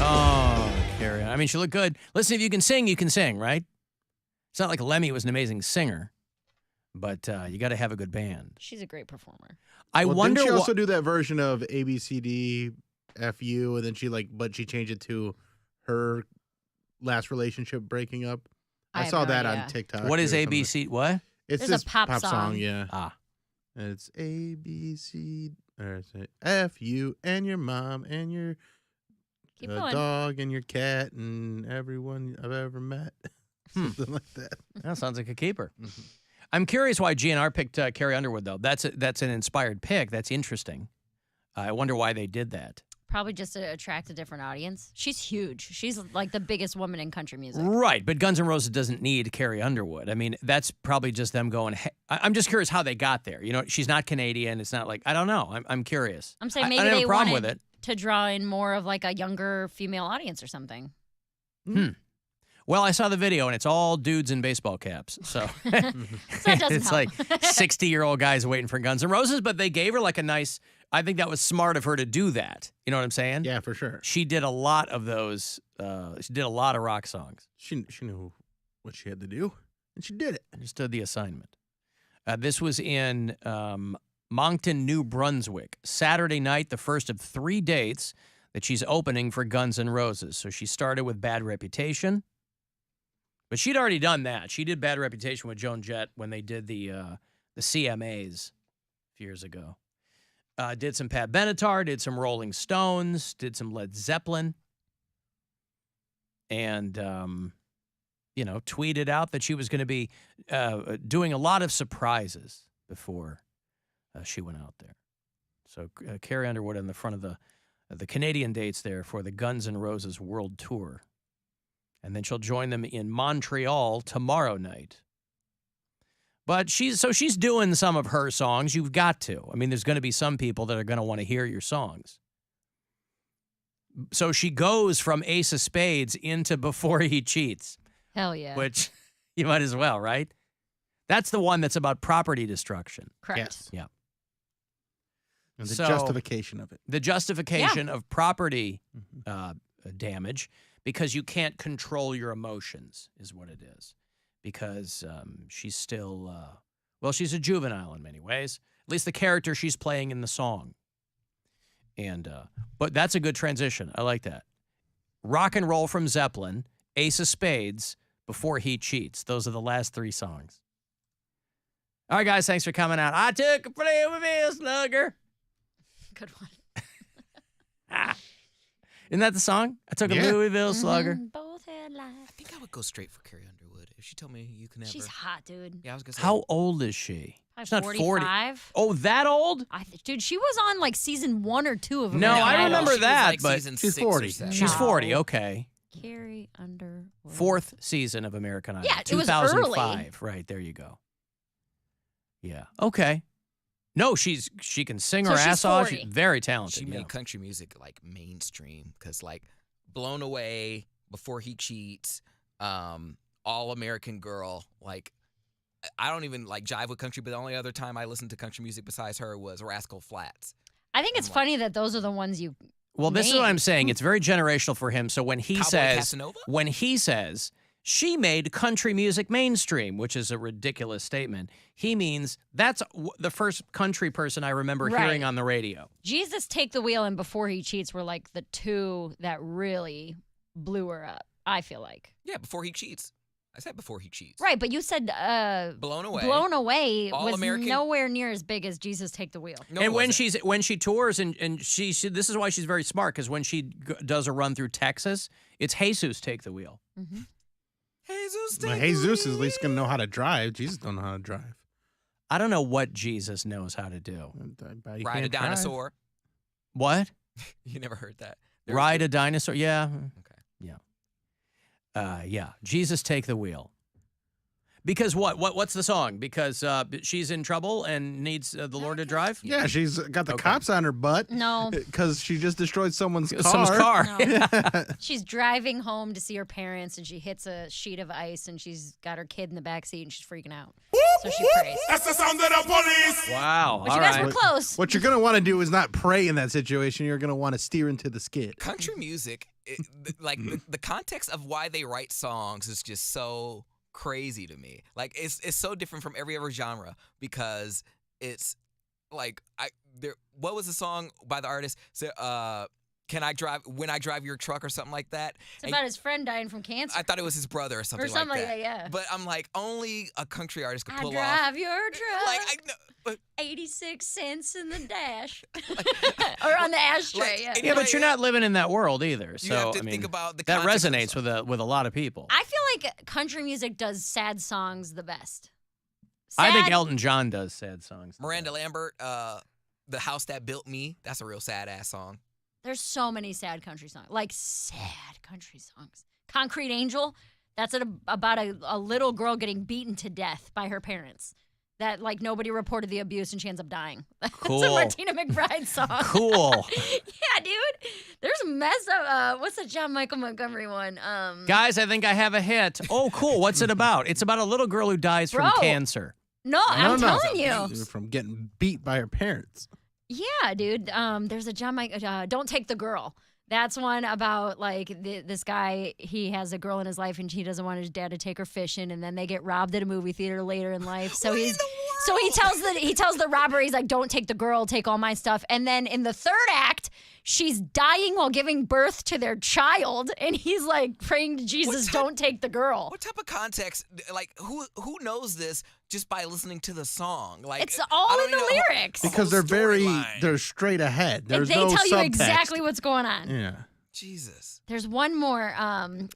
Speaker 3: Oh, Carrie. I mean, she looked good. Listen, if you can sing, right? It's not like Lemmy was an amazing singer, but you got to have a good band.
Speaker 1: She's a great performer.
Speaker 3: I wonder.
Speaker 4: Didn't she also do that version of ABCD FU, and then she changed it to her last relationship breaking up? I saw that on TikTok.
Speaker 3: What is ABC? What?
Speaker 4: It's
Speaker 1: There's
Speaker 4: this
Speaker 1: a pop song.
Speaker 4: yeah. And it's ABC, or is it FU, and your mom, and your dog, and your cat, and everyone I've ever met. Something like that.
Speaker 3: That sounds like a keeper. Mm-hmm. I'm curious why GNR picked Carrie Underwood, though. That's an inspired pick. That's interesting. I wonder why they did that.
Speaker 1: Probably just to attract a different audience. She's huge. She's like the biggest woman in country music.
Speaker 3: Right, but Guns N' Roses doesn't need Carrie Underwood. I mean, that's probably just them going, hey, I'm just curious how they got there. You know, she's not Canadian. It's not like, I don't know. I'm curious.
Speaker 1: I'm saying
Speaker 3: I
Speaker 1: maybe
Speaker 3: don't have
Speaker 1: they
Speaker 3: a problem
Speaker 1: wanted
Speaker 3: with it.
Speaker 1: to draw in more of like a younger female audience or something.
Speaker 3: Well, I saw the video, and it's all dudes in baseball caps. So, it's
Speaker 1: help.
Speaker 3: like 60-year-old guys waiting for Guns N' Roses, but they gave her like a nice, I think that was smart of her to do that. You know what I'm saying?
Speaker 4: Yeah, for sure.
Speaker 3: She did a lot of those. She did a lot of rock songs.
Speaker 4: She knew what she had to do, and she did it.
Speaker 3: Understood the assignment. This was in Moncton, New Brunswick. Saturday night, the first of 3 dates that she's opening for Guns N' Roses. So she started with Bad Reputation. But she'd already done that. She did Bad Reputation with Joan Jett when they did the CMAs a few years ago. Did some Pat Benatar, did some Rolling Stones, did some Led Zeppelin. And, tweeted out that she was going to be doing a lot of surprises before she went out there. So Carrie Underwood on the front of the Canadian dates there for the Guns N' Roses World Tour. And then she'll join them in Montreal tomorrow night. But she's doing some of her songs. You've got to. I mean, there's going to be some people that are going to want to hear your songs. So she goes from Ace of Spades into Before He Cheats.
Speaker 1: Hell yeah.
Speaker 3: Which you might as well, right? That's the one that's about property destruction.
Speaker 1: Correct.
Speaker 4: Yes.
Speaker 3: Yeah.
Speaker 4: And the justification of it.
Speaker 3: The justification of property damage. Because you can't control your emotions is what it is. Because she's still, she's a juvenile in many ways. At least the character she's playing in the song. And but that's a good transition. I like that. Rock and Roll from Zeppelin, Ace of Spades, Before He Cheats. Those are the last 3 songs. All right, guys, thanks for coming out. I took a play with Bill Slugger.
Speaker 1: Good one.
Speaker 3: Isn't that the song? I took a Louisville Slugger.
Speaker 1: Both had life.
Speaker 5: I think I would go straight for Carrie Underwood. If she told me you can never.
Speaker 1: She's hot, dude.
Speaker 5: Yeah, I was going to say.
Speaker 3: How old is she? She's not 40.
Speaker 1: 45.
Speaker 3: Oh, that old?
Speaker 1: Dude, she was on like season 1 or 2 of
Speaker 3: No,
Speaker 1: American
Speaker 3: I
Speaker 1: Idol.
Speaker 3: remember
Speaker 5: She was
Speaker 3: that,
Speaker 5: like
Speaker 3: but
Speaker 5: season
Speaker 3: she's
Speaker 5: 6 or
Speaker 3: 40.
Speaker 5: 7.
Speaker 3: She's
Speaker 1: No.
Speaker 3: 40, okay.
Speaker 1: Carrie Underwood.
Speaker 3: 4th season of American Idol.
Speaker 1: Yeah, it was
Speaker 3: 2005. Right, there you go. Yeah, okay. No, she can sing her
Speaker 1: So she's
Speaker 3: ass off.
Speaker 1: 40.
Speaker 3: She's very talented.
Speaker 5: She
Speaker 3: yeah.
Speaker 5: made country music like mainstream because like Blown Away, Before He Cheats, All American Girl. Like I don't even like jive with country, but the only other time I listened to country music besides her was Rascal Flatts.
Speaker 1: I think it's funny that those are the ones you.
Speaker 3: Well, this is what
Speaker 1: named.
Speaker 3: I'm saying. It's very generational for him. So when he
Speaker 5: Cowboy Casanova?
Speaker 3: says she made country music mainstream, which is a ridiculous statement, he means that's the first country person I remember
Speaker 1: Right.
Speaker 3: hearing on the radio.
Speaker 1: Jesus Take the Wheel and Before He Cheats were like the 2 that really blew her up, I feel like.
Speaker 5: Yeah, Before He Cheats. I said Before He Cheats.
Speaker 1: Right, but you said
Speaker 5: Blown Away.
Speaker 1: Blown Away
Speaker 5: All
Speaker 1: was
Speaker 5: American-
Speaker 1: nowhere near as big as Jesus Take the Wheel.
Speaker 5: No,
Speaker 3: And
Speaker 5: it wasn't.
Speaker 3: when she tours and she this is why she's very smart, because when she does a run through Texas, it's Jesus Take the Wheel.
Speaker 1: Mm-hmm.
Speaker 4: Jesus is at least going to know how to drive. Jesus don't know how to drive.
Speaker 3: I don't know what Jesus knows how to do.
Speaker 5: Ride a dinosaur.
Speaker 3: What?
Speaker 5: You never heard that.
Speaker 3: Ride a dinosaur? Yeah.
Speaker 5: Okay.
Speaker 3: Yeah. Yeah. Jesus Take the Wheel. Because what's the song? Because she's in trouble and needs the Lord to drive?
Speaker 4: Yeah, she's got the cops on her butt.
Speaker 1: No.
Speaker 4: Because she just destroyed someone's car.
Speaker 3: Someone's car.
Speaker 1: No. She's driving home to see her parents, and she hits a sheet of ice, and she's got her kid in the backseat, and she's freaking out. So she prays.
Speaker 14: That's the sound of the police.
Speaker 3: Wow.
Speaker 1: But you guys were close.
Speaker 4: What you're going to want to do is not pray in that situation. You're going to want to steer into the skid.
Speaker 5: Country music, the context of why they write songs is just so crazy to me. Like it's so different from every other genre because it's like what was the song by the artist? Can I drive when I drive your truck or something like that?
Speaker 1: It's about his friend dying from cancer.
Speaker 5: I thought it was his brother or something,
Speaker 1: Or something
Speaker 5: like
Speaker 1: like
Speaker 5: that.
Speaker 1: that, yeah.
Speaker 5: But I'm like, only a country artist could
Speaker 1: I
Speaker 5: pull
Speaker 1: drive
Speaker 5: off.
Speaker 1: your truck.
Speaker 5: Like I know.
Speaker 1: 86 cents in the dash. Or on the ashtray, yeah.
Speaker 3: Yeah, but you're not living in that world either. So
Speaker 5: You have to
Speaker 3: I mean,
Speaker 5: think about the
Speaker 3: that
Speaker 5: context of the
Speaker 3: resonates with a lot of people.
Speaker 1: I feel like country music does sad songs the best.
Speaker 3: I think
Speaker 1: Sad-
Speaker 3: Elton John does sad songs.
Speaker 5: Miranda Lambert, The House That Built Me, that's a real sad ass song.
Speaker 1: There's so many sad country songs. Like, sad country songs. Concrete Angel, that's about a little girl getting beaten to death by her parents. That, like, nobody reported the abuse and she ends up dying.
Speaker 3: Cool.
Speaker 1: That's a Martina McBride song.
Speaker 3: Cool.
Speaker 1: Yeah, dude. There's messed up. What's the John Michael Montgomery one?
Speaker 3: Guys, I think I have a hit. Oh, cool. What's it about? It's about a little girl who dies from cancer.
Speaker 1: No, I'm telling you.
Speaker 4: From getting beat by her parents.
Speaker 1: Yeah, dude. There's a John Michael. Don't Take the Girl. That's one about, like, this guy, he has a girl in his life and he doesn't want his dad to take her fishing, and then they get robbed at a movie theater later in life. So he tells the robber, he's like, don't take the girl, take all my stuff. And then in the third act, she's dying while giving birth to their child, and he's like praying to Jesus, don't take the girl.
Speaker 5: What type of context? Like, who knows this just by listening to the song? Like,
Speaker 1: it's all in the lyrics.
Speaker 4: Because they're straight ahead. There's
Speaker 1: they
Speaker 4: no
Speaker 1: tell you
Speaker 4: subtext.
Speaker 1: exactly what's going on.
Speaker 4: Yeah.
Speaker 5: Jesus.
Speaker 1: There's one more.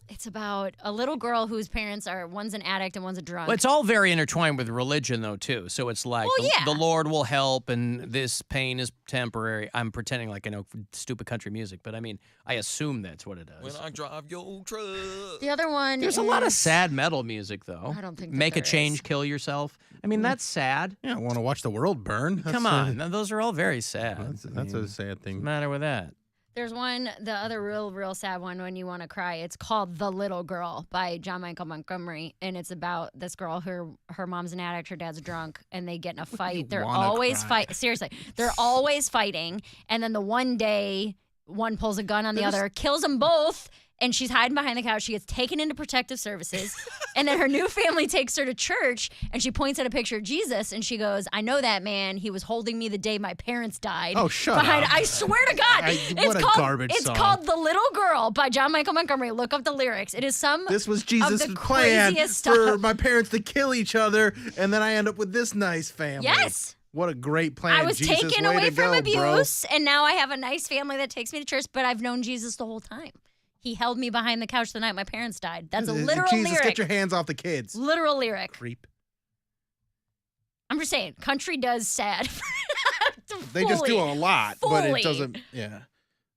Speaker 1: It's about a little girl whose parents are, one's an addict and one's a drunk.
Speaker 3: Well, it's all very intertwined with religion, though, too. So it's like the Lord will help, and this pain is temporary. I'm pretending like I know stupid country music, but I mean, I assume that's what it does.
Speaker 5: When I drive your truck.
Speaker 1: The other one
Speaker 3: There's a lot of sad metal music, though.
Speaker 1: I don't think that
Speaker 3: Make a
Speaker 1: there
Speaker 3: change, kill yourself. I mean, that's sad.
Speaker 4: Yeah, I want to watch the world burn.
Speaker 3: Come on. Those are all very sad.
Speaker 4: That's a sad thing.
Speaker 3: What's the matter with that?
Speaker 1: There's one, the other real sad one when you want to cry. It's called The Little Girl by John Michael Montgomery. And it's about this girl, her mom's an addict, her dad's drunk, and they get in a fight. They're always fighting. Seriously, they're always fighting. And then the one day, one pulls a gun on the other, kills them both. And she's hiding behind the couch. She gets taken into protective services. And then her new family takes her to church. And she points at a picture of Jesus. And she goes, I know that man. He was holding me the day my parents died.
Speaker 4: Oh, shut up.
Speaker 1: I swear to God.
Speaker 4: What a garbage
Speaker 1: It's
Speaker 4: song.
Speaker 1: called The Little Girl by John Michael Montgomery. Look up the lyrics. It is some
Speaker 4: This was
Speaker 1: of
Speaker 4: Jesus'
Speaker 1: the
Speaker 4: plan
Speaker 1: craziest
Speaker 4: for
Speaker 1: stuff.
Speaker 4: my parents to kill each other. And then I end up with this nice family.
Speaker 1: Yes.
Speaker 4: What a great plan.
Speaker 1: I was
Speaker 4: Jesus,
Speaker 1: taken
Speaker 4: way
Speaker 1: away
Speaker 4: to
Speaker 1: from
Speaker 4: go,
Speaker 1: abuse. And now I have a nice family that takes me to church. But I've known Jesus the whole time. He held me behind the couch the night my parents died. That's a literal
Speaker 4: Jesus,
Speaker 1: lyric.
Speaker 4: get your hands off the kids.
Speaker 1: Literal lyric.
Speaker 4: Creep.
Speaker 1: I'm just saying, country does sad.
Speaker 4: They just do a lot, but
Speaker 1: fully.
Speaker 4: it doesn't. Yeah,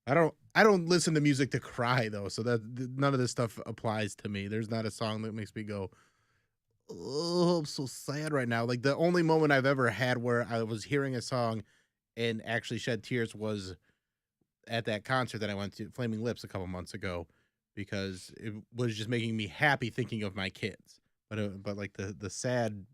Speaker 4: I don't listen to music to cry though, so that none of this stuff applies to me. There's not a song that makes me go, "Oh, I'm so sad right now." Like the only moment I've ever had where I was hearing a song and actually shed tears was at that concert that I went to, Flaming Lips, a couple months ago, because it was just making me happy thinking of my kids. But like the sad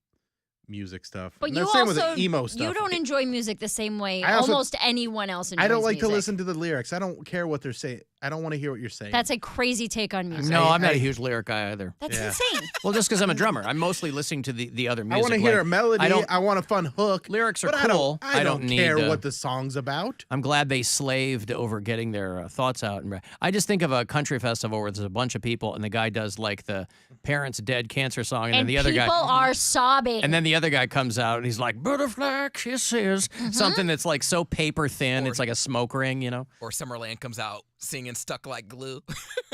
Speaker 4: music stuff.
Speaker 1: But
Speaker 4: And
Speaker 1: you
Speaker 4: the same with
Speaker 1: also
Speaker 4: the emo stuff.
Speaker 1: you don't enjoy music the same way
Speaker 4: I also-
Speaker 1: almost anyone else enjoys
Speaker 4: I don't like to
Speaker 1: music.
Speaker 4: listen to the lyrics. I don't care what they're saying. I don't want to hear what you're saying.
Speaker 1: That's a crazy take on music.
Speaker 3: No, I'm not a huge lyric guy either.
Speaker 1: That's insane.
Speaker 3: Well, just because I'm a drummer. I'm mostly listening to the other
Speaker 4: I
Speaker 3: music.
Speaker 4: want to hear
Speaker 3: like,
Speaker 4: a melody.
Speaker 3: I
Speaker 4: I want a fun hook.
Speaker 3: Lyrics are
Speaker 4: but
Speaker 3: cool.
Speaker 4: I don't
Speaker 3: need
Speaker 4: care
Speaker 3: to-
Speaker 4: what the song's about.
Speaker 3: I'm glad they slaved over getting their thoughts out. And I just think of a country festival where there's a bunch of people and the guy does like the parents' dead cancer song, and then the other guy
Speaker 1: people are sobbing.
Speaker 3: And then the other guy comes out and he's like, butterfly kisses. Something that's like so paper thin, it's like a smoke ring, you know?
Speaker 5: Or Summerland comes out singing Stuck Like Glue.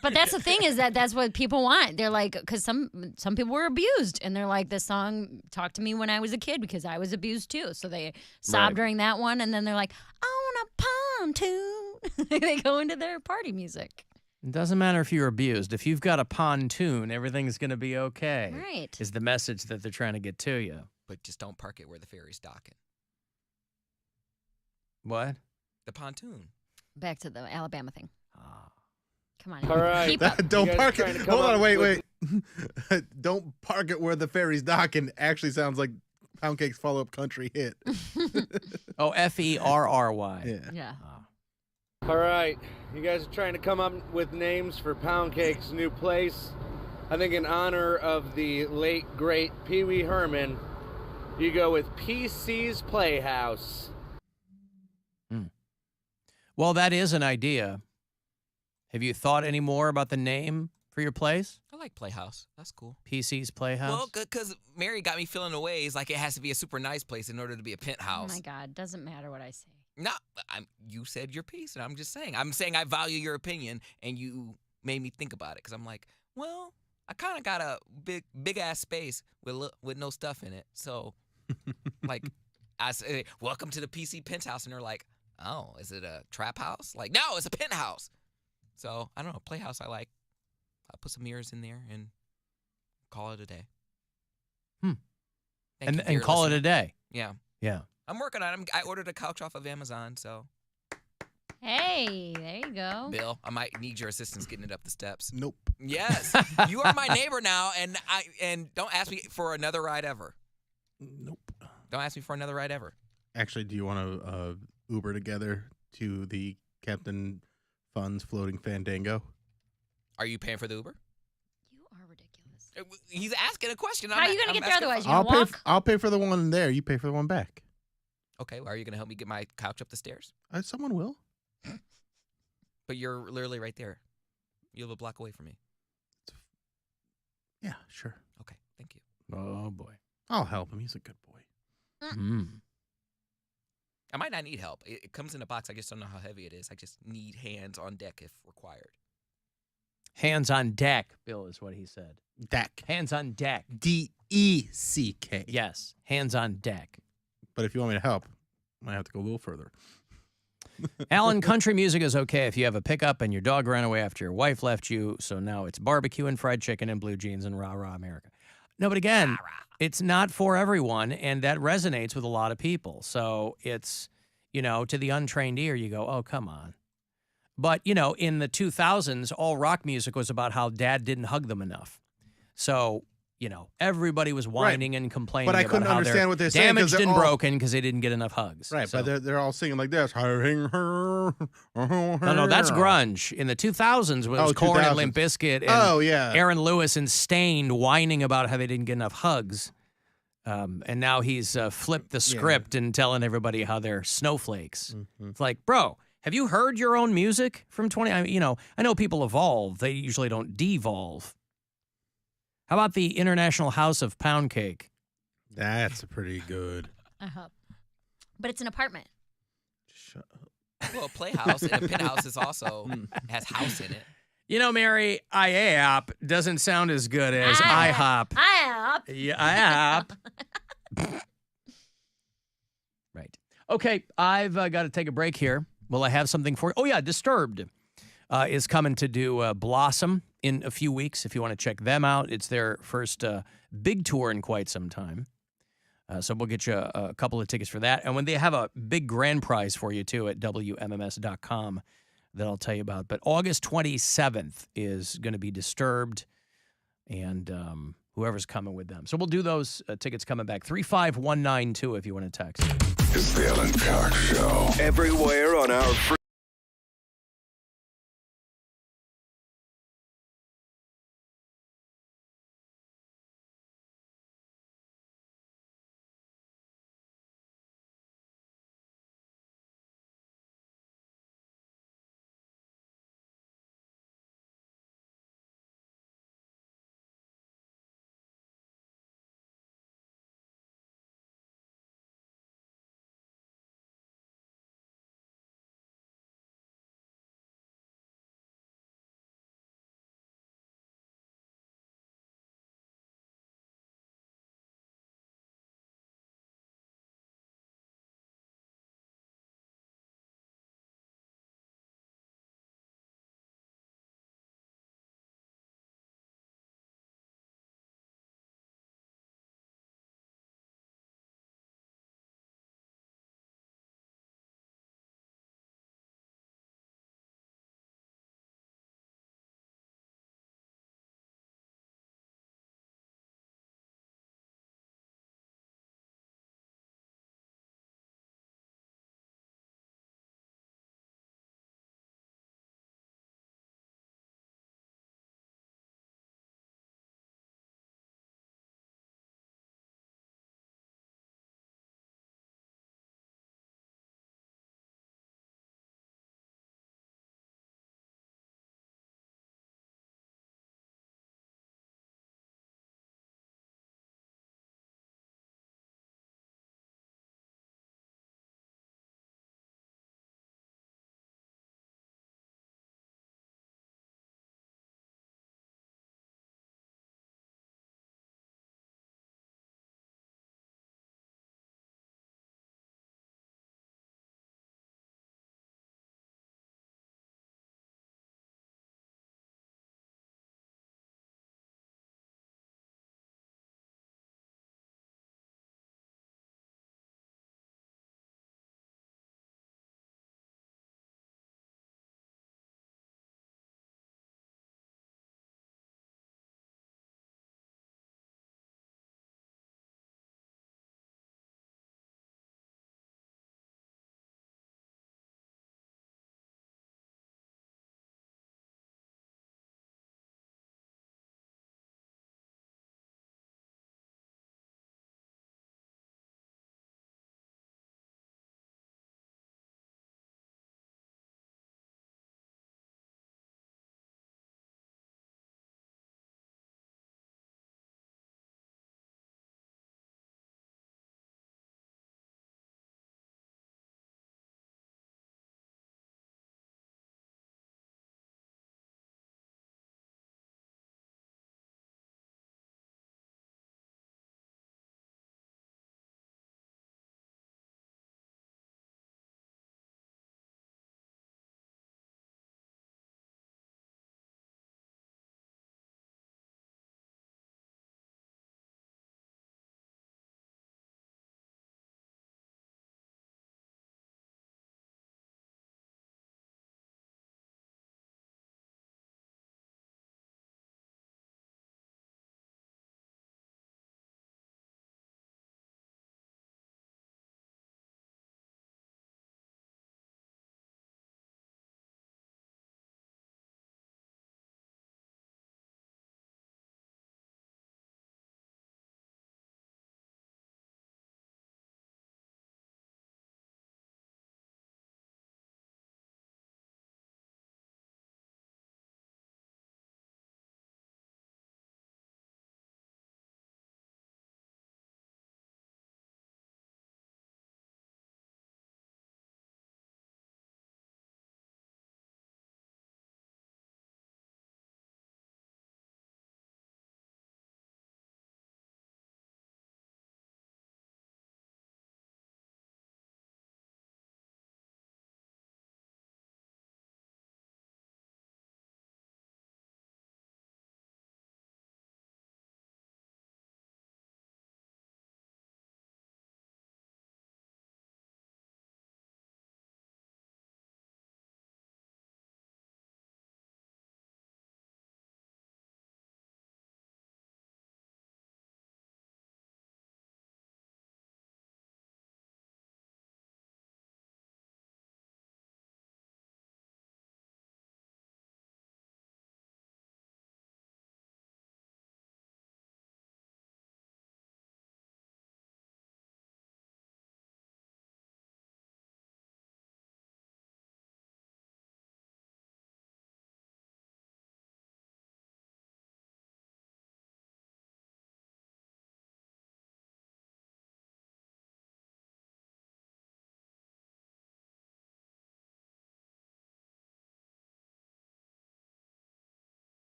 Speaker 1: But that's the thing is that's what people want. They're like, because some people were abused, and they're like, this song talked to me when I was a kid because I was abused too. So they sob
Speaker 3: Right.
Speaker 1: during that one, and then they're like, on a pontoon. They go into their party music.
Speaker 3: It doesn't matter if you're abused. If you've got a pontoon, everything's going to be okay.
Speaker 1: Right.
Speaker 3: Is the message that they're trying to get to you.
Speaker 5: But just don't park it where the ferry's docking.
Speaker 3: What?
Speaker 5: The pontoon.
Speaker 1: Back to the Alabama thing. Come on.
Speaker 7: All right.
Speaker 1: Keep up.
Speaker 4: Don't
Speaker 7: You guys
Speaker 4: park
Speaker 7: trying
Speaker 4: it.
Speaker 7: to come
Speaker 4: Hold on,
Speaker 7: up
Speaker 4: wait.
Speaker 7: with-
Speaker 4: Don't park it where the ferry's docking. Actually sounds like Poundcake's follow-up country hit.
Speaker 3: Oh, Ferry.
Speaker 1: Yeah.
Speaker 7: All right. You guys are trying to come up with names for Poundcake's new place. I think in honor of the late, great Pee Wee Herman, you go with PC's Playhouse.
Speaker 3: Well, that is an idea. Have you thought any more about the name for your place?
Speaker 5: I like Playhouse. That's cool.
Speaker 3: PC's Playhouse?
Speaker 5: Well, because Mary got me feeling the ways like it has to be a super nice place in order to be a
Speaker 1: Oh
Speaker 5: penthouse.
Speaker 1: my God. Doesn't matter what I say.
Speaker 5: No, you said your piece, and I'm just saying. I'm saying I value your opinion, and you made me think about it because I'm like, well, I kind of got a big ass space with no stuff in it. So, like, I say, welcome to the PC penthouse, and they're like, Oh, is it a trap house? Like, no, it's a penthouse. So, I don't know. Playhouse I like. I'll put some mirrors in there and call it a day. Thank you,
Speaker 3: And
Speaker 5: dear
Speaker 3: call it
Speaker 5: listener.
Speaker 3: a day.
Speaker 5: Yeah.
Speaker 3: Yeah.
Speaker 5: I'm working on it. I ordered a couch off of Amazon, so.
Speaker 1: Hey, there you go.
Speaker 5: Bill, I might need your assistance getting it up the steps.
Speaker 4: Nope.
Speaker 5: Yes. You are my neighbor now, and don't ask me for another ride ever.
Speaker 4: Nope.
Speaker 5: Don't ask me for another ride ever.
Speaker 4: Actually, do you want to Uber together to the Captain Fun's floating fandango?
Speaker 5: Are you paying for the Uber?
Speaker 1: You are ridiculous.
Speaker 5: He's asking a question.
Speaker 1: How are you going to get there otherwise? You going to walk?
Speaker 4: I'll pay for the one there. You pay for the one back.
Speaker 5: Okay, well, are you going to help me get my couch up the stairs?
Speaker 4: Someone will.
Speaker 5: But you're literally right there. You live a block away from me.
Speaker 4: Yeah, sure.
Speaker 5: Okay, thank you.
Speaker 3: Oh, boy.
Speaker 4: I'll help him. He's a good boy.
Speaker 5: I might not need help. It comes in a box. I just don't know how heavy it is. I just need hands on deck if required.
Speaker 3: Hands on deck, Bill, is what he said.
Speaker 4: Deck.
Speaker 3: Hands on deck.
Speaker 4: DECK.
Speaker 3: Yes, hands on deck.
Speaker 4: But if you want me to help, I might have to go a little further.
Speaker 3: Alan, country music is okay if you have a pickup and your dog ran away after your wife left you, so now it's barbecue and fried chicken and blue jeans and rah-rah America. No, but again, it's not for everyone, and that resonates with a lot of people. So it's, to the untrained ear, you go, oh, come on. But, in the 2000s, all rock music was about how dad didn't hug them enough. So, everybody was whining and complaining
Speaker 4: But I
Speaker 3: about
Speaker 4: couldn't
Speaker 3: how
Speaker 4: understand
Speaker 3: they're
Speaker 4: what they're saying 'cause
Speaker 3: damaged
Speaker 4: they're
Speaker 3: and
Speaker 4: all-
Speaker 3: broken because they didn't get enough hugs.
Speaker 4: Right,
Speaker 3: So-
Speaker 4: but they're all singing like this. No,
Speaker 3: No, that's grunge. In the 2000s, it was Korn and
Speaker 4: 2000s.
Speaker 3: Limp Bizkit and
Speaker 4: Oh, yeah.
Speaker 3: Aaron Lewis and Stained whining about how they didn't get enough hugs. And now he's flipped the script and telling everybody how they're snowflakes. It's like, bro, have you heard your own music from 20? I know people evolve. They usually don't devolve. How about the International House of Poundcake?
Speaker 4: That's pretty good.
Speaker 1: But it's an apartment.
Speaker 5: Well, a playhouse and a penthouse is also has house in it.
Speaker 3: Mary, IAP doesn't sound as good as IHOP.
Speaker 1: IHOP.
Speaker 3: Yeah, IHOP. Right. Okay, I've got to take a break here. Will I have something for you? Oh, yeah, Disturbed is coming to do Blossom in a few weeks. If you want to check them out, it's their first big tour in quite some time. So we'll get you a couple of tickets for that. And when they have a big grand prize for you, too, at WMMS.com that I'll tell you about. But August 27th is going to be Disturbed and whoever's coming with them. So we'll do those tickets coming back. 35192 if you want to text.
Speaker 2: It's the Alan Cox Show. Everywhere on our free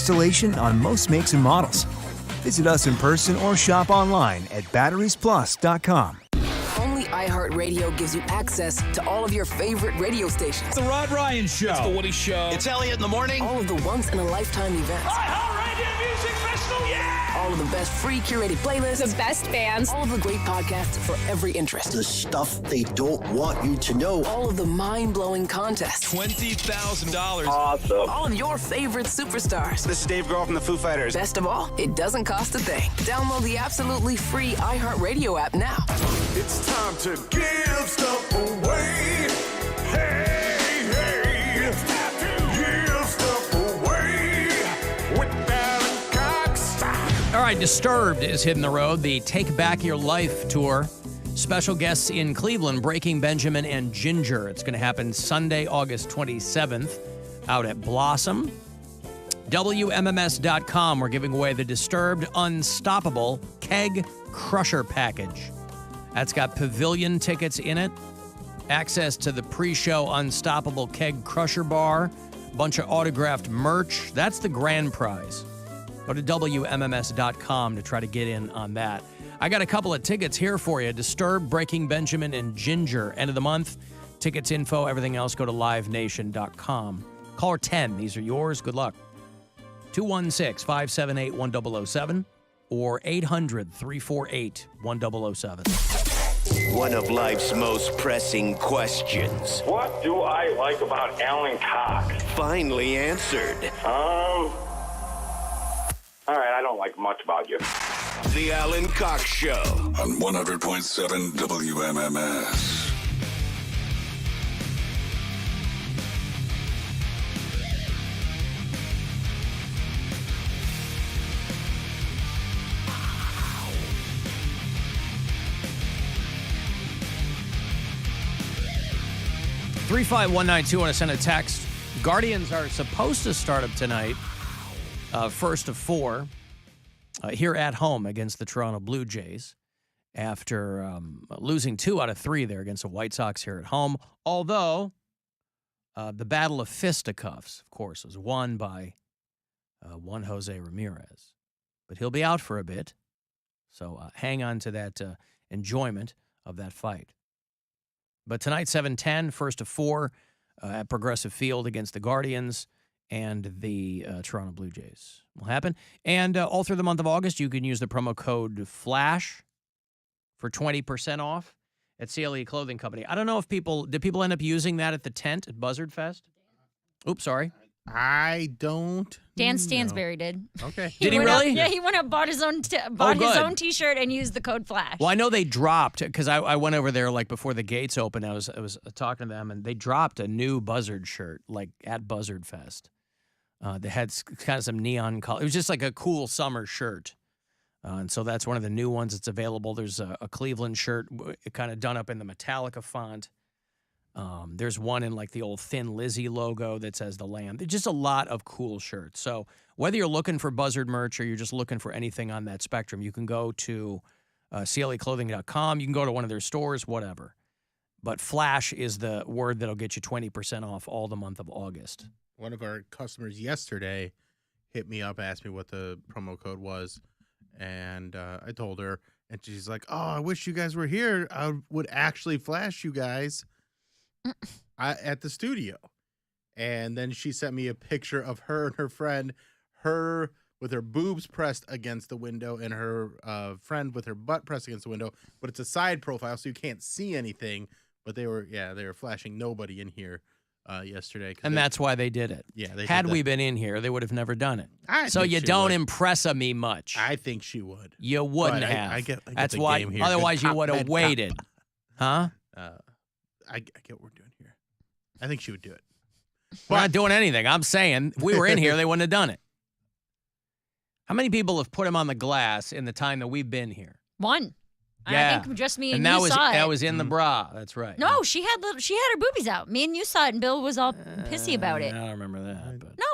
Speaker 9: installation on most makes and models. Visit us in person or shop online at batteriesplus.com.
Speaker 12: Only iHeartRadio gives you access to all of your favorite radio stations.
Speaker 17: The Rod Ryan Show.
Speaker 12: It's the
Speaker 17: Woody Show.
Speaker 12: It's Elliot in the morning. All of the once-in-a-lifetime events.
Speaker 17: iHeartRadio Music Festival, yeah!
Speaker 12: All of the best free curated playlists. The best bands. All of the great podcasts for every interest.
Speaker 13: The stuff they don't want you to know.
Speaker 12: All of the mind-blowing contests.
Speaker 17: $20,000.
Speaker 13: Awesome.
Speaker 12: All of your favorite superstars.
Speaker 16: This is Dave Grohl from the Foo Fighters.
Speaker 12: Best of all, it doesn't cost a thing. Download the absolutely free iHeartRadio app now.
Speaker 25: It's time to give stuff away. Hey, hey. It's time to give stuff away with Alan Cox.
Speaker 3: All right, Disturbed is hitting the road. The Take Back Your Life tour. Special guests in Cleveland, Breaking Benjamin and Ginger. It's going to happen Sunday, August 27th, out at Blossom. WMMS.com. We're giving away the Disturbed Unstoppable Keg Crusher Package. That's got pavilion tickets in it, access to the pre-show Unstoppable Keg Crusher Bar, a bunch of autographed merch. That's the grand prize. Go to WMMS.com to try to get in on that. I got a couple of tickets here for you. Disturbed, Breaking Benjamin, and Ginger. End of the month. Tickets, info, everything else, go to livenation.com. Caller 10. These are yours. Good luck. 216-578-1007 or 800-348-1007.
Speaker 2: One of life's most pressing questions.
Speaker 26: What do I like about Alan Cox?
Speaker 2: Finally answered.
Speaker 26: All right, I don't like much about you.
Speaker 2: The Alan Cox Show.
Speaker 24: On 100.7 WMMS.
Speaker 3: $35192 want to send a text. Guardians are supposed to start up tonight, first of 4, here at home against the Toronto Blue Jays after losing 2 out of 3 there against the White Sox here at home. Although the Battle of Fisticuffs, of course, was won by one Jose Ramirez. But he'll be out for a bit, so hang on to that enjoyment of that fight. But tonight, 7:10, first of 4 at Progressive Field against the Guardians and the Toronto Blue Jays will happen. And all through the month of August, you can use the promo code FLASH for 20% off at CLE Clothing Company. I don't know if did people end up using that at the tent at Buzzard Fest? Oops, sorry.
Speaker 4: I don't.
Speaker 1: Dan Stansberry did.
Speaker 4: Okay.
Speaker 3: Did he really?
Speaker 1: Yeah, he went up, bought his own T-shirt, and used the code FLASH.
Speaker 3: Well, I know they dropped because I went over there like before the gates opened. I was talking to them, and they dropped a new Buzzard shirt like at Buzzard Fest. They had kind of some neon color. It was just like a cool summer shirt, and so that's one of the new ones that's available. There's a Cleveland shirt, kind of done up in the Metallica font. There's one in like the old Thin Lizzy logo that says the Lamb. There's just a lot of cool shirts. So whether you're looking for Buzzard merch or you're just looking for anything on that spectrum, you can go to CLEclothing.com. You can go to one of their stores, whatever. But Flash is the word that'll get you 20% off all the month of August.
Speaker 4: One of our customers yesterday hit me up, asked me what the promo code was, and I told her, and she's like, "Oh, I wish you guys were here. I would actually flash you guys." At the studio. And then she sent me a picture of her and her friend, her with her boobs pressed against the window and her friend with her butt pressed against the window, but it's a side profile so you can't see anything. But they were flashing nobody in here yesterday.
Speaker 3: And that's why they did it.
Speaker 4: Yeah.
Speaker 3: Had we been in here, they would have never done it. So
Speaker 4: think
Speaker 3: you
Speaker 4: she
Speaker 3: don't
Speaker 4: would.
Speaker 3: impress me much.
Speaker 4: I think she would.
Speaker 3: You wouldn't
Speaker 4: But
Speaker 3: have.
Speaker 4: I get
Speaker 3: That's
Speaker 4: the
Speaker 3: why.
Speaker 4: game here.
Speaker 3: Otherwise,
Speaker 4: Good
Speaker 3: you
Speaker 4: cop,
Speaker 3: would have
Speaker 4: bad
Speaker 3: waited.
Speaker 4: cop.
Speaker 3: Huh?
Speaker 4: I get what we're doing here. I think she would do it.
Speaker 3: We're not doing anything. I'm saying if we were in here, they wouldn't have done it. How many people have put him on the glass in the time that we've been here?
Speaker 1: One.
Speaker 3: Yeah.
Speaker 1: I think just me and
Speaker 3: that
Speaker 1: you
Speaker 3: was,
Speaker 1: saw it.
Speaker 3: That was in the bra. That's right.
Speaker 1: No, she had her boobies out. Me and you saw it, and Bill was all pissy about it.
Speaker 3: I don't remember that. But.
Speaker 1: No,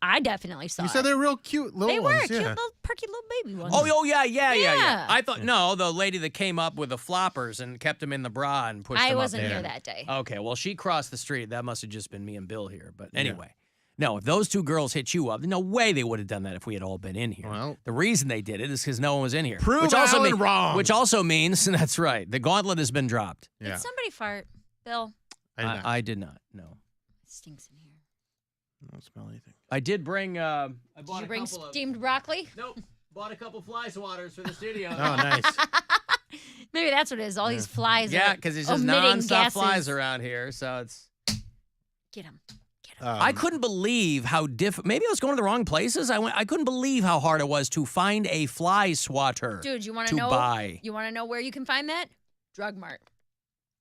Speaker 1: I definitely saw it.
Speaker 4: You said they're real cute little
Speaker 1: They were
Speaker 4: ones.
Speaker 1: cute,
Speaker 4: Yeah.
Speaker 1: little perky little baby ones.
Speaker 3: Oh, yeah.
Speaker 1: Yeah.
Speaker 3: I thought, no, the lady that came up with the floppers and kept them in the bra and pushed them up
Speaker 1: I wasn't
Speaker 3: there.
Speaker 1: here that day.
Speaker 3: Okay, well, she crossed the street. That must have just been me and Bill here. But anyway, No, if those two girls hit you up, no way they would have done that if we had all been in here.
Speaker 4: Well,
Speaker 3: the reason they did it is because no one was in here.
Speaker 4: Prove Alan wrong.
Speaker 3: Which also means, that's right, the gauntlet has been dropped.
Speaker 4: Yeah.
Speaker 1: Did somebody fart? Bill?
Speaker 3: I did not, no.
Speaker 1: It stinks in here.
Speaker 4: I don't smell anything.
Speaker 3: I did bring, I
Speaker 1: Did
Speaker 3: bought
Speaker 1: you
Speaker 3: a
Speaker 1: bring
Speaker 3: couple
Speaker 1: steamed broccoli?
Speaker 3: Nope. Bought a couple fly swatters for the studio.
Speaker 4: Oh, nice.
Speaker 1: Maybe that's what it is. All these flies
Speaker 3: Yeah,
Speaker 1: are
Speaker 3: because it's just
Speaker 1: emitting
Speaker 3: nonstop
Speaker 1: gases.
Speaker 3: flies around here, so it's...
Speaker 1: Get them.
Speaker 3: I couldn't believe how maybe I was going to the wrong places. I couldn't believe how hard it was to find a fly swatter.
Speaker 1: Dude, you want
Speaker 3: to
Speaker 1: know?
Speaker 3: Buy.
Speaker 1: You want to know where you can find that? Drug Mart.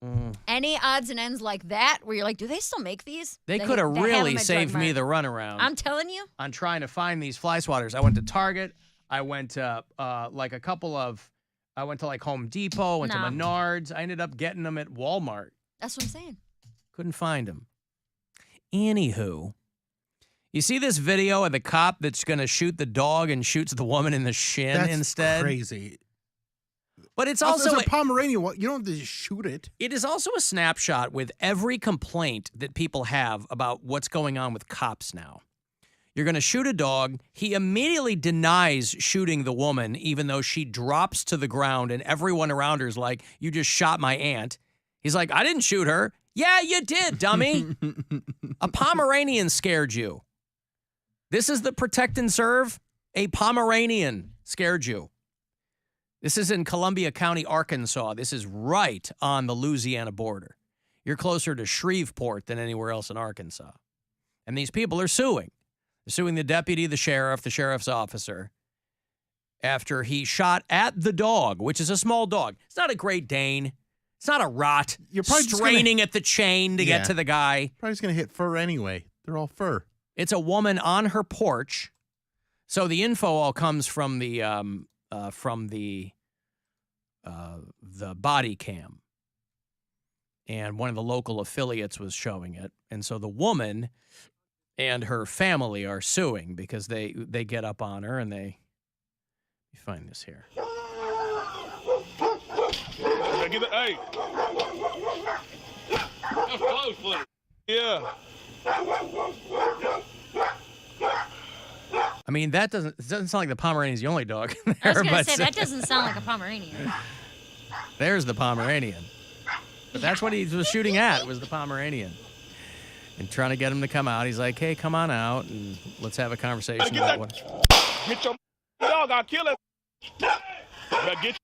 Speaker 3: Mm.
Speaker 1: Any odds and ends like that where you're like, do they still make these?
Speaker 3: They could have
Speaker 1: they
Speaker 3: really
Speaker 1: them at
Speaker 3: saved
Speaker 1: Drug
Speaker 3: me
Speaker 1: Mart.
Speaker 3: the runaround.
Speaker 1: I'm telling you.
Speaker 3: On trying to find these fly swatters. I went to Target. I went to like a couple of. I went to like Home Depot. Went to Menards. I ended up getting them at Walmart.
Speaker 1: That's what I'm saying.
Speaker 3: Couldn't find them. Anywho. You see this video of the cop that's going to shoot the dog and shoots the woman in the shin
Speaker 4: That's
Speaker 3: instead?
Speaker 4: Crazy.
Speaker 3: But it's also
Speaker 4: a Pomeranian. You don't have to just shoot it.
Speaker 3: It is also a snapshot with every complaint that people have about what's going on with cops now. You're going to shoot a dog. He immediately denies shooting the woman, even though she drops to the ground and everyone around her is like, you just shot my aunt. He's like, I didn't shoot her. Yeah, you did, dummy. A Pomeranian scared you. This is the protect and serve. A Pomeranian scared you. This is in Columbia County, Arkansas. This is right on the Louisiana border. You're closer to Shreveport than anywhere else in Arkansas. And these people are suing. They're suing the deputy, the sheriff's officer, after he shot at the dog, which is a small dog. It's not a Great Dane. It's not a rot.
Speaker 4: You're probably
Speaker 3: straining at the chain to get to the guy.
Speaker 4: Probably just going to hit fur anyway. They're all fur.
Speaker 3: It's a woman on her porch. So the info all comes from the body cam. And one of the local affiliates was showing it. And so the woman and her family are suing because they get up on her and they... You find this here.
Speaker 10: Hey. That's close, buddy. Yeah.
Speaker 3: I mean, it doesn't sound like the Pomeranian's the only dog there.
Speaker 1: I was going to say, that doesn't sound like a Pomeranian.
Speaker 3: There's the Pomeranian. But that's what he was shooting at, was the Pomeranian. And trying to get him to come out. He's like, hey, come on out, and let's have a conversation about what...
Speaker 10: Get your dog, I'll kill it. Better get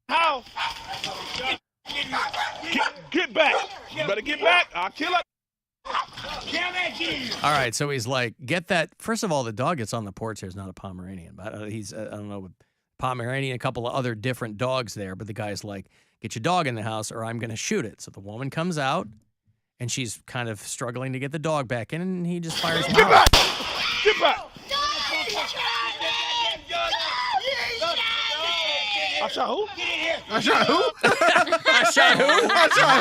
Speaker 10: your house. Get back. You better get back. I'll kill it.
Speaker 3: All right, so he's like, get that. First of all, the dog that's on the porch here is not a Pomeranian, but he's, I don't know, Pomeranian, a couple of other different dogs there. But the guy's like, get your dog in the house or I'm going to shoot it. So the woman comes out and she's kind of struggling to get the dog back in, and he just fires him out.
Speaker 10: Get back. I shot who?
Speaker 4: I shot who?
Speaker 3: I shot who?
Speaker 4: I shot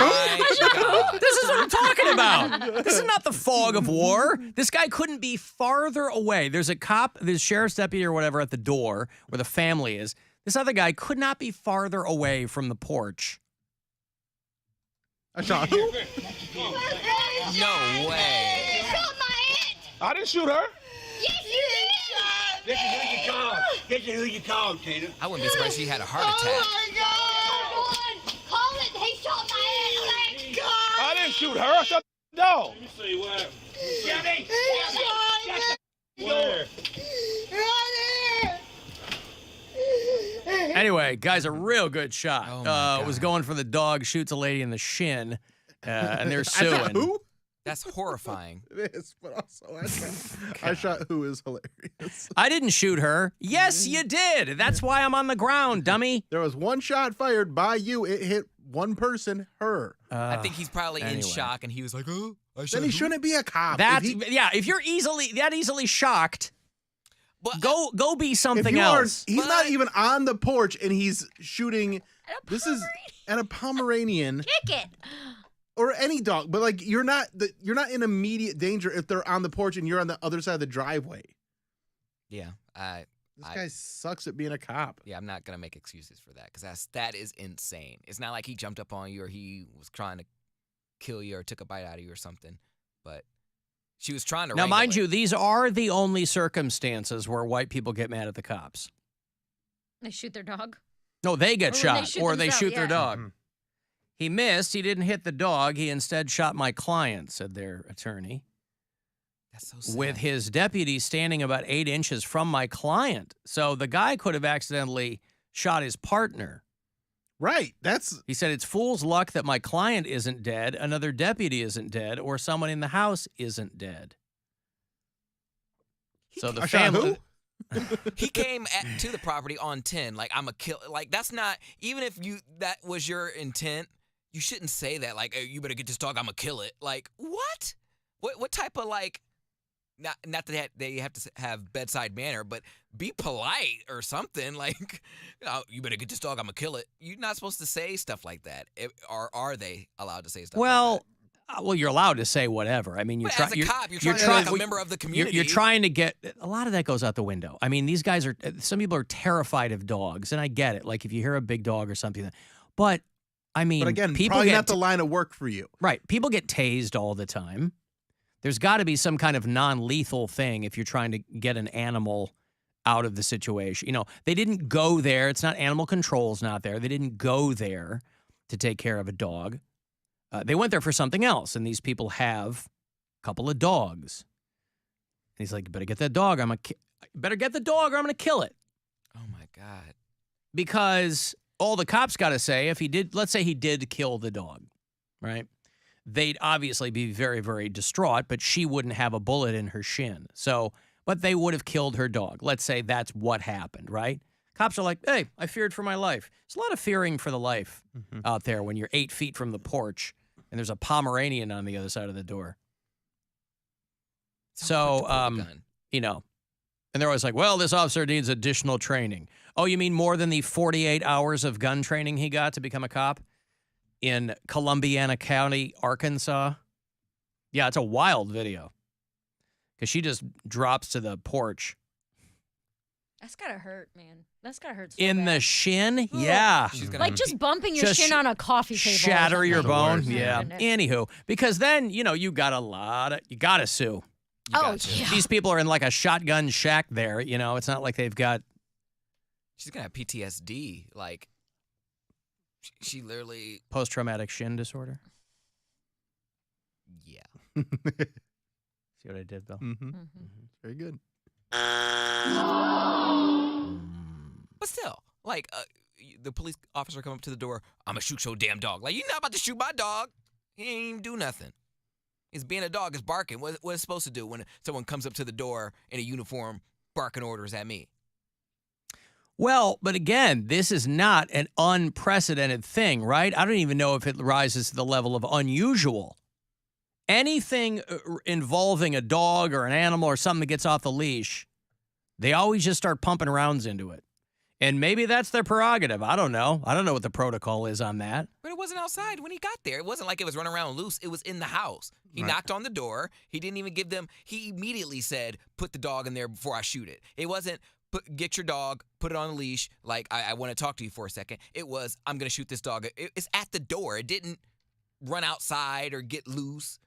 Speaker 4: who?
Speaker 3: This is what I'm talking about. This is not the fog of war. This guy couldn't be farther away. There's a cop, there's sheriff's deputy or whatever at the door where the family is. This other guy could not be farther away from the porch.
Speaker 4: I shot who?
Speaker 5: No way.
Speaker 10: I didn't shoot her.
Speaker 16: Yes, you did. This is who you call. This is who you call, Tina.
Speaker 5: I wouldn't be surprised she had a heart attack.
Speaker 16: Oh, my God. Call it. He shot my head.
Speaker 10: I didn't shoot her. I shot the dog. Let me see what happened.
Speaker 16: Jimmy. He shot
Speaker 10: Where?
Speaker 3: Anyway, guy's a real good shot.
Speaker 5: Oh, my God.
Speaker 3: Was going for the dog, shoots a lady in the shin, and they're suing.
Speaker 4: I shot who?
Speaker 5: That's horrifying.
Speaker 4: It is, but also I shot who is hilarious.
Speaker 3: I didn't shoot her. Yes, you did. That's why I'm on the ground, dummy.
Speaker 4: There was one shot fired by you. It hit one person, her.
Speaker 5: I think he's probably in shock, and he was like, "Oh, I shot
Speaker 4: Then he
Speaker 5: who?"
Speaker 4: shouldn't be a cop.
Speaker 3: If you're easily shocked, go be something
Speaker 4: If you
Speaker 3: else.
Speaker 4: He's not even on the porch, and he's shooting. This is at a Pomeranian.
Speaker 1: Kick it.
Speaker 4: Or any dog, but like you're not in immediate danger if they're on the porch and you're on the other side of the driveway.
Speaker 5: Yeah,
Speaker 4: This guy sucks at being a cop.
Speaker 5: Yeah, I'm not gonna make excuses for that because that is insane. It's not like he jumped up on you or he was trying to kill you or took a bite out of you or something. But She was trying to
Speaker 3: Now, mind
Speaker 5: wrangle
Speaker 3: you, these are the only circumstances where white people get mad at the cops.
Speaker 1: They shoot their dog.
Speaker 3: No, they get
Speaker 1: Or when
Speaker 3: shot,
Speaker 1: they shoot
Speaker 3: or they
Speaker 1: themselves,
Speaker 3: shoot their
Speaker 1: yeah.
Speaker 3: dog. He missed. He didn't hit the dog. He instead shot my client, said their attorney.
Speaker 5: That's so sad.
Speaker 3: With his deputy standing about 8 inches from my client. So the guy could have accidentally shot his partner.
Speaker 4: Right.
Speaker 3: He said it's fool's luck that my client isn't dead, another deputy isn't dead, or someone in the house isn't dead. So the family.
Speaker 5: He came to the property on 10. Like, I'm a kill. Like, that's not, even if that was your intent, you shouldn't say that. Like, hey, you better get this dog, I'm going to kill it. Like, what? What type of, like, not that they have to have bedside manner, but be polite or something. Like, oh, you better get this dog, I'm going to kill it. You're not supposed to say stuff like that. Or are they allowed to say stuff like that?
Speaker 3: Well, you're allowed to say whatever. I mean,
Speaker 5: as a cop, you're trying to be like a member of the community.
Speaker 3: You're trying to get a lot of that goes out the window. I mean, these guys some people are terrified of dogs, and I get it. Like if you hear a big dog or something, but I mean,
Speaker 4: But again,
Speaker 3: people
Speaker 4: probably
Speaker 3: get
Speaker 4: not the line of work for you.
Speaker 3: right. People get tased all the time. There's got to be some kind of non-lethal thing if you're trying to get an animal out of the situation. You know, they didn't go there. It's not animal control's not there. They didn't go there to take care of a dog. They went there for something else, and these people have a couple of dogs. And he's like, better get that dog. Better get the dog or I'm going to kill it.
Speaker 5: Oh, my God.
Speaker 3: Because all the cops got to say, if he did, let's say he did kill the dog, right? They'd obviously be very, very distraught, but she wouldn't have a bullet in her shin. So, but they would have killed her dog. Let's say that's what happened, right? Cops are like, hey, I feared for my life. There's a lot of fearing for the life out there when you're 8 feet from the porch and there's a Pomeranian on the other side of the door. So, you know, and they're always like, well, this officer needs additional training. Oh, you mean more than the 48 hours of gun training he got to become a cop in Columbiana County, Arkansas? Yeah, it's a wild video because she just drops to the porch.
Speaker 1: That's gotta hurt, man. That's gotta hurt so
Speaker 3: In
Speaker 1: bad.
Speaker 3: the shin?
Speaker 1: Ugh.
Speaker 3: Yeah.
Speaker 1: Like just bumping your
Speaker 3: Just
Speaker 1: shin on a coffee table. or
Speaker 3: Shatter
Speaker 1: something.
Speaker 3: your bone?
Speaker 1: Oh,
Speaker 3: Yeah.
Speaker 1: goodness.
Speaker 3: Anywho, because then, you know, you got to sue.
Speaker 1: Oh, yeah.
Speaker 3: These people are in like a shotgun shack there. You know, it's not like they've got.
Speaker 5: She's going to have PTSD. Like, she literally.
Speaker 3: Post-traumatic shin disorder?
Speaker 5: Yeah.
Speaker 3: See what I did, Bill?
Speaker 4: Very good.
Speaker 5: But still, like, the police officer come up to the door. I'm going to shoot your damn dog. Like, you're not about to shoot my dog. He ain't even do nothing. He's being a dog. Is barking. What it's supposed to do when someone comes up to the door in a uniform barking orders at me?
Speaker 3: Well, but again, this is not an unprecedented thing, right? I don't even know if it rises to the level of unusual. Anything involving a dog or an animal or something that gets off the leash, they always just start pumping rounds into it. And maybe that's their prerogative. I don't know. I don't know what the protocol is on that.
Speaker 5: But it wasn't outside when he got there. It wasn't like it was running around loose. It was in the house. He knocked on the door. He didn't even give them. He immediately said, put the dog in there before I shoot it. It wasn't, get your dog, put it on a leash. Like, I want to talk to you for a second. It was, I'm going to shoot this dog. It's at the door. It didn't run outside or get loose.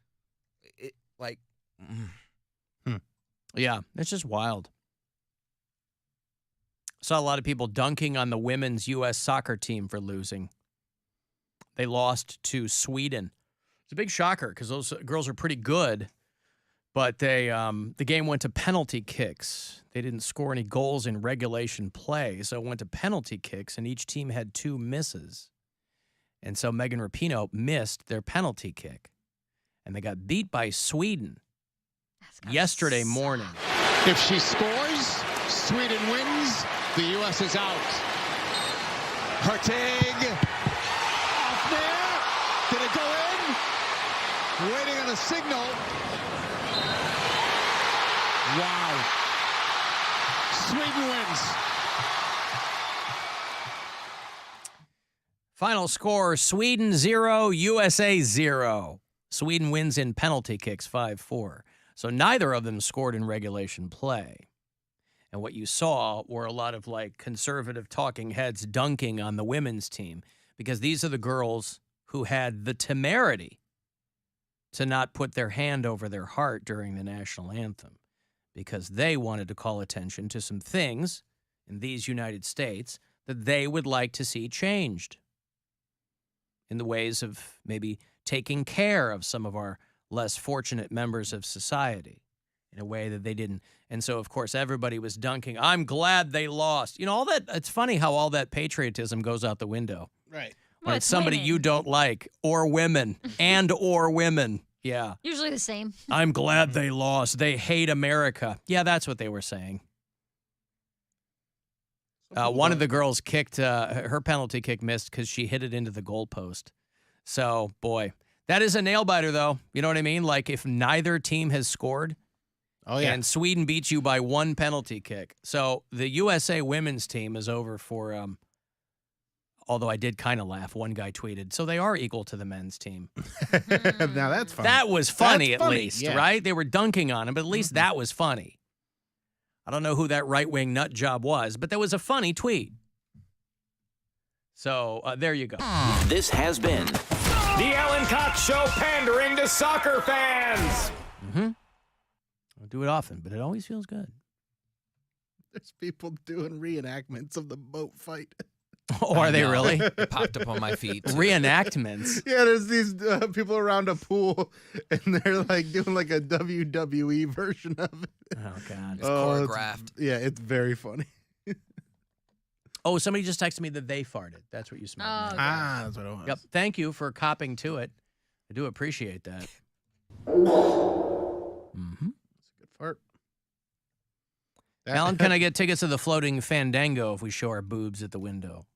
Speaker 3: Yeah, it's just wild. Saw a lot of people dunking on the women's U.S. soccer team for losing. They lost to Sweden. It's a big shocker because those girls are pretty good, but the game went to penalty kicks. They didn't score any goals in regulation play, so it went to penalty kicks, and each team had 2 misses. And so Megan Rapinoe missed their penalty kick, and they got beat by Sweden yesterday morning.
Speaker 18: If she scores, Sweden wins. The U.S. is out. Hartig off there. Did it go in? Waiting on a signal. Wow. Sweden wins.
Speaker 3: Final score, Sweden 0, USA 0. Sweden wins in penalty kicks 5-4. So neither of them scored in regulation play. And what you saw were a lot of like conservative talking heads dunking on the women's team because these are the girls who had the temerity to not put their hand over their heart during the national anthem because they wanted to call attention to some things in these United States that they would like to see changed in the ways of maybe taking care of some of our less fortunate members of society in a way that they didn't. And so, of course, everybody was dunking, I'm glad they lost. You know, all that, it's funny how all that patriotism goes out the window.
Speaker 4: Right.
Speaker 3: When
Speaker 1: Well,
Speaker 3: it's
Speaker 1: it's
Speaker 3: somebody
Speaker 1: women.
Speaker 3: you don't like, or women, or women. Yeah.
Speaker 1: Usually the same.
Speaker 3: I'm glad they lost. They hate America. Yeah, that's what they were saying. One of the girls kicked, her penalty kick missed because she hit it into the goalpost. So, boy, that is a nail biter, though. You know what I mean? Like, if neither team has scored, and Sweden beats you by one penalty kick. So, the USA women's team is over for, although I did kind of laugh. One guy tweeted, so they are equal to the men's team.
Speaker 4: Now that's funny.
Speaker 3: That was funny,
Speaker 4: That's
Speaker 3: at
Speaker 4: funny,
Speaker 3: least,
Speaker 4: yeah.
Speaker 3: right? They were dunking on him, but at least that was funny. I don't know who that right-wing nut job was, but that was a funny tweet. So there you go.
Speaker 6: This has been
Speaker 10: The Alan Cox Show, pandering to soccer fans.
Speaker 3: Mm-hmm. I don't do it often, but it always feels good.
Speaker 4: There's people doing reenactments of the boat fight.
Speaker 3: Oh, are they really?
Speaker 5: It popped up on my feed.
Speaker 3: Reenactments.
Speaker 4: Yeah, there's these people around a pool, and they're like doing like a WWE version of it.
Speaker 3: Oh, God.
Speaker 5: It's choreographed.
Speaker 4: It's very funny.
Speaker 3: Oh, somebody just texted me that they farted. That's what you smelled.
Speaker 1: Oh,
Speaker 3: Matt.
Speaker 1: okay.
Speaker 4: That's what it was.
Speaker 3: Yep. Thank you for copping to it. I do appreciate that. Mm-hmm.
Speaker 4: Good fart.
Speaker 3: Alan, can I get tickets to the floating Fandango if we show our boobs at the window?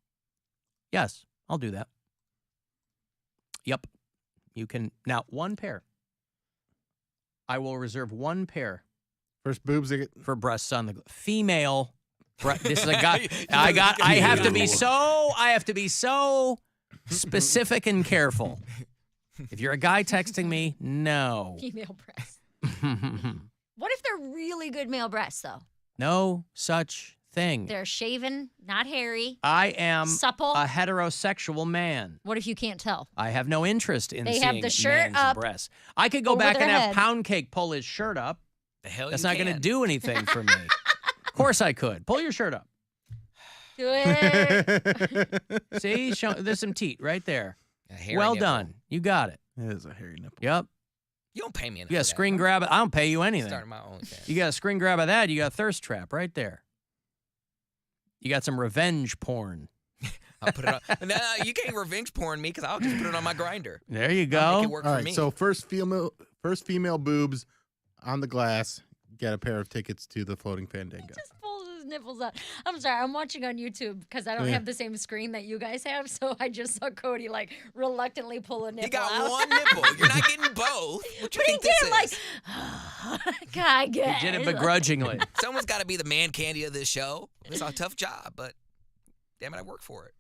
Speaker 3: Yes, I'll do that. Yep. You can. Now, one pair. I will reserve one pair.
Speaker 4: First boobs they get
Speaker 3: for breasts on the female. This is a guy. I have to be so specific and careful. If you're a guy texting me, no.
Speaker 1: Female breasts. What if they're really good male breasts, though?
Speaker 3: No such thing.
Speaker 1: They're shaven, not hairy.
Speaker 3: I am
Speaker 1: supple.
Speaker 3: a heterosexual man.
Speaker 1: What if you can't tell?
Speaker 3: I have no interest in
Speaker 1: They
Speaker 3: seeing
Speaker 1: have the shirt
Speaker 3: man's
Speaker 1: up
Speaker 3: breasts. I could go
Speaker 1: over
Speaker 3: back
Speaker 1: their
Speaker 3: and have
Speaker 1: head.
Speaker 3: Poundcake pull his shirt up.
Speaker 5: The hell
Speaker 3: That's
Speaker 5: you
Speaker 3: not going to
Speaker 5: can.
Speaker 3: do anything for me. Of course I could. Pull your shirt up.
Speaker 1: Do it.
Speaker 3: See? There's some teat right there.
Speaker 5: A hairy
Speaker 3: Well
Speaker 5: nipple.
Speaker 3: done. You got it.
Speaker 4: It is a hairy nipple.
Speaker 3: Yep.
Speaker 5: You don't pay me enough.
Speaker 3: You got a
Speaker 5: for that.
Speaker 3: screen grab it. I don't pay you anything.
Speaker 5: Starting my own thing.
Speaker 3: You got a screen grab of that. You got a thirst trap right there. You got some revenge porn.
Speaker 5: I'll put it on. No, you can't revenge porn me because I'll just put it on my grinder.
Speaker 3: There you
Speaker 5: I'll
Speaker 3: go.
Speaker 5: make it work
Speaker 4: All
Speaker 5: for
Speaker 4: right,
Speaker 5: me.
Speaker 4: so first female boobs on the glass. Get a pair of tickets to the floating Fandango.
Speaker 1: Just pulls his nipples out. I'm sorry. I'm watching on YouTube because I don't have the same screen that you guys have. So I just saw Cody like reluctantly pull a nipple
Speaker 5: He got
Speaker 1: out.
Speaker 5: one nipple. You're not getting both. What you
Speaker 1: But he
Speaker 5: think
Speaker 1: did
Speaker 5: this
Speaker 1: it like,
Speaker 5: is?
Speaker 1: God, I guess.
Speaker 3: He did it begrudgingly.
Speaker 5: Someone's got to be the man candy of this show. It's a tough job, but damn it, I work for it.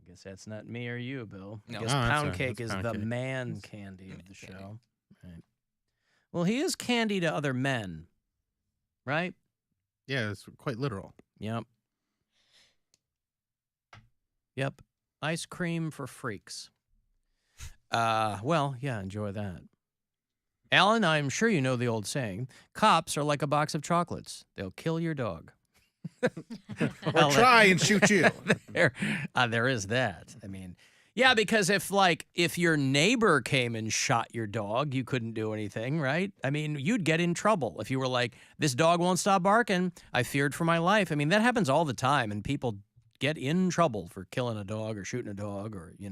Speaker 3: I guess that's not me or you, Bill. I
Speaker 5: No.
Speaker 3: guess
Speaker 4: Oh, that's
Speaker 3: Pound
Speaker 4: right.
Speaker 3: Cake
Speaker 4: That's
Speaker 3: is
Speaker 4: Pound
Speaker 3: the
Speaker 4: Cake.
Speaker 3: man candy of the show. Right. Well, he is candy to other men, right?
Speaker 4: Yeah, it's quite literal.
Speaker 3: Yep. Yep. Ice cream for freaks. Well, yeah, enjoy that. Alan, I'm sure you know the old saying, cops are like a box of chocolates. They'll kill your dog.
Speaker 4: Or try and shoot you.
Speaker 3: There is that. I mean, yeah, because if your neighbor came and shot your dog, you couldn't do anything, right? I mean, you'd get in trouble if you were like, this dog won't stop barking. I feared for my life. I mean, that happens all the time, and people get in trouble for killing a dog or shooting a dog or, I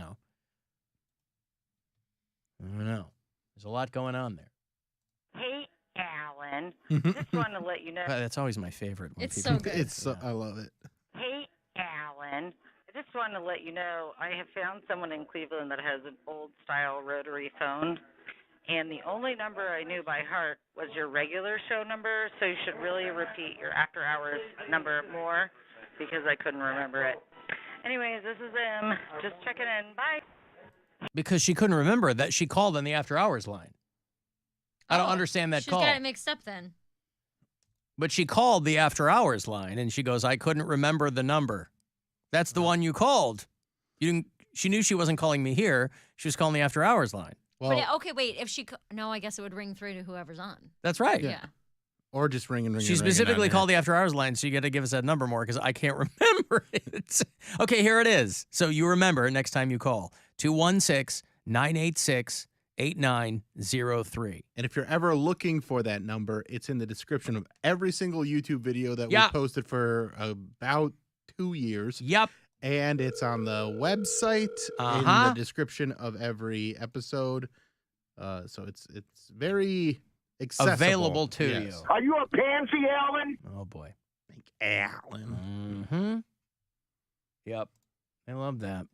Speaker 3: don't know. There's a lot going on there.
Speaker 8: Hey, Alan.
Speaker 3: Mhm.
Speaker 8: Just wanted to let you know.
Speaker 3: That's always my favorite. When
Speaker 1: It's
Speaker 3: people-
Speaker 1: so good.
Speaker 4: I love it.
Speaker 8: Hey, Alan. I just wanted to let you know I have found someone in Cleveland that has an old-style rotary phone, and the only number I knew by heart was your regular show number, so you should really repeat your after-hours number more because I couldn't remember it. Anyways, this is M. Just checking in. Bye.
Speaker 3: Because she couldn't remember that she called on the after hours line. I don't understand that
Speaker 1: She's
Speaker 3: call.
Speaker 1: got it mixed up then.
Speaker 3: But she called the after hours line and she goes, I couldn't remember the number. That's the one you called. You didn't. She knew she wasn't calling me here. She was calling the after hours line.
Speaker 1: But okay, wait. If she no, I guess it would ring through to whoever's on.
Speaker 3: That's right.
Speaker 1: Yeah.
Speaker 4: Or just ring and ring.
Speaker 3: She specifically called the after hours line, so you got to give us that number more because I can't remember it. Okay, here it is. So you remember next time you call 216-986-8903.
Speaker 4: And if you're ever looking for that number, it's in the description of every single YouTube video that we posted for about 2 years.
Speaker 3: Yep.
Speaker 4: And it's on the website in the description of every episode. So it's very accessible.
Speaker 3: Available to you.
Speaker 16: Are you a pansy, Alan?
Speaker 3: Oh, boy.
Speaker 4: Alan.
Speaker 3: Mm-hmm. Yep. I love that.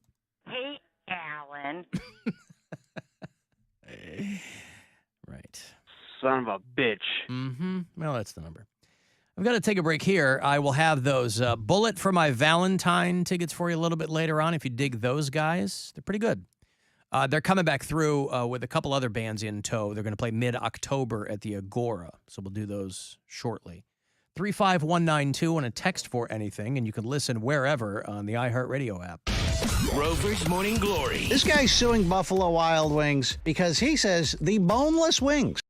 Speaker 8: Hey, Alan.
Speaker 3: Right.
Speaker 11: Son of a bitch.
Speaker 3: Mm-hmm. Well, that's the number. I've got to take a break here. I will have those Bullet for My Valentine tickets for you a little bit later on if you dig those guys. They're pretty good. They're coming back through with a couple other bands in tow. They're going to play mid-October at the Agora, so we'll do those shortly. 35192 on a text for anything, and you can listen wherever on the iHeartRadio app.
Speaker 2: Rover's Morning Glory.
Speaker 19: This guy's suing Buffalo Wild Wings because he says the boneless wings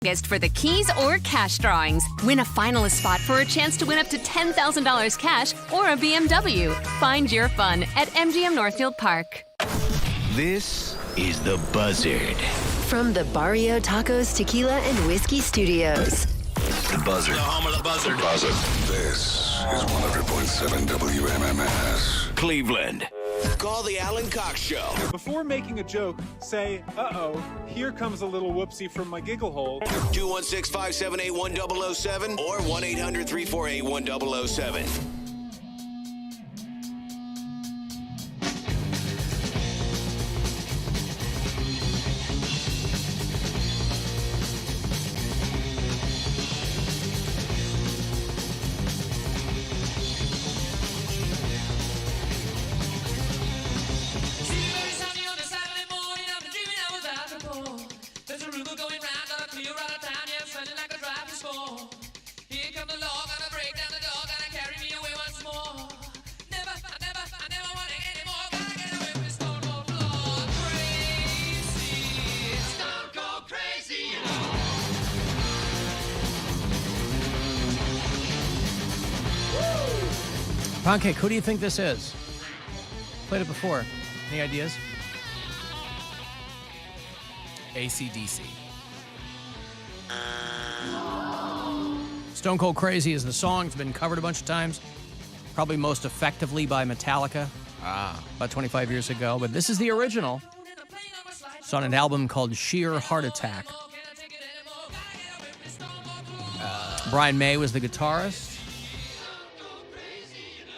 Speaker 11: August for the keys or cash drawings. Win a finalist spot for a chance to win up to $10,000 cash or a BMW. Find your fun at MGM Northfield Park.
Speaker 2: This is The Buzzard.
Speaker 15: From the Barrio Tacos Tequila and Whiskey Studios.
Speaker 24: The Buzzard.
Speaker 2: The home of the Buzzard.
Speaker 24: This is 100.7 WMMS.
Speaker 2: Cleveland. Call the Alan Cox Show.
Speaker 20: Before making a joke, say, uh-oh, here comes a little whoopsie from my giggle hole.
Speaker 2: 216-578-1007 or 1-800-348-1007.
Speaker 3: Poundcake, who do you think this is? Played it before. Any ideas?
Speaker 5: AC/DC.
Speaker 3: Stone Cold Crazy is the song. It's been covered a bunch of times. Probably most effectively by Metallica. About 25 years ago. But this is the original. It's on an album called Sheer Heart Attack. Brian May was the guitarist.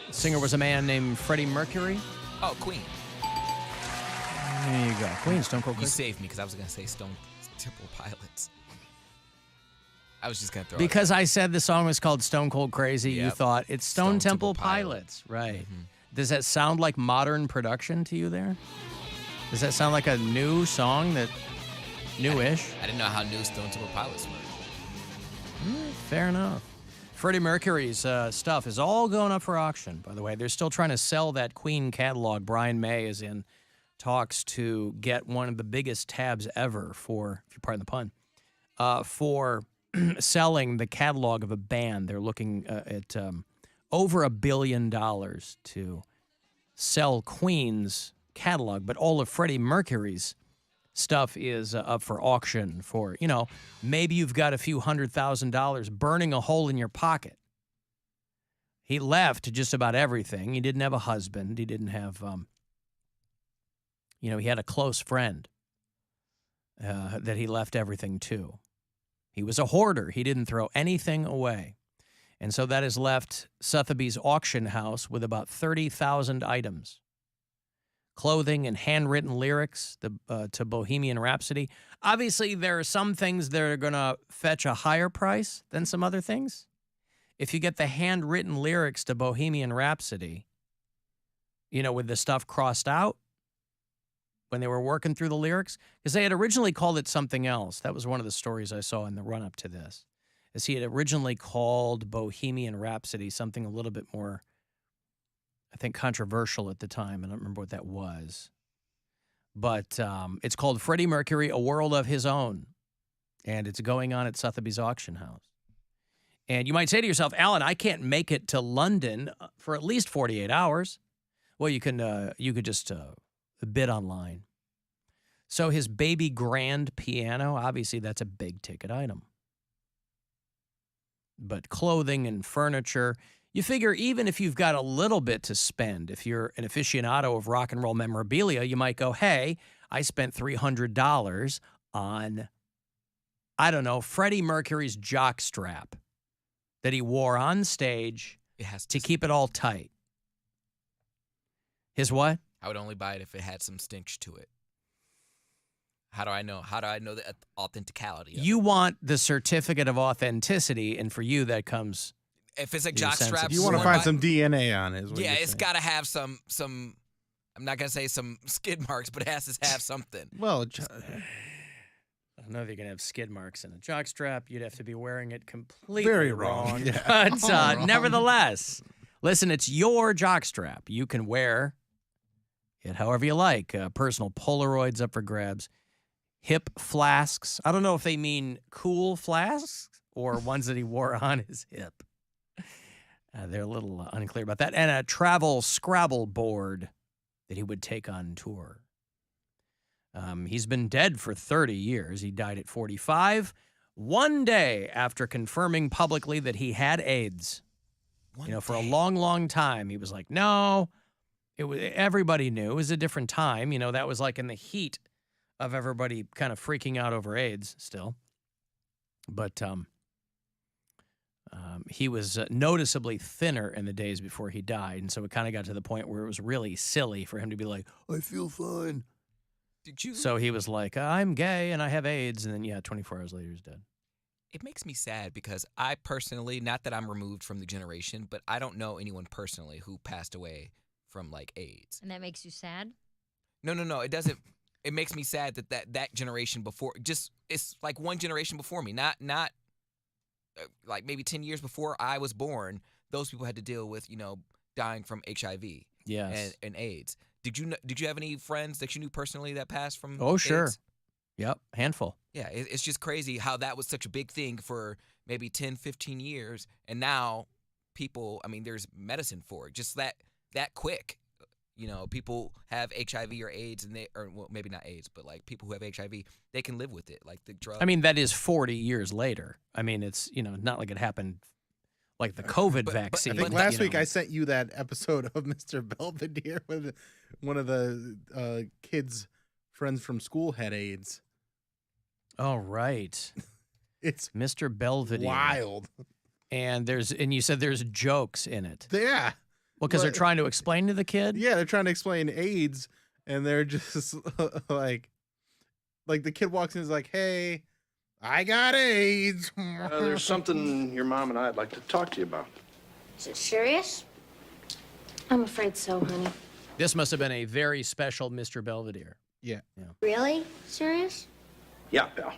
Speaker 3: The singer was a man named Freddie Mercury.
Speaker 5: Oh, Queen.
Speaker 3: There you go. Queen, Stone Cold Crazy.
Speaker 5: You saved me because I was going to say Stone Temple Pilots. I was just going to throw
Speaker 3: Because I said the song was called Stone Cold Crazy, you
Speaker 5: Yep.
Speaker 3: thought it's Stone Temple
Speaker 5: Pilots.
Speaker 3: Pilots. Right. Does that sound like modern production to you there? Does that sound like a new song that newish?
Speaker 5: I didn't know how new Stone Temple Pilots were.
Speaker 3: Fair enough. Freddie Mercury's stuff is all going up for auction, by the way. They're still trying to sell that Queen catalog. Brian May is in talks to get one of the biggest tabs ever for, if you pardon the pun, for selling the catalog of a band. They're looking at over $1 billion to sell Queen's catalog, but all of Freddie Mercury's stuff is up for auction for, maybe you've got a few $100,000 burning a hole in your pocket. He left just about everything. He didn't have a husband. He didn't have, he had a close friend that he left everything to. He was a hoarder. He didn't throw anything away. And so that has left Sotheby's auction house with about 30,000 items. Clothing and handwritten lyrics to Bohemian Rhapsody. Obviously, there are some things that are going to fetch a higher price than some other things. If you get the handwritten lyrics to Bohemian Rhapsody, with the stuff crossed out when they were working through the lyrics, because they had originally called it something else. That was one of the stories I saw in the run-up to this, is he had originally called Bohemian Rhapsody something a little bit more, I think, controversial at the time. I don't remember what that was. But it's called Freddie Mercury, A World of His Own. And it's going on at Sotheby's auction house. And you might say to yourself, Alan, I can't make it to London for at least 48 hours. Well, you could just bid online. So his baby grand piano, obviously that's a big ticket item. But clothing and furniture, you figure even if you've got a little bit to spend, if you're an aficionado of rock and roll memorabilia, you might go, hey, I spent $300 on, I don't know, Freddie Mercury's jockstrap that he wore on stage to keep it all tight. His what?
Speaker 5: I would only buy it if it had some stench to it. How do I know? How do I know the authenticality of
Speaker 3: You want the certificate of authenticity, and for you that comes...
Speaker 5: If it's a jockstrap,
Speaker 4: you want to find some DNA on it.
Speaker 5: Yeah, it's got to have some. I'm not gonna say some skid marks, but it has to have something.
Speaker 4: Well,
Speaker 3: I don't know if you're gonna have skid marks in a jockstrap. You'd have to be wearing it completely
Speaker 4: Very wrong. Yeah.
Speaker 3: But
Speaker 4: Wrong.
Speaker 3: nevertheless, listen, it's your jockstrap. You can wear it however you like. Personal Polaroids up for grabs. hip flasks. I don't know if they mean cool flasks or ones that he wore on his hip. They're a little unclear about that. And a travel Scrabble board that he would take on tour. He's been dead for 30 years. He died at 45, one day after confirming publicly that he had AIDS. For a long, long time, he was like, no. Everybody knew. It was a different time. That was like in the heat of everybody kind of freaking out over AIDS still. But he was noticeably thinner in the days before he died. And so it kind of got to the point where it was really silly for him to be like, I feel fine. So he was like, I'm gay and I have AIDS. And then, 24 hours later, he's dead.
Speaker 5: It makes me sad because I personally, not that I'm removed from the generation, but I don't know anyone personally who passed away from like AIDS.
Speaker 1: And that makes you sad?
Speaker 5: No. It doesn't. It makes me sad that generation before, it's like one generation before me, not like maybe 10 years before I was born. Those people had to deal with, dying from HIV and AIDS. Did you have any friends that you knew personally that passed from
Speaker 3: Oh, sure.
Speaker 5: AIDS?
Speaker 3: Yep, handful.
Speaker 5: Yeah, it's just crazy how that was such a big thing for maybe 10, 15 years. And now people, there's medicine for it. Just that quick. People have HIV or AIDS, well, maybe not AIDS, but like people who have HIV, they can live with it. Like the drug.
Speaker 3: That is 40 years later. It's, not like it happened like the COVID vaccine.
Speaker 4: I think last week I sent you that episode of Mr. Belvedere with one of the kids' friends from school had AIDS.
Speaker 3: Oh, right.
Speaker 4: It's
Speaker 3: Mr. Belvedere.
Speaker 4: Wild.
Speaker 3: And you said there's jokes in it.
Speaker 4: Yeah.
Speaker 3: Well, because they're trying to explain to the kid?
Speaker 4: Yeah, they're trying to explain AIDS, and they're just like the kid walks in and is like, hey, I got AIDS.
Speaker 7: There's something your mom and I'd like to talk to you about.
Speaker 9: Is it serious? I'm afraid so, honey.
Speaker 3: This must have been a very special Mr. Belvedere.
Speaker 4: Yeah.
Speaker 9: Really? Serious?
Speaker 7: Yeah, pal.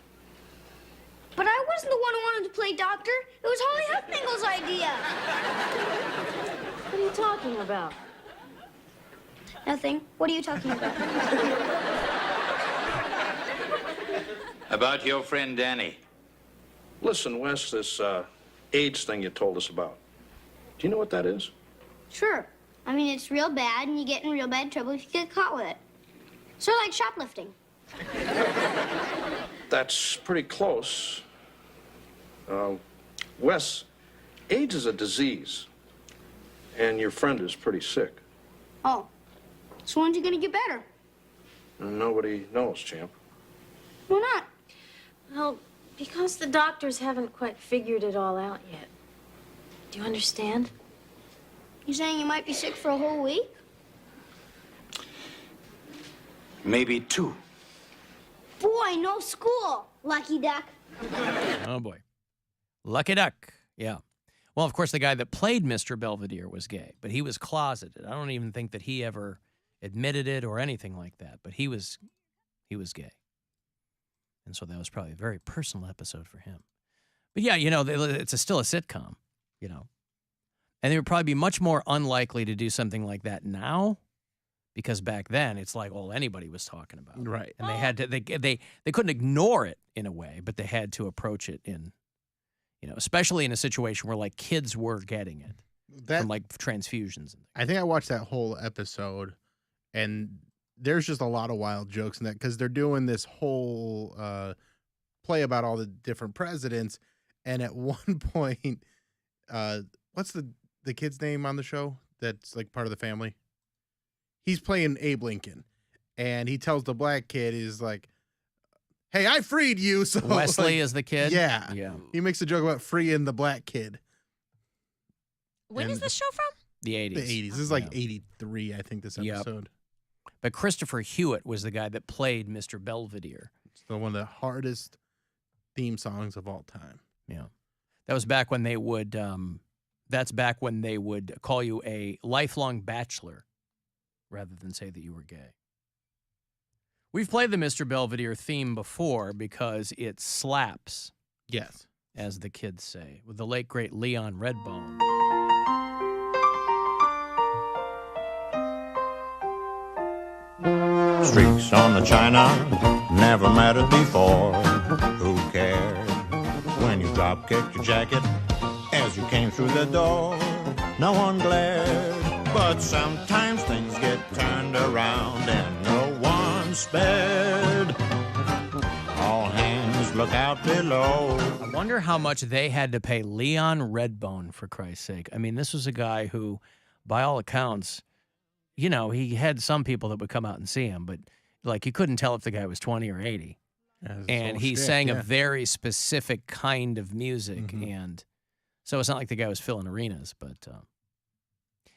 Speaker 9: But I wasn't the one who wanted to play doctor. It was Holly Huffingle's idea. What are you talking about? Nothing. What are you talking about?
Speaker 7: About your friend Danny. Listen, Wes, this AIDS thing you told us about. Do you know what that is?
Speaker 9: Sure. It's real bad, and you get in real bad trouble if you get caught with it. Sort of like shoplifting.
Speaker 7: That's pretty close. Wes, AIDS is a disease, and your friend is pretty sick.
Speaker 9: Oh. So when's he gonna get better?
Speaker 7: Nobody knows, champ.
Speaker 9: Why not?
Speaker 14: Well, because the doctors haven't quite figured it all out yet. Do you understand?
Speaker 9: You saying you might be sick for a whole week?
Speaker 7: Maybe 2.
Speaker 9: Boy, no school. Lucky duck.
Speaker 3: Oh, boy. Lucky duck. Yeah. Well, of course, the guy that played Mr. Belvedere was gay, but he was closeted. I don't even think that he ever admitted it or anything like that, but he was gay. And so that was probably a very personal episode for him. But yeah, it's still a sitcom, And they would probably be much more unlikely to do something like that now, because back then it's like all anybody was talking about.
Speaker 4: Right.
Speaker 3: And they had to they couldn't ignore it in a way, but they had to approach it in, especially in a situation where like kids were getting it from like transfusions.
Speaker 4: I think I watched that whole episode, and there's just a lot of wild jokes in that because they're doing this whole play about all the different presidents. And at one point, what's the kid's name on the show that's like part of the family? He's playing Abe Lincoln, and he tells the black kid, he's like, hey, I freed you. So
Speaker 3: Wesley is the kid?
Speaker 4: Yeah.
Speaker 3: Yeah.
Speaker 4: He makes a joke about freeing the black kid.
Speaker 1: When is this show from?
Speaker 3: The 80s.
Speaker 4: The 80s. This is like 83, I think, this episode.
Speaker 3: But Christopher Hewitt was the guy that played Mr. Belvedere.
Speaker 4: It's one of the hardest theme songs of all time.
Speaker 3: Yeah. That was back when they would, that's back when they would call you a lifelong bachelor rather than say that you were gay. We've played the Mr. Belvedere theme before because it slaps.
Speaker 4: Yes.
Speaker 3: As the kids say, with the late, great Leon Redbone.
Speaker 12: Streaks on the china never mattered before. Who cared when you drop kicked your jacket as you came through the door? No one glared, but sometimes things get turned around and no one spared. All hands look out below.
Speaker 3: I wonder how much they had to pay Leon Redbone, for Christ's sake. I mean, this was a guy who, by all accounts, you know, he had some people that would come out and see him, but like you couldn't tell if the guy was 20 or 80. And he sang a very specific kind of music. And so it's not like the guy was filling arenas, but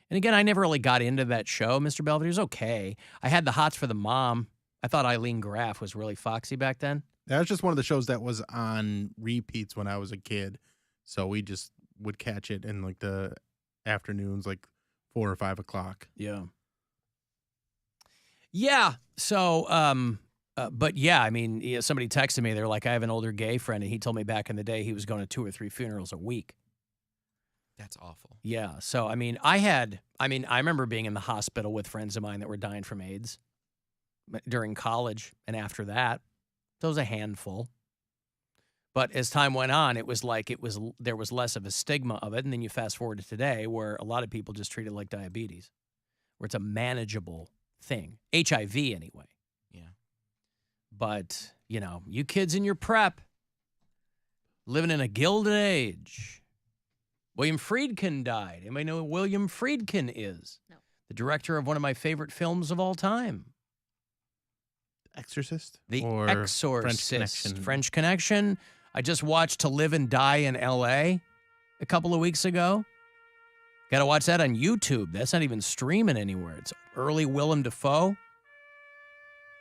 Speaker 3: and again, I never really got into that show, Mr. Belvedere. It was okay. I had the hots for the mom. I thought Eileen Graff was really foxy back then.
Speaker 4: That was just one of the shows that was on repeats when I was a kid. So we just would catch it in like the afternoons, like 4 or 5 o'clock.
Speaker 3: Yeah. Yeah. So, but yeah, I mean, somebody texted me. They're like, I have an older gay friend, and he told me back in the day he was going to 2 or 3 funerals a week.
Speaker 5: That's awful.
Speaker 3: Yeah. So, I mean, I remember being in the hospital with friends of mine that were dying from AIDS during college. And after that, there was a handful. But as time went on, it was like there was less of a stigma of it. And then you fast forward to today where a lot of people just treat it like diabetes, where it's a manageable thing. HIV anyway.
Speaker 5: Yeah.
Speaker 3: But, you know, you kids in your prep, living in a gilded age. William Friedkin died. Anybody know who William Friedkin is?
Speaker 1: No.
Speaker 3: The director of one of my favorite films of all time.
Speaker 4: Exorcist?
Speaker 3: The
Speaker 4: or
Speaker 3: Exorcist. French Connection. I just watched To Live and Die in L.A. a couple of weeks ago. Got to watch that on YouTube. That's not even streaming anywhere. It's early Willem Dafoe.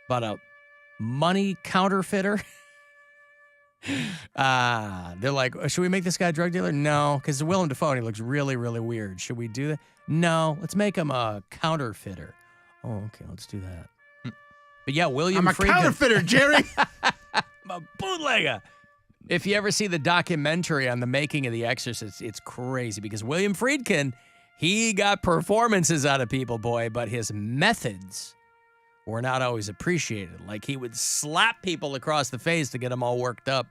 Speaker 3: About a money counterfeiter. They're like, should we make this guy a drug dealer? No, because Willem Dafoe, and he looks really, really weird. Should we do that? No, let's make him a counterfeiter. Oh, okay, let's do that. But yeah, William Friedkin.
Speaker 4: I'm a counterfeiter, Jerry.
Speaker 3: I'm a bootlegger. If you ever see the documentary on the making of The Exorcist, it's crazy because William Friedkin, he got performances out of people, boy, but his methods were not always appreciated. Like he would slap people across the face to get them all worked up.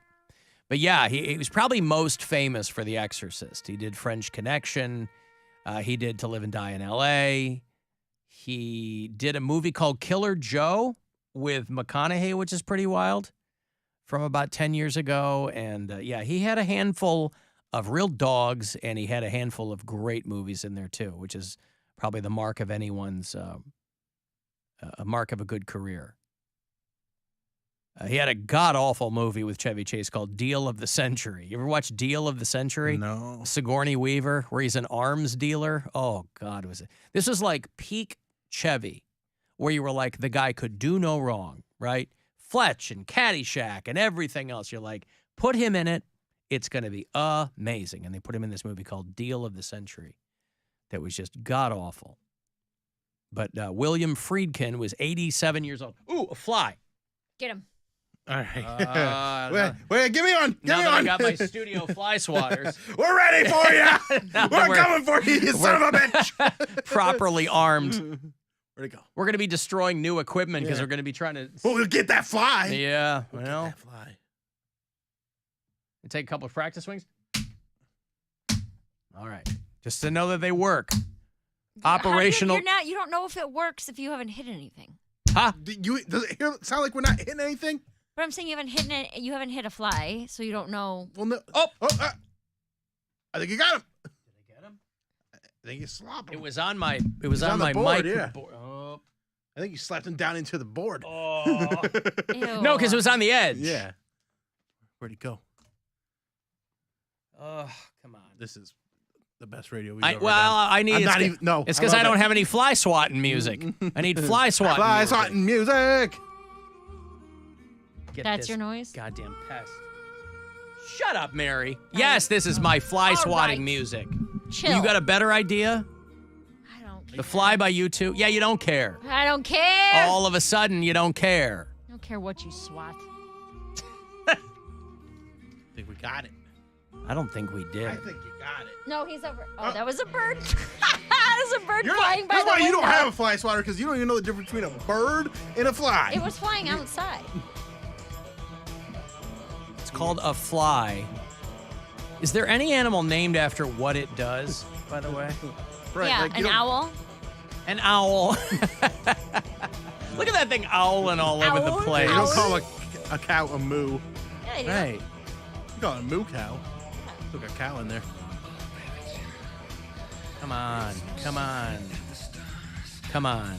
Speaker 3: But yeah, he was probably most famous for The Exorcist. He did French Connection. He did To Live and Die in L.A. He did a movie called Killer Joe with McConaughey, which is pretty wild, from about 10 years ago. And yeah, he had a handful of real dogs, and he had a handful of great movies in there too, which is probably the mark of anyone's, a mark of a good career. He had a god-awful movie with Chevy Chase called Deal of the Century. You ever watch Deal of the Century?
Speaker 4: No.
Speaker 3: Sigourney Weaver, where he's an arms dealer. Oh, God, was it? This was like peak Chevy, where you were like, the guy could do no wrong, right? Fletch and Caddyshack and everything else. You're like, put him in it. It's going to be amazing. And they put him in this movie called Deal of the Century that was just god-awful. But William Friedkin was 87 years old. Ooh, a fly.
Speaker 1: Get him.
Speaker 4: All right. Wait, give me one. Give
Speaker 3: now
Speaker 4: me
Speaker 3: that
Speaker 4: one.
Speaker 3: I got my studio fly swatters.
Speaker 4: We're ready for you. We're coming for you, you son of a bitch.
Speaker 3: Properly armed.
Speaker 4: Where'd it go?
Speaker 3: We're going to be destroying new equipment because we're going to be trying to...
Speaker 4: Well, we'll get that fly.
Speaker 3: Yeah,
Speaker 4: We'll
Speaker 3: well.
Speaker 4: get that fly.
Speaker 3: Take a couple of practice swings. All right. Just to know that they work. Operational.
Speaker 1: You don't know if it works if you haven't hit anything.
Speaker 3: Huh?
Speaker 4: Does it sound like we're not hitting anything?
Speaker 1: But I'm saying you haven't hit a fly, so you don't know.
Speaker 4: Well, no. I think you got him. Did I get him? I think you slapped him.
Speaker 3: It was on my my
Speaker 4: board,
Speaker 3: mic.
Speaker 4: yeah. I think you slapped him down into the board.
Speaker 3: Oh. No, because it was on the edge.
Speaker 4: Yeah. Where'd he go?
Speaker 3: Oh, come on.
Speaker 4: This is the best radio we've ever done.
Speaker 3: I need. It's because I don't have any fly swatting music. I need fly swatting.
Speaker 4: Fly swatting music.
Speaker 3: Get
Speaker 1: That's
Speaker 3: this
Speaker 1: your noise?
Speaker 3: Goddamn pest. Shut up, Mary. Yes, this is my fly swatting music.
Speaker 1: Chill.
Speaker 3: You got a better idea?
Speaker 1: I don't care.
Speaker 3: The Fly by U2? Yeah, you don't care.
Speaker 1: I don't care.
Speaker 3: All of a sudden, you don't care.
Speaker 1: I don't care what you swat.
Speaker 4: I think we got it.
Speaker 3: I don't think we did.
Speaker 4: I think you got it.
Speaker 1: No, he's over. Oh, that was a bird. That was a bird flying by
Speaker 4: That's
Speaker 1: the
Speaker 4: why
Speaker 1: window.
Speaker 4: you don't have a fly swatter, because you don't even know the difference between a bird and a fly.
Speaker 1: It was flying outside.
Speaker 3: It's called a fly. Is there any animal named after what it does, by the way?
Speaker 4: Right,
Speaker 1: yeah,
Speaker 4: like you
Speaker 1: an
Speaker 4: don't-
Speaker 1: owl.
Speaker 3: An owl. Look at that thing owling all over the place.
Speaker 4: You don't call a cow a moo.
Speaker 1: Yeah, you do.
Speaker 3: Right.
Speaker 4: You call it a moo cow. Look, a cow in there.
Speaker 3: Come on. Come on. Come on.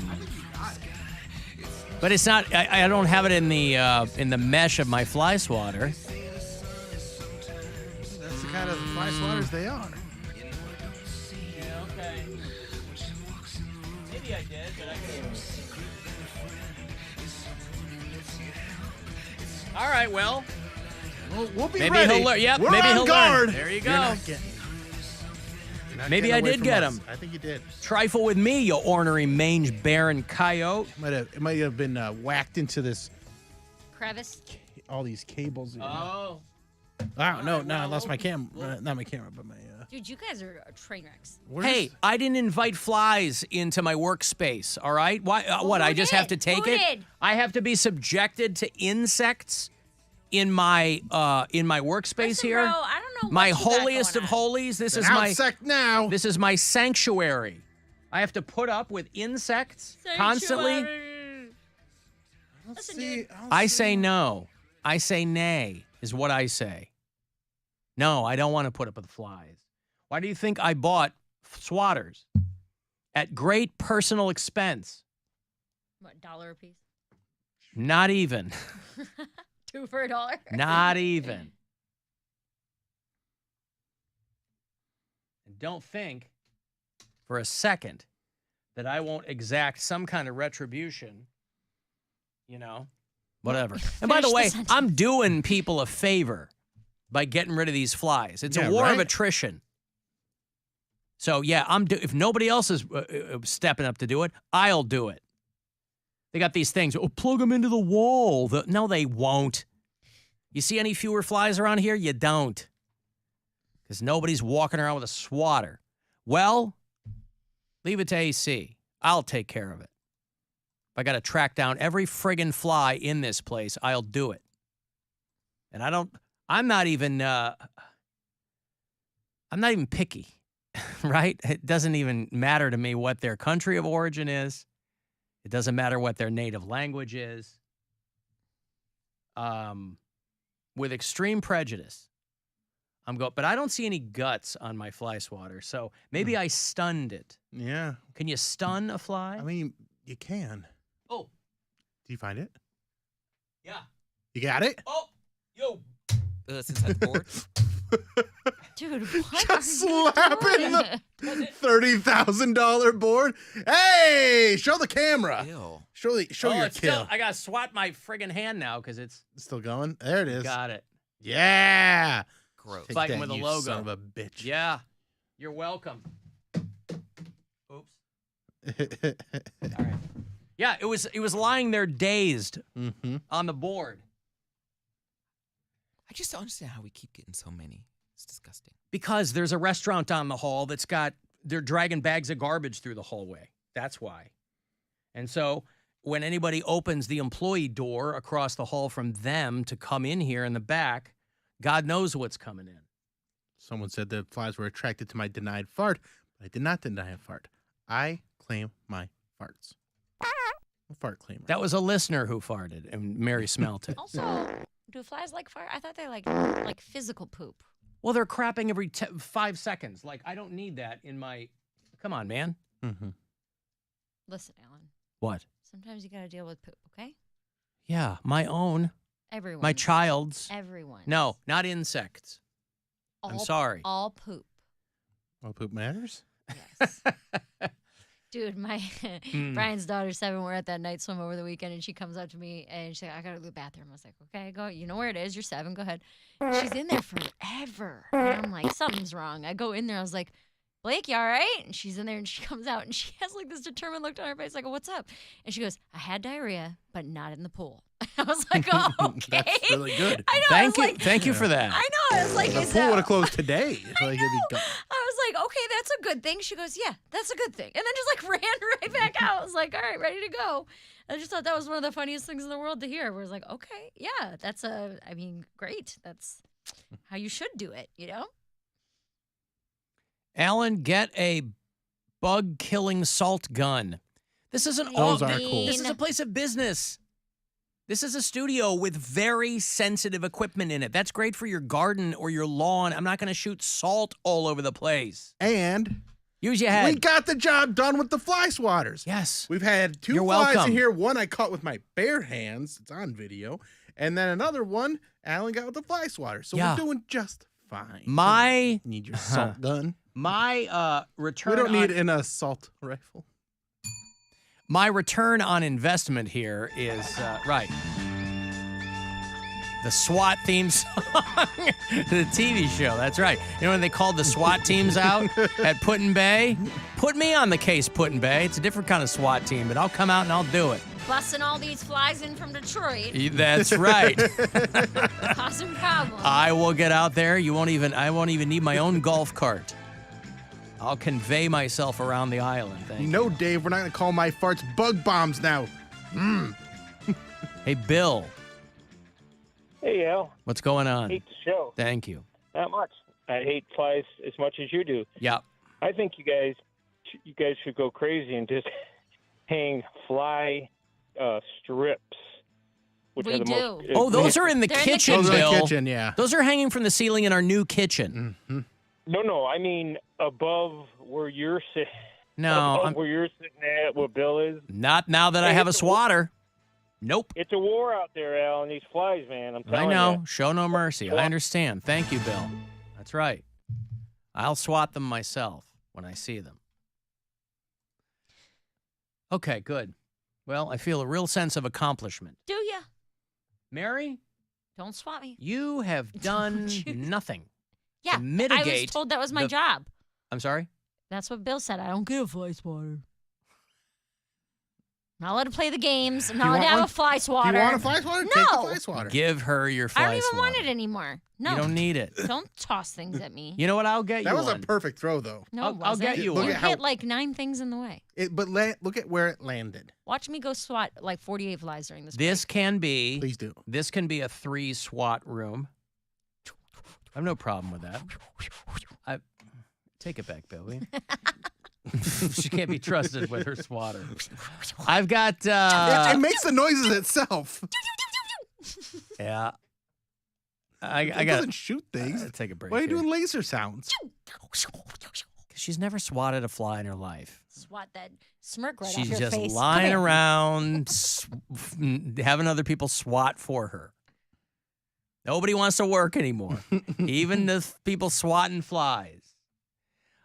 Speaker 3: But it's not, I don't have it in the mesh of my fly swatter.
Speaker 4: That's the kind of fly swatters they are.
Speaker 3: Yeah, okay. Maybe I did, but I couldn't. All right, well.
Speaker 4: We'll be
Speaker 3: maybe
Speaker 4: ready.
Speaker 3: he'll learn. Yep,
Speaker 4: We're
Speaker 3: maybe
Speaker 4: on
Speaker 3: he'll
Speaker 4: guard.
Speaker 3: learn. There you go.
Speaker 4: You're not
Speaker 3: Maybe I
Speaker 4: getting away
Speaker 3: did
Speaker 4: from
Speaker 3: get
Speaker 4: us.
Speaker 3: him.
Speaker 4: I think you did.
Speaker 3: Trifle with me, you ornery mange baron coyote.
Speaker 4: It might have been whacked into this.
Speaker 1: Crevice.
Speaker 4: All these cables.
Speaker 3: Oh.
Speaker 4: No, I lost my camera. Not my camera, but my.
Speaker 1: Dude, you guys are train wrecks.
Speaker 3: Hey, I didn't invite flies into my workspace, all right? Why? What, I just have to take
Speaker 1: Who
Speaker 3: it?
Speaker 1: did?
Speaker 3: I have to be subjected to insects in my workspace
Speaker 1: Listen,
Speaker 3: here?
Speaker 1: bro, I don't know what
Speaker 3: my
Speaker 1: you got
Speaker 3: holiest
Speaker 1: going
Speaker 3: of
Speaker 1: on.
Speaker 3: holies. This
Speaker 4: An
Speaker 3: is my
Speaker 4: outsect now.
Speaker 3: This is my sanctuary. I have to put up with insects constantly.
Speaker 1: Listen, dude.
Speaker 3: I say no. I say nay is what I say. No, I don't want to put up with flies. Why do you think I bought swatters at great personal expense?
Speaker 1: What, $1 a piece?
Speaker 3: Not even.
Speaker 1: 2 for $1.
Speaker 3: Not even. And don't think for a second that I won't exact some kind of retribution. You know, whatever. And by the
Speaker 1: Finish the
Speaker 3: way,
Speaker 1: sentence.
Speaker 3: I'm doing people a favor by getting rid of these flies. It's
Speaker 4: Yeah,
Speaker 3: a war of
Speaker 4: right?
Speaker 3: attrition. So yeah, if nobody else is stepping up to do it, I'll do it. They got these things. Oh, plug them into the wall. No, they won't. You see any fewer flies around here? You don't. Because nobody's walking around with a swatter. Well, leave it to AC. I'll take care of it. If I got to track down every friggin' fly in this place, I'll do it. And I'm not even picky, right? It doesn't even matter to me what their country of origin is. It doesn't matter what their native language is. With extreme prejudice, but I don't see any guts on my fly swatter, so maybe I stunned it.
Speaker 4: Yeah.
Speaker 3: Can you stun a fly?
Speaker 4: I mean, you can.
Speaker 3: Oh.
Speaker 4: Do you find it?
Speaker 3: Yeah.
Speaker 4: You got it?
Speaker 3: Oh, yo.
Speaker 5: It's inside the board.
Speaker 1: Dude, what
Speaker 4: Just
Speaker 1: are you
Speaker 4: slapping
Speaker 1: doing?
Speaker 4: the $30,000 board. Hey, show the camera.
Speaker 5: Ew.
Speaker 4: Show your
Speaker 3: it's
Speaker 4: kill.
Speaker 3: still, I got to swat my friggin' hand now because it's
Speaker 4: Still going? There it is.
Speaker 3: got it.
Speaker 4: Yeah.
Speaker 5: Gross.
Speaker 4: Take
Speaker 3: Fighting
Speaker 4: that,
Speaker 3: with a
Speaker 4: you
Speaker 3: logo.
Speaker 4: Son of a bitch.
Speaker 3: Yeah. You're welcome. Oops. All right. Yeah, it was lying there dazed
Speaker 4: Mm-hmm.
Speaker 3: on the board.
Speaker 5: I just don't understand how we keep getting so many. It's disgusting.
Speaker 3: Because there's a restaurant down the hall they're dragging bags of garbage through the hallway. That's why. And so when anybody opens the employee door across the hall from them to come in here in the back, God knows what's coming in.
Speaker 4: Someone said the flies were attracted to my denied fart, but I did not deny a fart. I claim my farts. I'm a fart claimer.
Speaker 3: That was a listener who farted, and Mary smelt it.
Speaker 1: Also, do flies like fire? I thought they like physical poop.
Speaker 3: Well, they're crapping every 5 seconds. Like, I don't need that in my... Come on, man.
Speaker 4: Mm-hmm.
Speaker 1: Listen, Alan.
Speaker 3: What?
Speaker 1: Sometimes you got to deal with poop, okay?
Speaker 3: Yeah, my own.
Speaker 1: Everyone.
Speaker 3: My child's.
Speaker 1: Everyone.
Speaker 3: No, not insects. I'm sorry.
Speaker 1: All poop.
Speaker 4: All poop matters?
Speaker 1: Yes. Dude, my Brian's daughter's 7. We're at that night swim over the weekend, and she comes up to me and she's like, "I gotta go to the bathroom." I was like, "Okay, go. You know where it is. You're 7. Go ahead." She's in there forever, and I'm like, "Something's wrong." I go in there. I was like, "Blake, you all right?" And she's in there, and she comes out, and she has like this determined look on her face. I go, "What's up?" And she goes, "I had diarrhea, but not in the pool." I was like, oh, okay.
Speaker 4: That's really good.
Speaker 1: I know.
Speaker 3: Thank you for that.
Speaker 1: I know. I was like,
Speaker 4: The
Speaker 1: is
Speaker 4: pool
Speaker 1: that?
Speaker 4: would have closed today. Like, it'd be gone.
Speaker 1: I was like, okay, that's a good thing. She goes, yeah, that's a good thing. And then just like ran right back out. I was like, all right, ready to go. I just thought that was one of the funniest things in the world to hear. Where it's like, okay, yeah, great. That's how you should do it, you know?
Speaker 3: Alan, get a bug-killing salt gun. This isn't all.
Speaker 4: Those are cool.
Speaker 3: This is a place of business. This is a studio with very sensitive equipment in it. That's great for your garden or your lawn. I'm not going to shoot salt all over the place.
Speaker 4: And
Speaker 3: use your head.
Speaker 4: we got the job done with the fly swatters.
Speaker 3: Yes.
Speaker 4: We've had 2
Speaker 3: You're
Speaker 4: flies
Speaker 3: welcome.
Speaker 4: in here. One I caught with my bare hands. It's on video. And then another one Alan got with the fly swatter. So
Speaker 3: Yeah.
Speaker 4: we're doing just fine.
Speaker 3: My
Speaker 4: Need your salt gun.
Speaker 3: my return.
Speaker 4: We don't need
Speaker 3: on,
Speaker 4: an assault rifle.
Speaker 3: My return on investment here is right. The SWAT theme song, the TV show. That's right. You know when they called the SWAT teams out at Put-in-Bay? Put me on the case, Put-in-Bay. It's a different kind of SWAT team, but I'll come out and I'll do it.
Speaker 1: Busting all these flies in from Detroit.
Speaker 3: That's right.
Speaker 1: Causing problems.
Speaker 3: I will get out there. I won't even need my own golf cart. I'll convey myself around the island. Thank you.
Speaker 4: No, Dave, we're not going to call my farts bug bombs now.
Speaker 3: Hey, Bill.
Speaker 13: Hey, Al.
Speaker 3: What's going on?
Speaker 13: Hate the show.
Speaker 3: Thank you.
Speaker 13: Not much. I hate flies as much as you do.
Speaker 3: Yeah.
Speaker 13: I think you guys should go crazy and just hang fly strips. Which
Speaker 1: We
Speaker 13: are the
Speaker 1: do.
Speaker 13: Most,
Speaker 3: Those are in the
Speaker 1: They're in the
Speaker 3: kitchen,
Speaker 4: Those are in
Speaker 3: Bill.
Speaker 4: the kitchen, yeah.
Speaker 3: Those are hanging from the ceiling in our new kitchen.
Speaker 4: Mm-hmm.
Speaker 13: No, I mean above where you're sitting.
Speaker 3: No,
Speaker 13: above
Speaker 3: I'm-
Speaker 13: where you're sitting at, where Bill is.
Speaker 3: Not now that I
Speaker 13: Hey,
Speaker 3: have a
Speaker 13: it's a-
Speaker 3: swatter. Nope.
Speaker 13: It's a war out there, Al, and these flies, man. I'm
Speaker 3: I
Speaker 13: telling
Speaker 3: know.
Speaker 13: you.
Speaker 3: Show no mercy. I understand. Thank you, Bill. That's right. I'll swat them myself when I see them. Okay, good. Well, I feel a real sense of accomplishment.
Speaker 1: Do ya?
Speaker 3: Mary,
Speaker 1: Don't swat me.
Speaker 3: you have done nothing
Speaker 1: Yeah.
Speaker 3: to mitigate.
Speaker 1: I was told that was my
Speaker 3: the-
Speaker 1: job.
Speaker 3: I'm sorry?
Speaker 1: That's what Bill said. I don't get a fly swatter. I'm not allowed to play the games. I'm not
Speaker 4: You
Speaker 1: allowed to
Speaker 4: want
Speaker 1: have
Speaker 4: one?
Speaker 1: a fly swatter.
Speaker 4: Do you want a fly swatter?
Speaker 1: No.
Speaker 4: Take the fly swatter.
Speaker 3: Give her your fly
Speaker 1: I don't even
Speaker 3: swatter.
Speaker 1: want it anymore. No.
Speaker 3: You don't need it.
Speaker 1: Don't toss things at me.
Speaker 3: You know what? I'll get
Speaker 4: That
Speaker 3: you
Speaker 4: was
Speaker 3: one.
Speaker 4: a perfect throw, though.
Speaker 1: No,
Speaker 3: I'll
Speaker 1: it wasn't.
Speaker 3: get you
Speaker 4: Look
Speaker 3: one.
Speaker 4: at how-
Speaker 1: hit like 9 things in the way.
Speaker 4: But look at where it landed.
Speaker 1: Watch me go swat like 48 flies during this.
Speaker 3: This can be.
Speaker 4: Please do.
Speaker 3: This can be a 3 SWAT room. I have no problem with that. Take it back, Billy. She can't be trusted with her swatter. I've got.
Speaker 4: It makes the noises itself.
Speaker 3: Yeah. I
Speaker 4: It
Speaker 3: got.
Speaker 4: doesn't shoot things.
Speaker 3: Take a break.
Speaker 4: Why are you
Speaker 3: here.
Speaker 4: doing laser sounds?
Speaker 3: She's never swatted a fly in her life.
Speaker 1: Swat that smirk right off
Speaker 3: She's
Speaker 1: your
Speaker 3: just
Speaker 1: face. Come
Speaker 3: lying
Speaker 1: here.
Speaker 3: around, having other people swat for her. Nobody wants to work anymore, even the people swatting flies.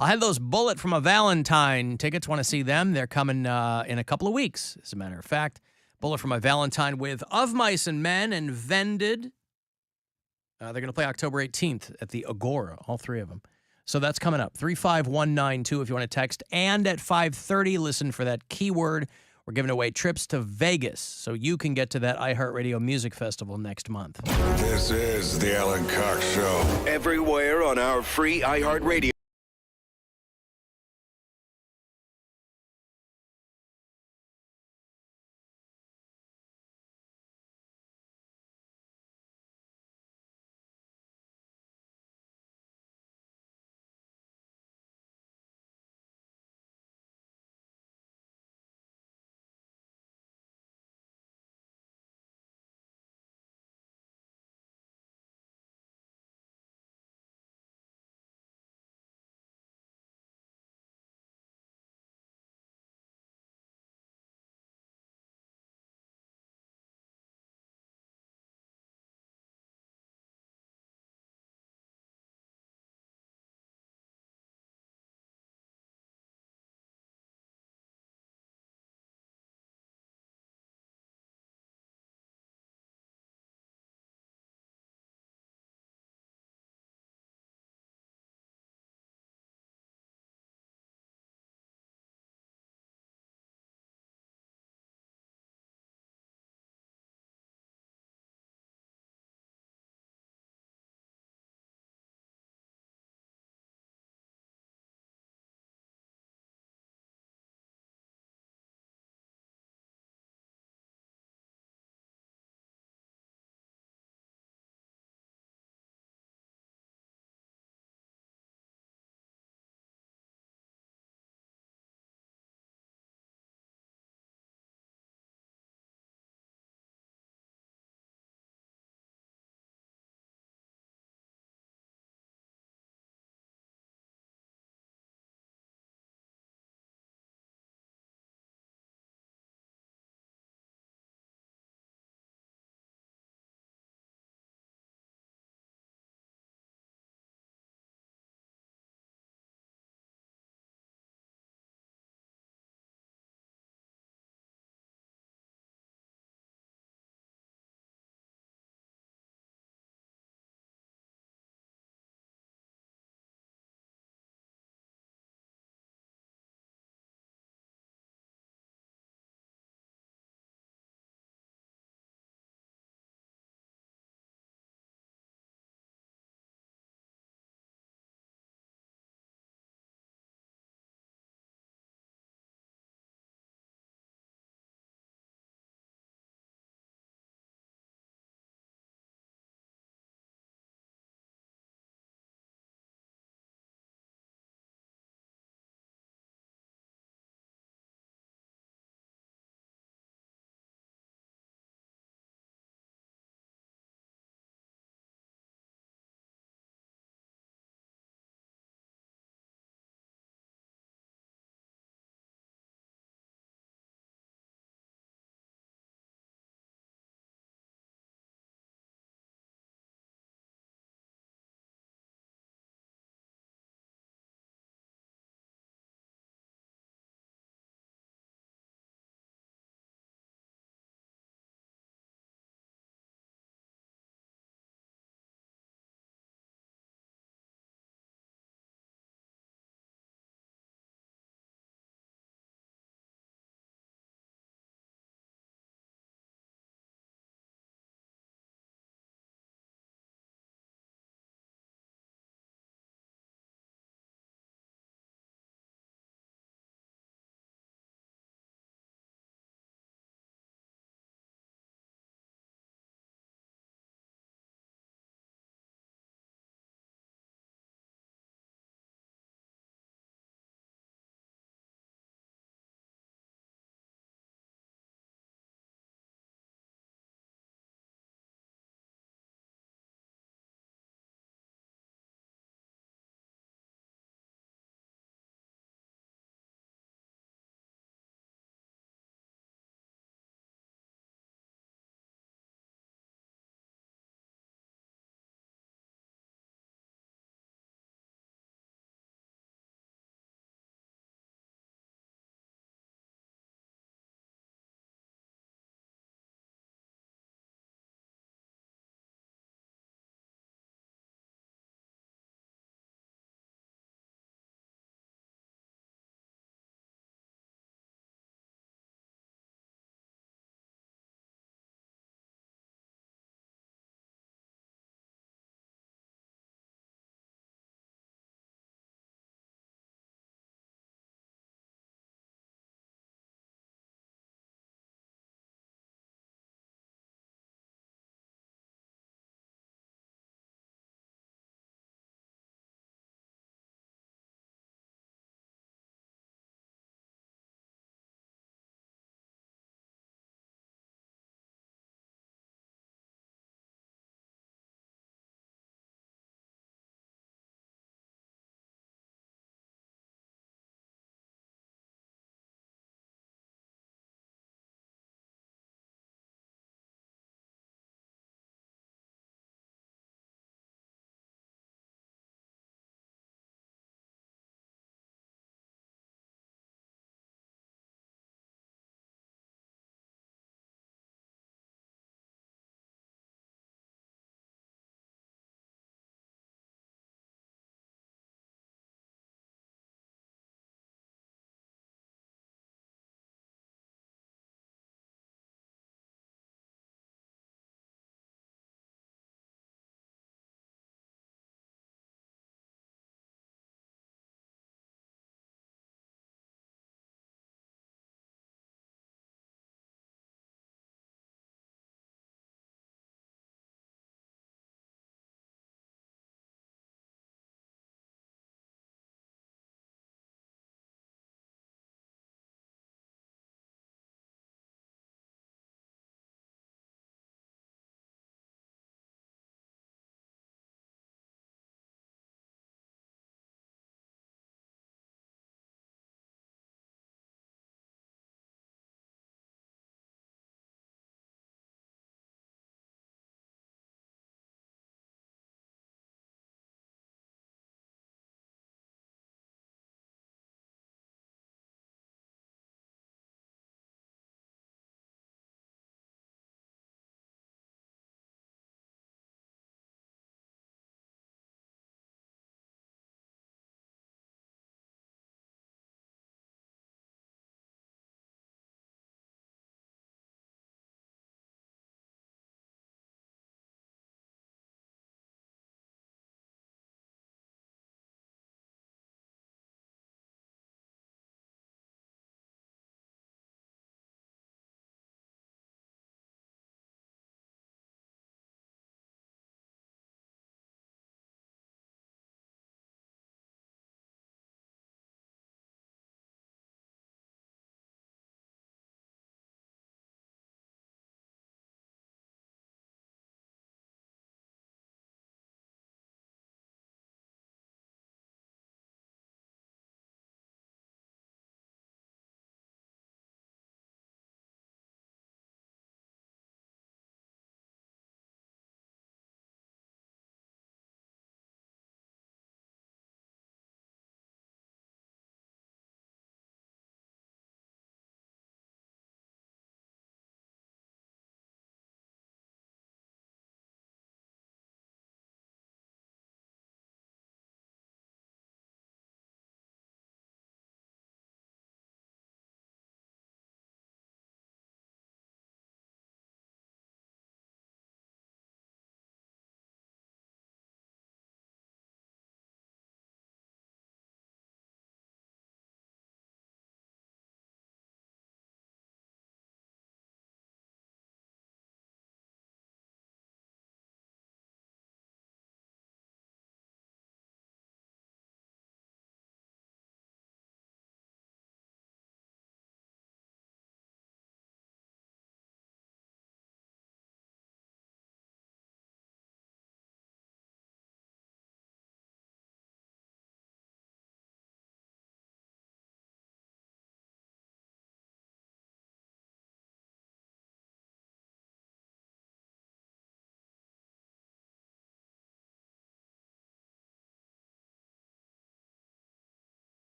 Speaker 3: I'll have those Bullet from a Valentine tickets. Want to see them? They're coming in a couple of weeks, as a matter of fact. Bullet from a Valentine with Of Mice and Men and Vended. They're going to play October 18th at the Agora, all 3 of them. So that's coming up. 35192 if you want to text. And at 5:30, listen for that keyword. We're giving away trips to Vegas so you can get to that iHeartRadio Music Festival next month.
Speaker 24: This is the Alan Cox Show.
Speaker 2: Everywhere on our free iHeartRadio.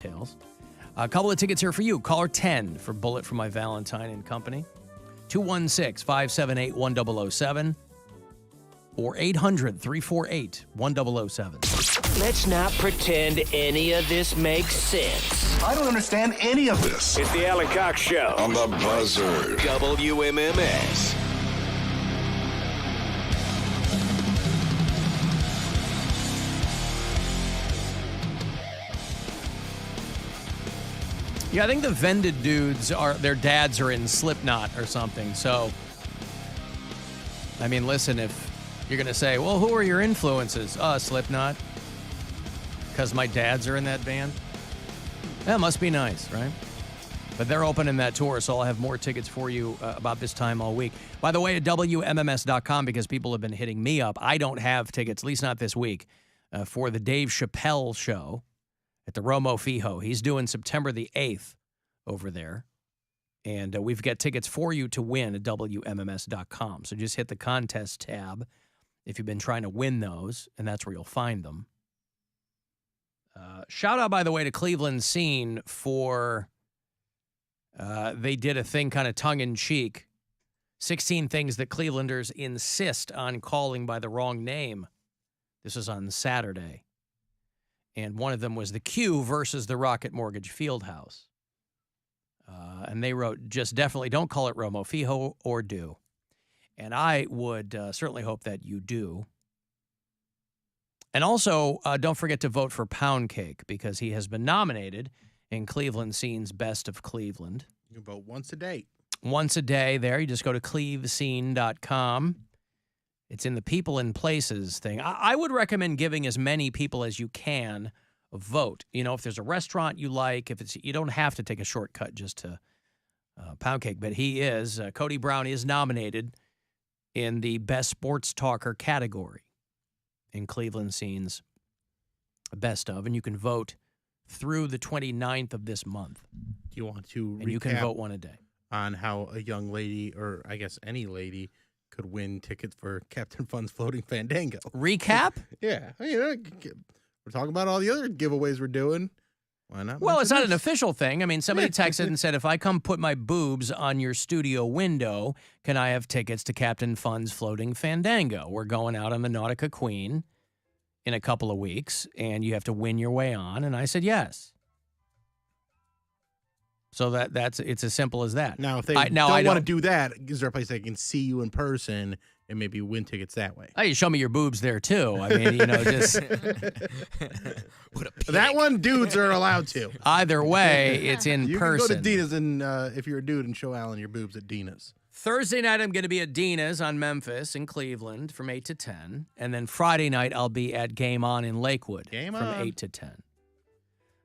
Speaker 3: details. A couple of tickets here for you. Caller 10 for Bullet for My Valentine and Company. 216-578-1007 or 800-348-1007.
Speaker 6: Let's not pretend any of this makes sense.
Speaker 24: I don't understand any of this.
Speaker 2: It's the Alan Cox Show
Speaker 24: On the Buzzard.
Speaker 2: WMMS.
Speaker 3: Yeah, I think the vended dudes their dads are in Slipknot or something. So, I mean, listen, if you're going to say, well, who are your influences? Slipknot. Because my dads are in that band. That must be nice, right? But they're opening that tour, so I'll have more tickets for you about this time all week. By the way, at WMMS.com, because people have been hitting me up, I don't have tickets, at least not this week, for the Dave Chappelle show at the Romo Fijo. He's doing September the 8th over there. And we've got tickets for you to win at WMMS.com. So just hit the contest tab if you've been trying to win those, and that's where you'll find them. Shout out, by the way, to Cleveland Scene for they did a thing kind of tongue-in-cheek. 16 things that Clevelanders insist on calling by the wrong name. This was on Saturday. And one of them was the Q versus the Rocket Mortgage Fieldhouse. And they wrote, just definitely don't call it Romo Fijo or do. And I would certainly hope that you do. And also, don't forget to vote for Poundcake because he has been nominated in Cleveland Scene's Best of Cleveland.
Speaker 4: You can vote once a day.
Speaker 3: Once a day there. You just go to clevescene.com. It's in the people and places thing. I would recommend giving as many people as you can a vote. You know, if there's a restaurant you like, you don't have to take a shortcut just to Poundcake, but he is. Cody Brown is nominated in the Best Sports Talker category in Cleveland Scene's Best of, and you can vote through the 29th of this month.
Speaker 4: Do you want to
Speaker 3: and you can vote one a day
Speaker 4: on how a young lady, or I guess any lady, could win tickets for Captain Fun's Floating Fandango?
Speaker 3: Recap?
Speaker 4: Yeah. We're talking about all the other giveaways we're doing. Why not?
Speaker 3: Well, it's not an official thing. I mean, somebody texted and said, if I come put my boobs on your studio window, can I have tickets to Captain Fun's Floating Fandango? We're going out on the Nautica Queen in a couple of weeks, and you have to win your way on. And I said, yes. So it's as simple as that.
Speaker 4: Now, if they don't want to do that, is there a place they can see you in person and maybe win tickets that way?
Speaker 3: Oh, you show me your boobs there, too. I mean, just...
Speaker 4: That one, dudes are allowed to.
Speaker 3: Either way, it's in
Speaker 4: you
Speaker 3: person.
Speaker 4: You can go to Dina's, and if you're a dude, and show Alan your boobs at Dina's.
Speaker 3: Thursday night, I'm going to be at Dina's on Memphis in Cleveland from 8 to 10. And then Friday night, I'll be at Game On in Lakewood from 8 to 10.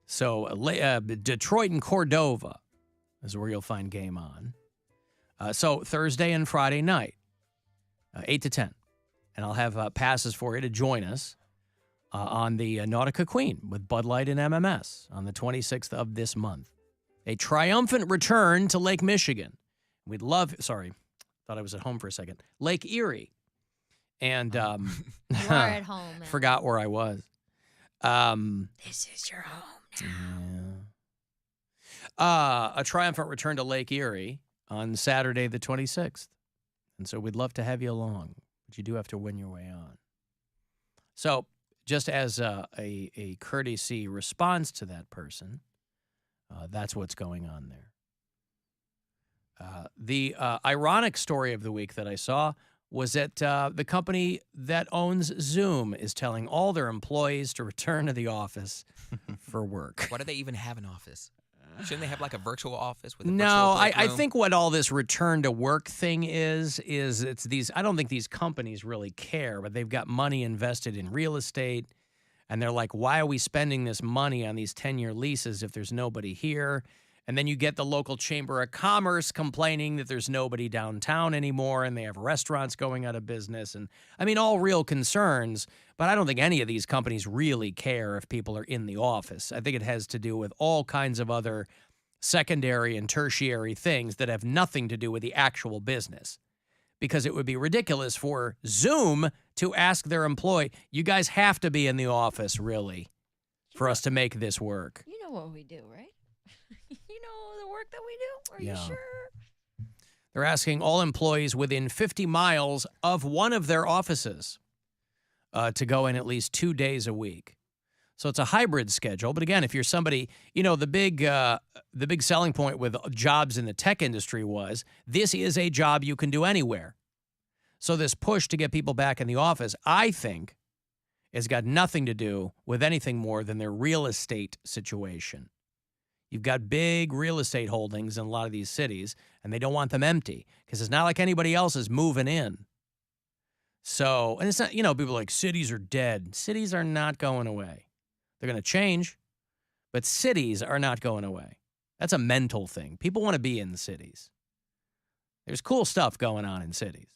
Speaker 3: So Detroit and Cordova is where you'll find Game On. So Thursday and Friday night, 8 to 10. And I'll have passes for you to join us on the Nautica Queen with Bud Light and MMS on the 26th of this month. A triumphant return to Lake Michigan. We'd love, sorry, thought I was at home for a second. Lake Erie. And
Speaker 1: You are at home, man.
Speaker 3: Forgot where I was.
Speaker 1: This is your home now.
Speaker 3: A triumphant return to Lake Erie on Saturday the 26th. And so we'd love to have you along, but you do have to win your way on. So just as a courtesy response to that person, that's what's going on there. The ironic story of the week that I saw was that the company that owns Zoom is telling all their employees to return to the office for work.
Speaker 5: Why do they even have an office? Shouldn't they have like a virtual office with a
Speaker 3: No,
Speaker 5: virtual
Speaker 3: I think what all this return to work thing is it's these, I don't think these companies really care, but they've got money invested in real estate, and they're like, why are we spending this money on these 10-year leases if there's nobody here? And then you get the local Chamber of Commerce complaining that there's nobody downtown anymore and they have restaurants going out of business. And I mean, all real concerns, but I don't think any of these companies really care if people are in the office. I think it has to do with all kinds of other secondary and tertiary things that have nothing to do with the actual business. Because it would be ridiculous for Zoom to ask their employee, you guys have to be in the office, really. for us to make this work.
Speaker 1: You know what we do, right? You know the work that we do? Are you
Speaker 3: Yeah.
Speaker 1: sure?
Speaker 3: They're asking all employees within 50 miles of one of their offices to go in at least 2 days a week. So it's a hybrid schedule. But again, if you're somebody, the big selling point with jobs in the tech industry was this is a job you can do anywhere. So this push to get people back in the office, I think, has got nothing to do with anything more than their real estate situation. You've got big real estate holdings in a lot of these cities, and they don't want them empty because it's not like anybody else is moving in. So, and it's not, people are like, cities are dead. Cities are not going away. They're going to change, but cities are not going away. That's a mental thing. People want to be in cities. There's cool stuff going on in cities.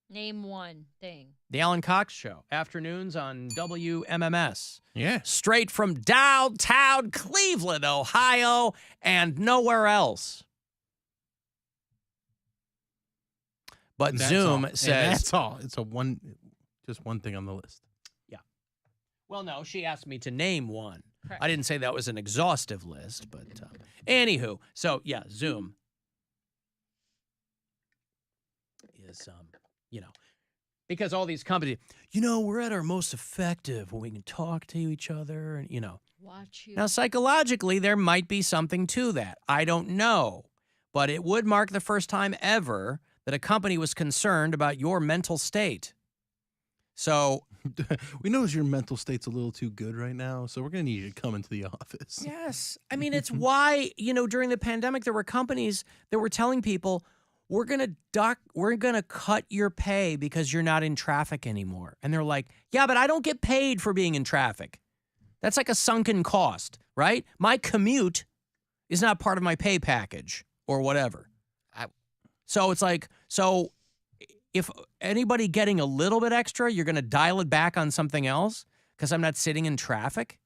Speaker 1: Name one thing.
Speaker 3: The Alan Cox Show, afternoons on WMMS.
Speaker 4: Yeah.
Speaker 3: Straight from downtown Cleveland, Ohio, and nowhere else. But
Speaker 4: That's
Speaker 3: Zoom
Speaker 4: all. And
Speaker 3: says...
Speaker 4: that's all. It's just one thing on the list.
Speaker 3: Yeah. Well, no, she asked me to name one.
Speaker 1: Correct.
Speaker 3: I didn't say that was an exhaustive list, but anywho. So, yeah, Zoom is... because all these companies, we're at our most effective when we can talk to each other and,
Speaker 1: Watch you.
Speaker 3: Now, psychologically, there might be something to that. I don't know. But it would mark the first time ever that a company was concerned about your mental state. So...
Speaker 4: we know your mental state's a little too good right now, so we're going to need you to come into the office.
Speaker 3: Yes. I mean, it's why, during the pandemic, there were companies that were telling people, we're going to cut your pay because you're not in traffic anymore. And they're like, yeah, but I don't get paid for being in traffic. That's like a sunken cost, right? My commute is not part of my pay package or whatever. So it's like, if anybody getting a little bit extra, you're going to dial it back on something else because I'm not sitting in traffic?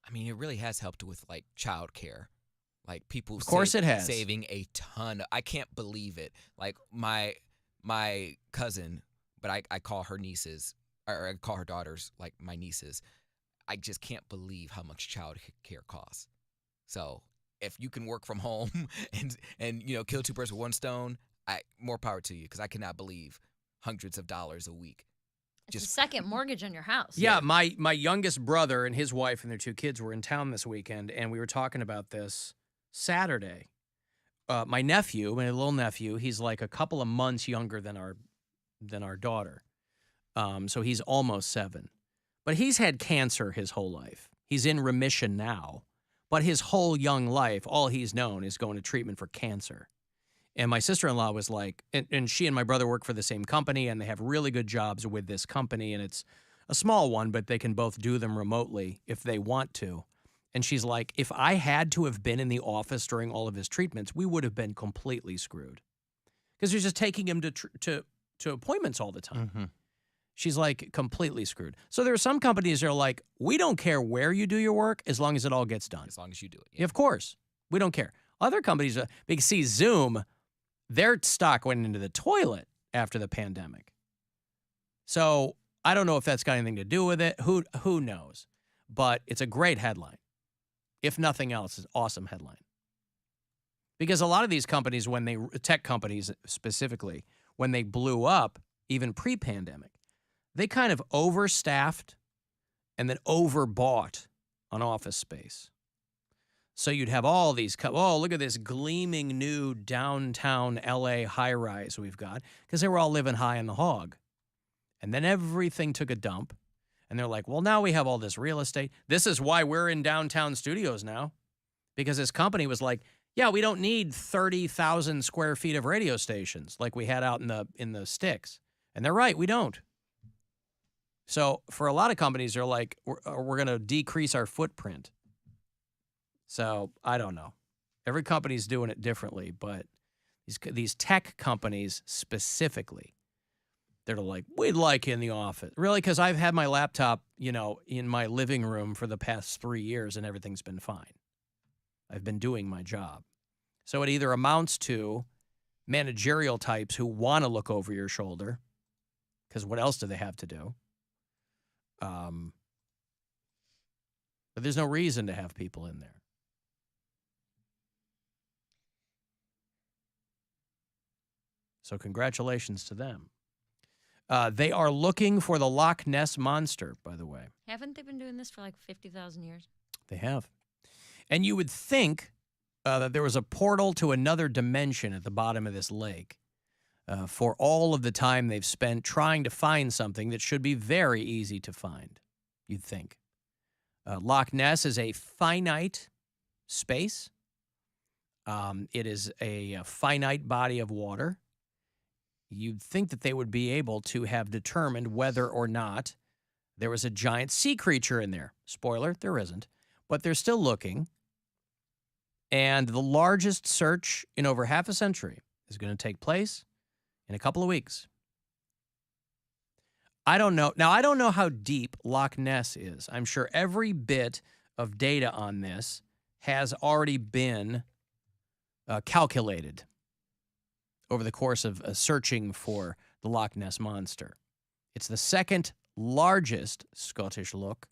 Speaker 5: I mean, it really has helped with, like, childcare. Like, people
Speaker 3: of course it has.
Speaker 5: saving a ton. I can't believe it. Like, my cousin, but I call her nieces, or I call her daughters, like, my nieces. I just can't believe how much child care costs. So if you can work from home and kill two birds with one stone, more power to you, because I cannot believe hundreds of dollars a week.
Speaker 1: It's a second mortgage on your house.
Speaker 3: Yeah, my youngest brother and his wife and their 2 kids were in town this weekend, and we were talking about this Saturday. My nephew, my little nephew, he's like a couple of months younger than our daughter. So he's almost 7. But he's had cancer his whole life. He's in remission now. But his whole young life, all he's known is going to treatment for cancer. And my sister-in-law was like, and she and my brother work for the same company, and they have really good jobs with this company, and it's a small one, but they can both do them remotely if they want to. And she's like, if I had to have been in the office during all of his treatments, we would have been completely screwed. Because he's just taking him to appointments all the time.
Speaker 4: Mm-hmm.
Speaker 3: She's like, completely screwed. So there are some companies that are like, we don't care where you do your work as long as it all gets done.
Speaker 5: As long as you do it.
Speaker 3: Yeah, of course. We don't care. Other companies, because see, Zoom, their stock went into the toilet after the pandemic. So I don't know if that's got anything to do with it. Who knows? But it's a great headline. If nothing else, it's an awesome headline. Because a lot of these companies, tech companies specifically, when they blew up, even pre-pandemic, they kind of overstaffed and then overbought on office space. So you'd have all these, look at this gleaming new downtown LA high-rise we've got, because they were all living high in the hog. And then everything took a dump, and they're like, well, now we have all this real estate. This is why we're in downtown studios now, because this company was like, yeah, we don't need 30,000 square feet of radio stations like we had out in the sticks. And they're right, we don't. So for a lot of companies, they're like, we're going to decrease our footprint. So I don't know. Every company's doing it differently, but these tech companies specifically, they're like, we'd like you in the office. Really? Because I've had my laptop, in my living room for the past 3 years and everything's been fine. I've been doing my job. So it either amounts to managerial types who want to look over your shoulder, because what else do they have to do? But there's no reason to have people in there. So congratulations to them. They are looking for the Loch Ness Monster, by the way.
Speaker 1: Haven't they been doing this for like 50,000 years?
Speaker 3: They have. And you would think that there was a portal to another dimension at the bottom of this lake for all of the time they've spent trying to find something that should be very easy to find, you'd think. Loch Ness is a finite space. It is a finite body of water. You'd think that they would be able to have determined whether or not there was a giant sea creature in there. Spoiler, there isn't. But they're still looking. And the largest search in over half a century is going to take place in a couple of weeks. I don't know. Now, I don't know how deep Loch Ness is. I'm sure every bit of data on this has already been calculated over the course of searching for the Loch Ness Monster. It's the second largest Scottish loch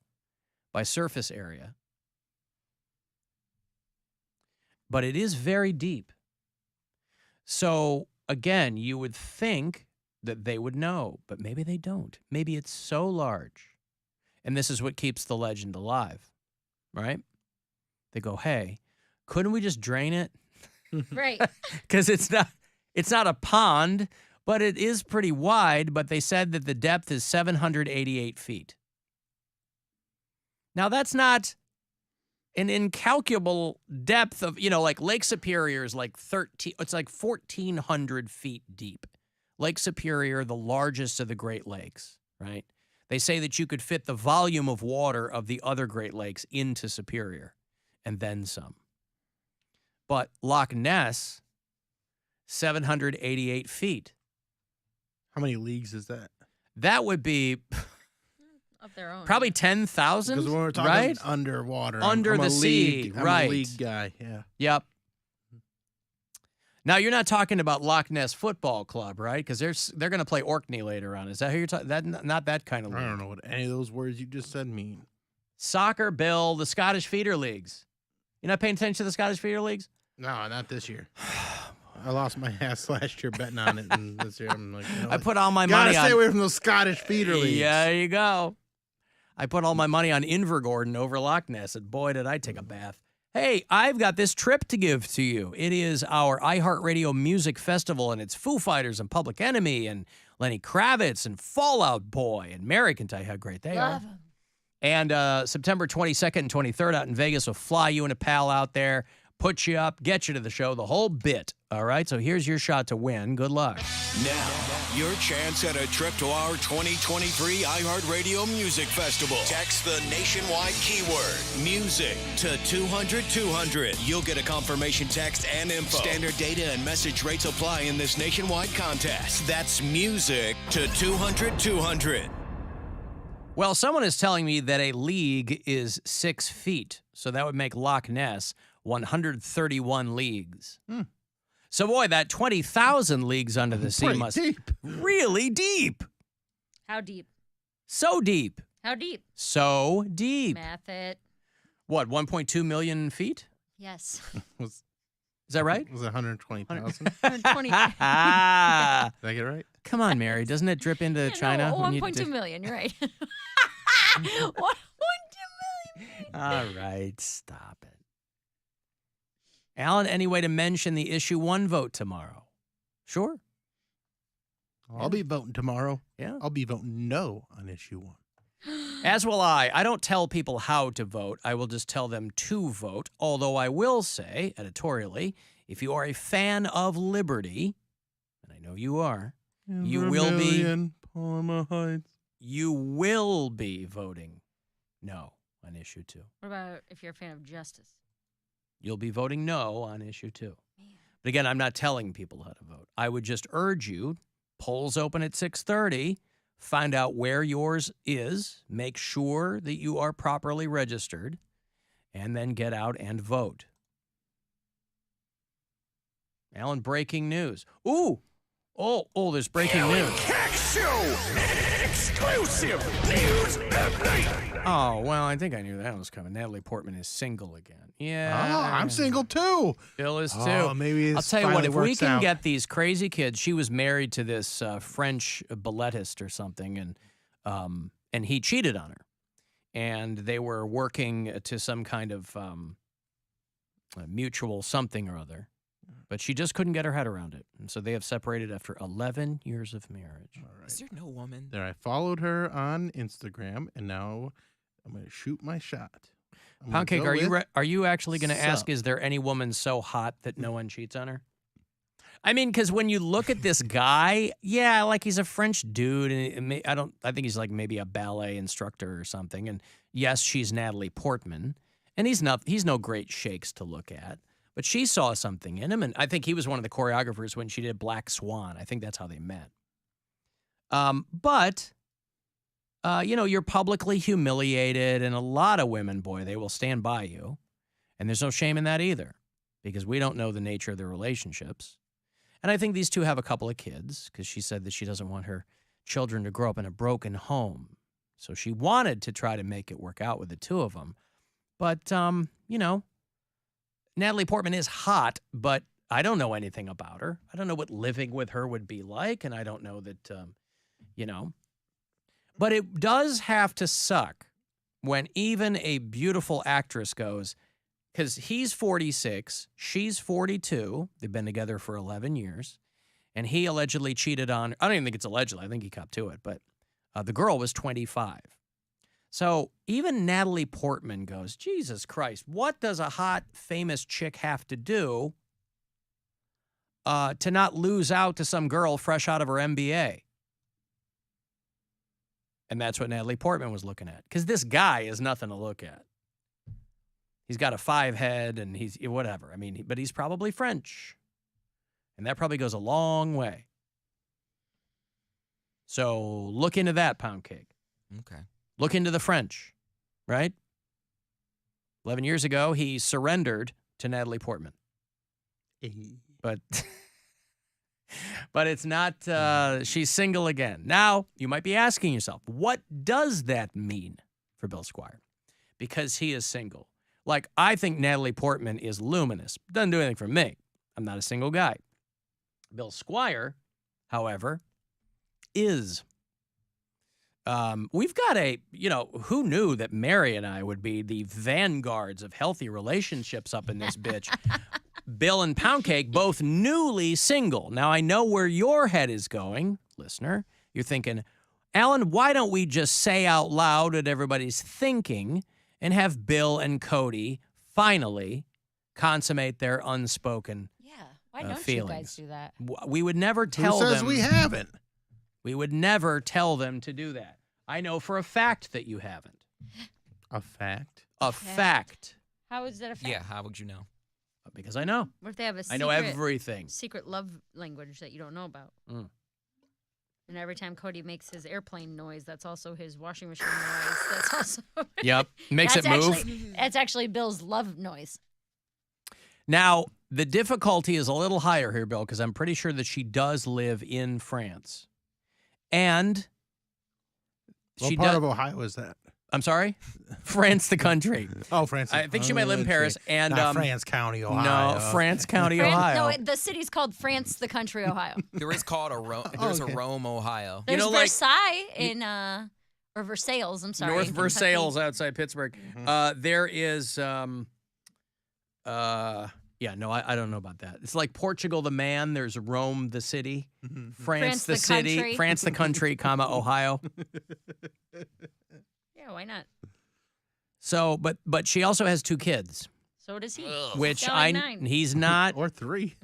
Speaker 3: by surface area. But it is very deep. So, again, you would think that they would know, but maybe they don't. Maybe it's so large. And this is what keeps the legend alive, right? They go, hey, couldn't we just drain it?
Speaker 1: Right.
Speaker 3: Because it's not a pond, but it is pretty wide, but they said that the depth is 788 feet. Now, that's not an incalculable depth of, like Lake Superior is like 1,400 feet deep. Lake Superior, the largest of the Great Lakes, right? They say that you could fit the volume of water of the other Great Lakes into Superior and then some. But Loch Ness, 788 feet.
Speaker 4: How many leagues is that?
Speaker 3: That would be
Speaker 1: Of their own.
Speaker 3: probably 10,000,
Speaker 4: Because when we're talking
Speaker 3: right?
Speaker 4: underwater,
Speaker 3: Under
Speaker 4: I'm
Speaker 3: the
Speaker 4: a
Speaker 3: sea,
Speaker 4: league,
Speaker 3: right.
Speaker 4: I'm a league guy, yeah.
Speaker 3: Yep. Now, you're not talking about Loch Ness Football Club, right? Because they're going to play Orkney later on. Is that who you're talking? Not that kind of league.
Speaker 4: I don't know what any of those words you just said mean.
Speaker 3: Soccer, Bill, the Scottish feeder leagues. You're not paying attention to the Scottish feeder leagues?
Speaker 4: No, not this year. I lost my ass last year betting on it, and this year I'm like,
Speaker 3: I put all my money on.
Speaker 4: Gotta stay away from those Scottish feeder leagues.
Speaker 3: Yeah, there you go. I put all my money on Invergordon over Loch Ness, and boy, did I take a bath. Hey, I've got this trip to give to you. It is our iHeartRadio Music Festival, and it's Foo Fighters and Public Enemy and Lenny Kravitz and Fall Out Boy. And Mary can tell you how great they are.
Speaker 1: Love 'em.
Speaker 3: And September 22nd and 23rd out in Vegas will fly you and a pal out there, put you up, get you to the show, the whole bit. All right, so here's your shot to win. Good luck.
Speaker 2: Now, your chance at a trip to our 2023 iHeartRadio Music Festival. Text the nationwide keyword music to 200-200. You'll get a confirmation text and info. Standard data and message rates apply in this nationwide contest. That's music to 200-200.
Speaker 3: Well, someone is telling me that a league is 6 feet, so that would make Loch Ness 131 leagues. So, boy, that 20,000 leagues under the sea
Speaker 4: Pretty
Speaker 3: must
Speaker 4: deep.
Speaker 3: really deep.
Speaker 1: How deep?
Speaker 3: So deep.
Speaker 1: How deep?
Speaker 3: So deep.
Speaker 1: Math it.
Speaker 3: What, 1.2 million feet?
Speaker 1: Yes.
Speaker 4: Was
Speaker 3: that right?
Speaker 4: Was it 120,000?
Speaker 1: 120.
Speaker 4: Did I get it right?
Speaker 3: Come on, Mary. Doesn't it drip into China?
Speaker 1: No,
Speaker 3: when you
Speaker 1: 1.2 million. You're right. 1.2 million.
Speaker 3: All right, stop it. Alan, any way to mention the issue 1 vote tomorrow? Sure.
Speaker 4: I'll be voting tomorrow.
Speaker 3: Yeah.
Speaker 4: I'll be voting no on issue 1.
Speaker 3: As will I. I don't tell people how to vote. I will just tell them to vote. Although I will say, editorially, if you are a fan of liberty, and I know you are, you will be.
Speaker 4: Palmer Heights.
Speaker 3: You will be voting no on issue 2.
Speaker 1: What about if you're a fan of justice?
Speaker 3: You'll be voting no on issue 2. But again, I'm not telling people how to vote. I would just urge you, polls open at 6:30, find out where yours is, make sure that you are properly registered, and then get out and vote. Alan, breaking news. Ooh, Oh, there's breaking news.
Speaker 16: Cox Show! Exclusive news update!
Speaker 3: Oh, well, I think I knew that was coming. Natalie Portman is single again. Yeah.
Speaker 4: Oh, I'm single too.
Speaker 3: Bill is too.
Speaker 4: Oh, maybe
Speaker 3: I'll
Speaker 4: it's
Speaker 3: tell you what,
Speaker 4: finally
Speaker 3: if we
Speaker 4: works
Speaker 3: can
Speaker 4: out.
Speaker 3: get these crazy kids, she was married to this French balletist or something, and he cheated on her. And they were working to some kind of mutual something or other. But she just couldn't get her head around it. And so they have separated after 11 years of marriage.
Speaker 4: All right.
Speaker 5: Is there no woman?
Speaker 4: There, I followed her on Instagram, and now I'm going to shoot my shot. I'm gonna
Speaker 3: Poundcake,
Speaker 4: go
Speaker 3: are you actually going to ask,
Speaker 4: sup.
Speaker 3: is there any woman so hot that no one cheats on her? I mean, because when you look at this guy, yeah, like he's a French dude, and I think he's like maybe a ballet instructor or something. And yes, she's Natalie Portman, and he's no great shakes to look at. But she saw something in him, and I think he was one of the choreographers when she did Black Swan. I think that's how they met. But you're publicly humiliated, and a lot of women, boy, they will stand by you. And there's no shame in that either, because we don't know the nature of their relationships. And I think these two have a couple of kids, because she said that she doesn't want her children to grow up in a broken home. So she wanted to try to make it work out with the two of them. But, Natalie Portman is hot, but I don't know anything about her. I don't know what living with her would be like, and I don't know that, But it does have to suck when even a beautiful actress goes, because he's 46, she's 42, they've been together for 11 years, and he allegedly cheated on, I don't even think it's allegedly, I think he copped to it, but the girl was 25. So even Natalie Portman goes, Jesus Christ, what does a hot, famous chick have to do to not lose out to some girl fresh out of her MBA? And that's what Natalie Portman was looking at. Because this guy is nothing to look at. He's got a 5 head and he's whatever. I mean, but he's probably French. And that probably goes a long way. So look into that, Poundcake.
Speaker 5: Okay.
Speaker 3: Look into the French, right? 11 years ago, he surrendered to Natalie Portman. But it's not, she's single again. Now, you might be asking yourself, what does that mean for Bill Squire? Because he is single. Like, I think Natalie Portman is luminous. Doesn't do anything for me. I'm not a single guy. Bill Squire, however, is. We've got who knew that Mary and I would be the vanguards of healthy relationships up in this bitch? Bill and Poundcake, both newly single. Now, I know where your head is going, listener. You're thinking, Alan, why don't we just say out loud what everybody's thinking and have Bill and Cody finally consummate their unspoken
Speaker 1: Why don't
Speaker 3: feelings?
Speaker 1: you guys do that?
Speaker 3: We would never tell
Speaker 4: Who says
Speaker 3: them.
Speaker 4: we haven't?
Speaker 3: We would never tell them to do that. I know for a fact that you haven't.
Speaker 4: A fact?
Speaker 3: A fact.
Speaker 1: How is that a fact?
Speaker 5: Yeah, how would you know?
Speaker 3: Because I know.
Speaker 1: What if they have a
Speaker 3: I know everything.
Speaker 1: secret love language that you don't know about?
Speaker 3: Mm.
Speaker 1: And every time Cody makes his airplane noise, that's also his washing machine noise. That's also
Speaker 3: Yep. Makes it move.
Speaker 1: That's actually Bill's love noise.
Speaker 3: Now, the difficulty is a little higher here, Bill, because I'm pretty sure that she does live in France. And
Speaker 4: What
Speaker 3: she
Speaker 4: part
Speaker 3: does.
Speaker 4: of Ohio is that?
Speaker 3: I'm sorry? France, the country.
Speaker 4: Oh, France.
Speaker 3: I think she might live in Paris. And
Speaker 4: Not France County, Ohio.
Speaker 3: No, France County, Ohio.
Speaker 1: No, the city's called France, the country, Ohio.
Speaker 5: There is called a There's a Rome, Ohio.
Speaker 1: There's
Speaker 3: like-
Speaker 1: Versailles in or Versailles. I'm sorry.
Speaker 3: North
Speaker 1: in
Speaker 3: Versailles
Speaker 1: Kentucky.
Speaker 3: outside Pittsburgh. There is, I don't know about that. It's like Portugal, the man. There's Rome, the city. France, the city.
Speaker 1: country.
Speaker 3: France, the country, comma, Ohio.
Speaker 1: Yeah, why not?
Speaker 3: So, but she also has 2 kids.
Speaker 1: So does he.
Speaker 3: Which
Speaker 1: He's got like 9.
Speaker 3: he's not.
Speaker 4: Or 3.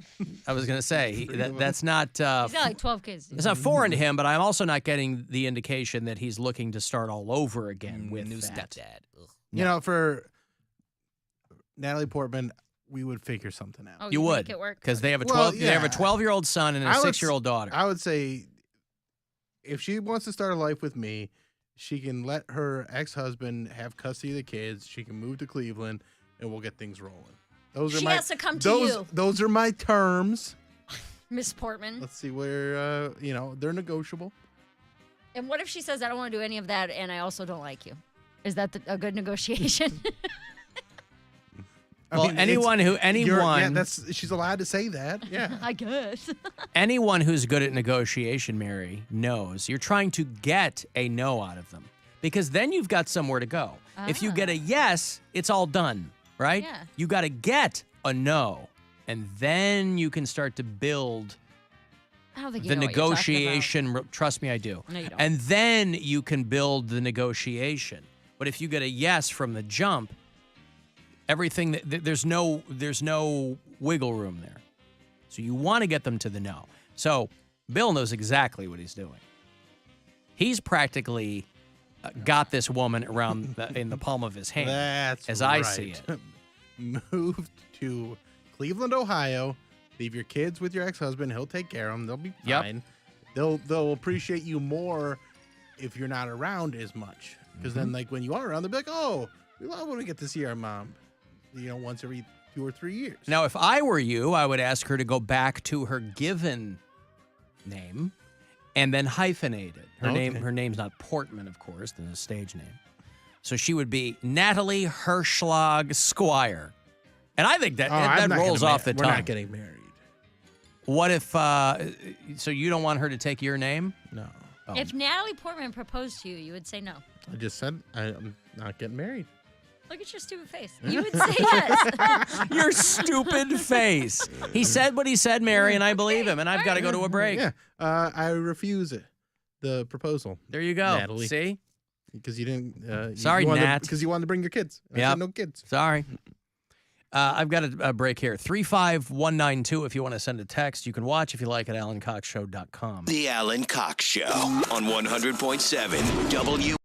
Speaker 3: I was going to say, that's not.
Speaker 1: He's got like 12 kids.
Speaker 3: It's not foreign to him, but I'm also not getting the indication that he's looking to start all over again with
Speaker 5: New
Speaker 3: that.
Speaker 5: stepdad. Ugh.
Speaker 4: You know, for Natalie Portman, we would figure something out.
Speaker 1: Oh,
Speaker 3: You
Speaker 1: make
Speaker 3: would,
Speaker 1: it work?
Speaker 3: because they have a
Speaker 4: Well,
Speaker 3: 12. They have a
Speaker 4: yeah.
Speaker 3: 12-year-old son and a
Speaker 4: I would
Speaker 3: 6-year-old daughter.
Speaker 4: I would say if she wants to start a life with me, she can let her ex-husband have custody of the kids. She can move to Cleveland, and we'll get things rolling. Those are
Speaker 1: She
Speaker 4: my,
Speaker 1: has to come to you.
Speaker 4: Those are my terms.
Speaker 1: Miss Portman.
Speaker 4: Let's see where, they're negotiable.
Speaker 1: And what if she says, I don't want to do any of that, and I also don't like you? Is that a good negotiation?
Speaker 3: Well,
Speaker 4: she's allowed to say that. Yeah.
Speaker 1: I guess.
Speaker 3: Anyone who's good at negotiation, Mary, knows you're trying to get a no out of them because then you've got somewhere to go. If you get a yes, it's all done, right?
Speaker 1: Yeah.
Speaker 3: You got to get a no, and then you can start to build
Speaker 1: I don't think you
Speaker 3: the
Speaker 1: know what you're talking
Speaker 3: negotiation. Trust me, I do.
Speaker 1: No, you don't.
Speaker 3: And then you can build the negotiation. But if you get a yes from the jump, everything there's no wiggle room there. So you want to get them to the no. So Bill knows exactly what he's doing. He's practically got this woman around in the palm of his hand.
Speaker 4: That's
Speaker 3: as
Speaker 4: right.
Speaker 3: I see it.
Speaker 4: Moved to Cleveland, Ohio. Leave your kids with your ex-husband. He'll take care of them. They'll be fine. They'll appreciate you more if you're not around as much. Because then, like, when you are around, they'll be like, oh, we love when we get to see our mom, once every 2 or 3 years.
Speaker 3: Now, if I were you, I would ask her to go back to her given name and then hyphenate it. Her name's not Portman, of course, than a stage name. So she would be Natalie Hirschlag Squire. And I think that rolls off the tongue.
Speaker 4: We're not getting married.
Speaker 3: What if, so you don't want her to take your name?
Speaker 4: No.
Speaker 3: Oh.
Speaker 1: If Natalie Portman proposed to you, you would say no.
Speaker 4: I just said I'm not getting married.
Speaker 1: Look at your stupid face. You would say yes.
Speaker 3: Your stupid face. He said what he said, Mary, and I believe him, and I've got to go to a break.
Speaker 4: Yeah. I refuse it. The proposal.
Speaker 3: There you go.
Speaker 4: Natalie.
Speaker 3: See?
Speaker 4: Because you didn't.
Speaker 3: Sorry, Nat.
Speaker 4: Because you wanted to bring your kids.
Speaker 3: Yeah.
Speaker 4: No kids.
Speaker 3: Sorry. I've got a break here. 35192 if you want to send a text. You can watch if you like at alancoxshow.com.
Speaker 2: The Alan Cox Show on 100.7 W.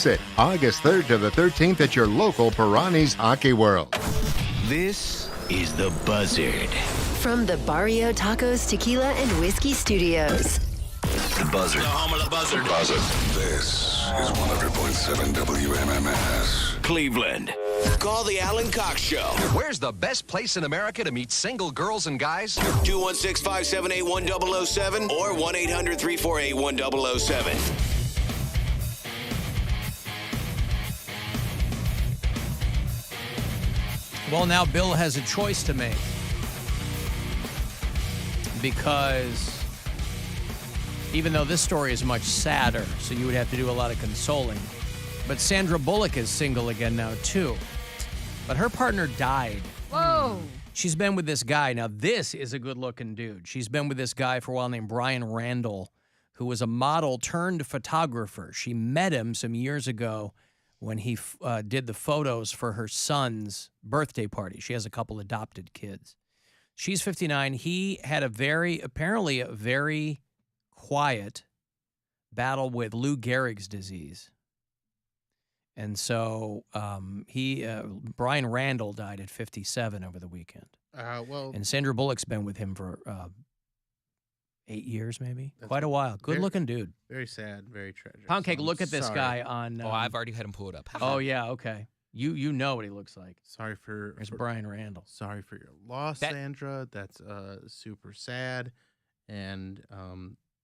Speaker 17: miss it. August 3rd to the 13th at your local Pirani's Hockey World.
Speaker 2: This is The Buzzard.
Speaker 15: From the Barrio Tacos, Tequila, and Whiskey Studios.
Speaker 24: The Buzzard. The home of the Buzzard. The Buzzard. This is 100.7 WMMS.
Speaker 2: Cleveland. Call the Alan Cox Show.
Speaker 21: Where's the best place in America to meet single girls and guys?
Speaker 2: 216-578-1007 or 1-800-348-1007.
Speaker 3: Well, now Bill has a choice to make. Because even though this story is much sadder, so you would have to do a lot of consoling, but Sandra Bullock is single again now, too. But her partner died.
Speaker 1: Whoa.
Speaker 3: She's been with this guy. Now, this is a good-looking dude. She's been with this guy for a while named Brian Randall, who was a model turned photographer. She met him some years ago when he did the photos for her son's birthday party. She has a couple adopted kids. She's 59. He had apparently a very quiet battle with Lou Gehrig's disease. And so Brian Randall died at 57 over the weekend. And Sandra Bullock's been with him for 8 years, maybe. Quite a while. Good-looking dude.
Speaker 4: Very sad, very tragic.
Speaker 3: Poundcake, look at this guy on...
Speaker 5: I've already had him pulled up.
Speaker 3: Oh, yeah, okay. You know what he looks like.
Speaker 4: Sorry for...
Speaker 3: There's Brian Randall.
Speaker 4: Sorry for your loss, Sandra. That's super sad. And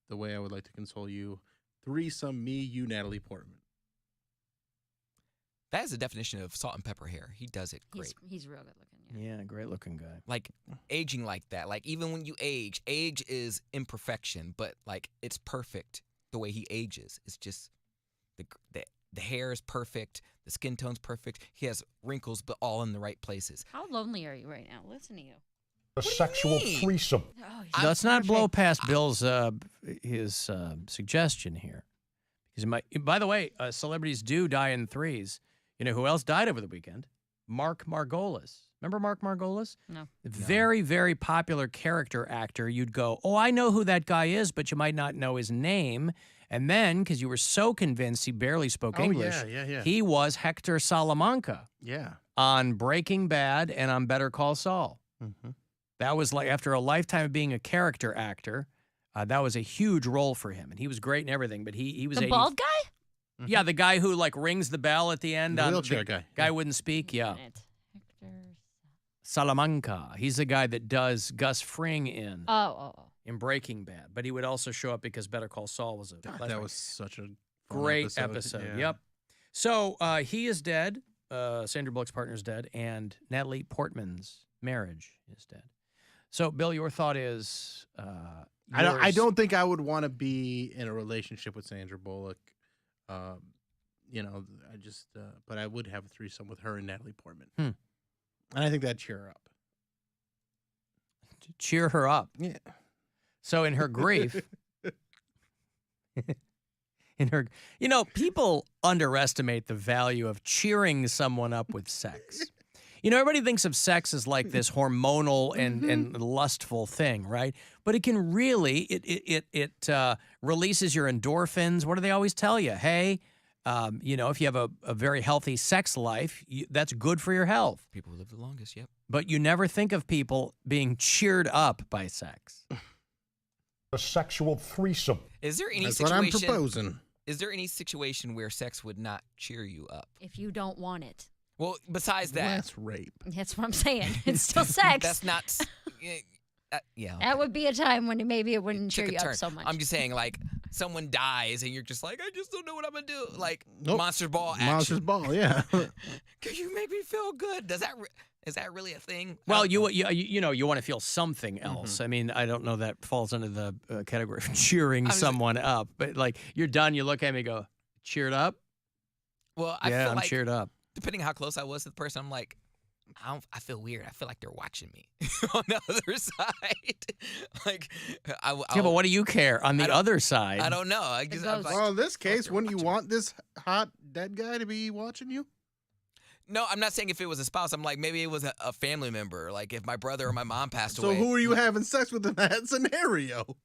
Speaker 4: the way I would like to console you, threesome me, you, Natalie Portman.
Speaker 5: That is the definition of salt and pepper hair. He does it great.
Speaker 1: He's real good looking.
Speaker 3: Yeah, great-looking guy.
Speaker 5: Like, aging like that. Like, even when you age is imperfection, but, like, it's perfect the way he ages. It's just the hair is perfect. The skin tone's perfect. He has wrinkles, but all in the right places.
Speaker 1: How lonely are you right now? Listen to you.
Speaker 21: A sexual threesome.
Speaker 3: Let's not blow past Bill's his suggestion here. Because by the way, celebrities do die in threes. You know who else died over the weekend? Mark Margolis. Remember Mark Margolis?
Speaker 1: No.
Speaker 3: Very, very popular character actor. You'd go, oh, I know who that guy is, but you might not know his name. And then, because you were so convinced he barely spoke English, he was Hector Salamanca.
Speaker 4: Yeah.
Speaker 3: On Breaking Bad and on Better Call Saul.
Speaker 4: Mm-hmm.
Speaker 3: That was like, after a lifetime of being a character actor, that was a huge role for him. And he was great and everything, but he was
Speaker 1: the bald guy?
Speaker 3: Mm-hmm. Yeah, the guy who like rings the bell at the end.
Speaker 4: The wheelchair guy.
Speaker 3: Guy wouldn't speak, yeah. Salamanca. He's the guy that does Gus Fring in Breaking Bad. But he would also show up because Better Call Saul was
Speaker 4: that was such a
Speaker 3: great episode.
Speaker 4: Yeah.
Speaker 3: Yep. So he is dead. Sandra Bullock's partner is dead. And Natalie Portman's marriage is dead. So, Bill, your thought is...
Speaker 4: I don't think I would want to be in a relationship with Sandra Bullock. But I would have a threesome with her and Natalie Portman. And I think that'd cheer her up.
Speaker 3: Cheer her up?
Speaker 4: Yeah.
Speaker 3: So in her grief, people underestimate the value of cheering someone up with sex. Everybody thinks of sex as like this hormonal and lustful thing, right? But it can really, it releases your endorphins. What do they always tell you? Hey, if you have a very healthy sex life, that's good for your health.
Speaker 5: People who live the longest, yep.
Speaker 3: But you never think of people being cheered up by sex.
Speaker 21: A sexual threesome.
Speaker 5: Is there any
Speaker 4: That's
Speaker 5: situation?
Speaker 4: what I'm proposing.
Speaker 5: Is there any situation where sex would not cheer you up?
Speaker 1: If you don't want it.
Speaker 5: Well, besides that.
Speaker 4: That's rape.
Speaker 1: That's what I'm saying. It's still sex.
Speaker 5: That's not. Yeah.
Speaker 1: That would be a time when maybe it wouldn't cheer you up so much.
Speaker 5: I'm just saying, like, someone dies and you're just like, I just don't know what I'm going to do. Like, Monsters Ball action.
Speaker 4: Monsters Ball, yeah.
Speaker 5: Could you make me feel good? Is that really a thing?
Speaker 3: Well, you want to feel something else. Mm-hmm. I mean, I don't know that falls under the category of cheering someone up. But, like, you're done, you look at me and go, cheered up?
Speaker 5: Well,
Speaker 3: I'm cheered up.
Speaker 5: Depending how close I was to the person, I'm like, I feel weird. I feel like they're watching me on the other side. Like,
Speaker 3: but what do you care on the other side?
Speaker 5: I don't know.
Speaker 4: Well, in this case, wouldn't you want this hot dead guy to be watching you?
Speaker 5: No, I'm not saying if it was a spouse. I'm like, maybe it was a family member. Like if my brother or my mom passed away.
Speaker 4: So who are you having sex with in that scenario?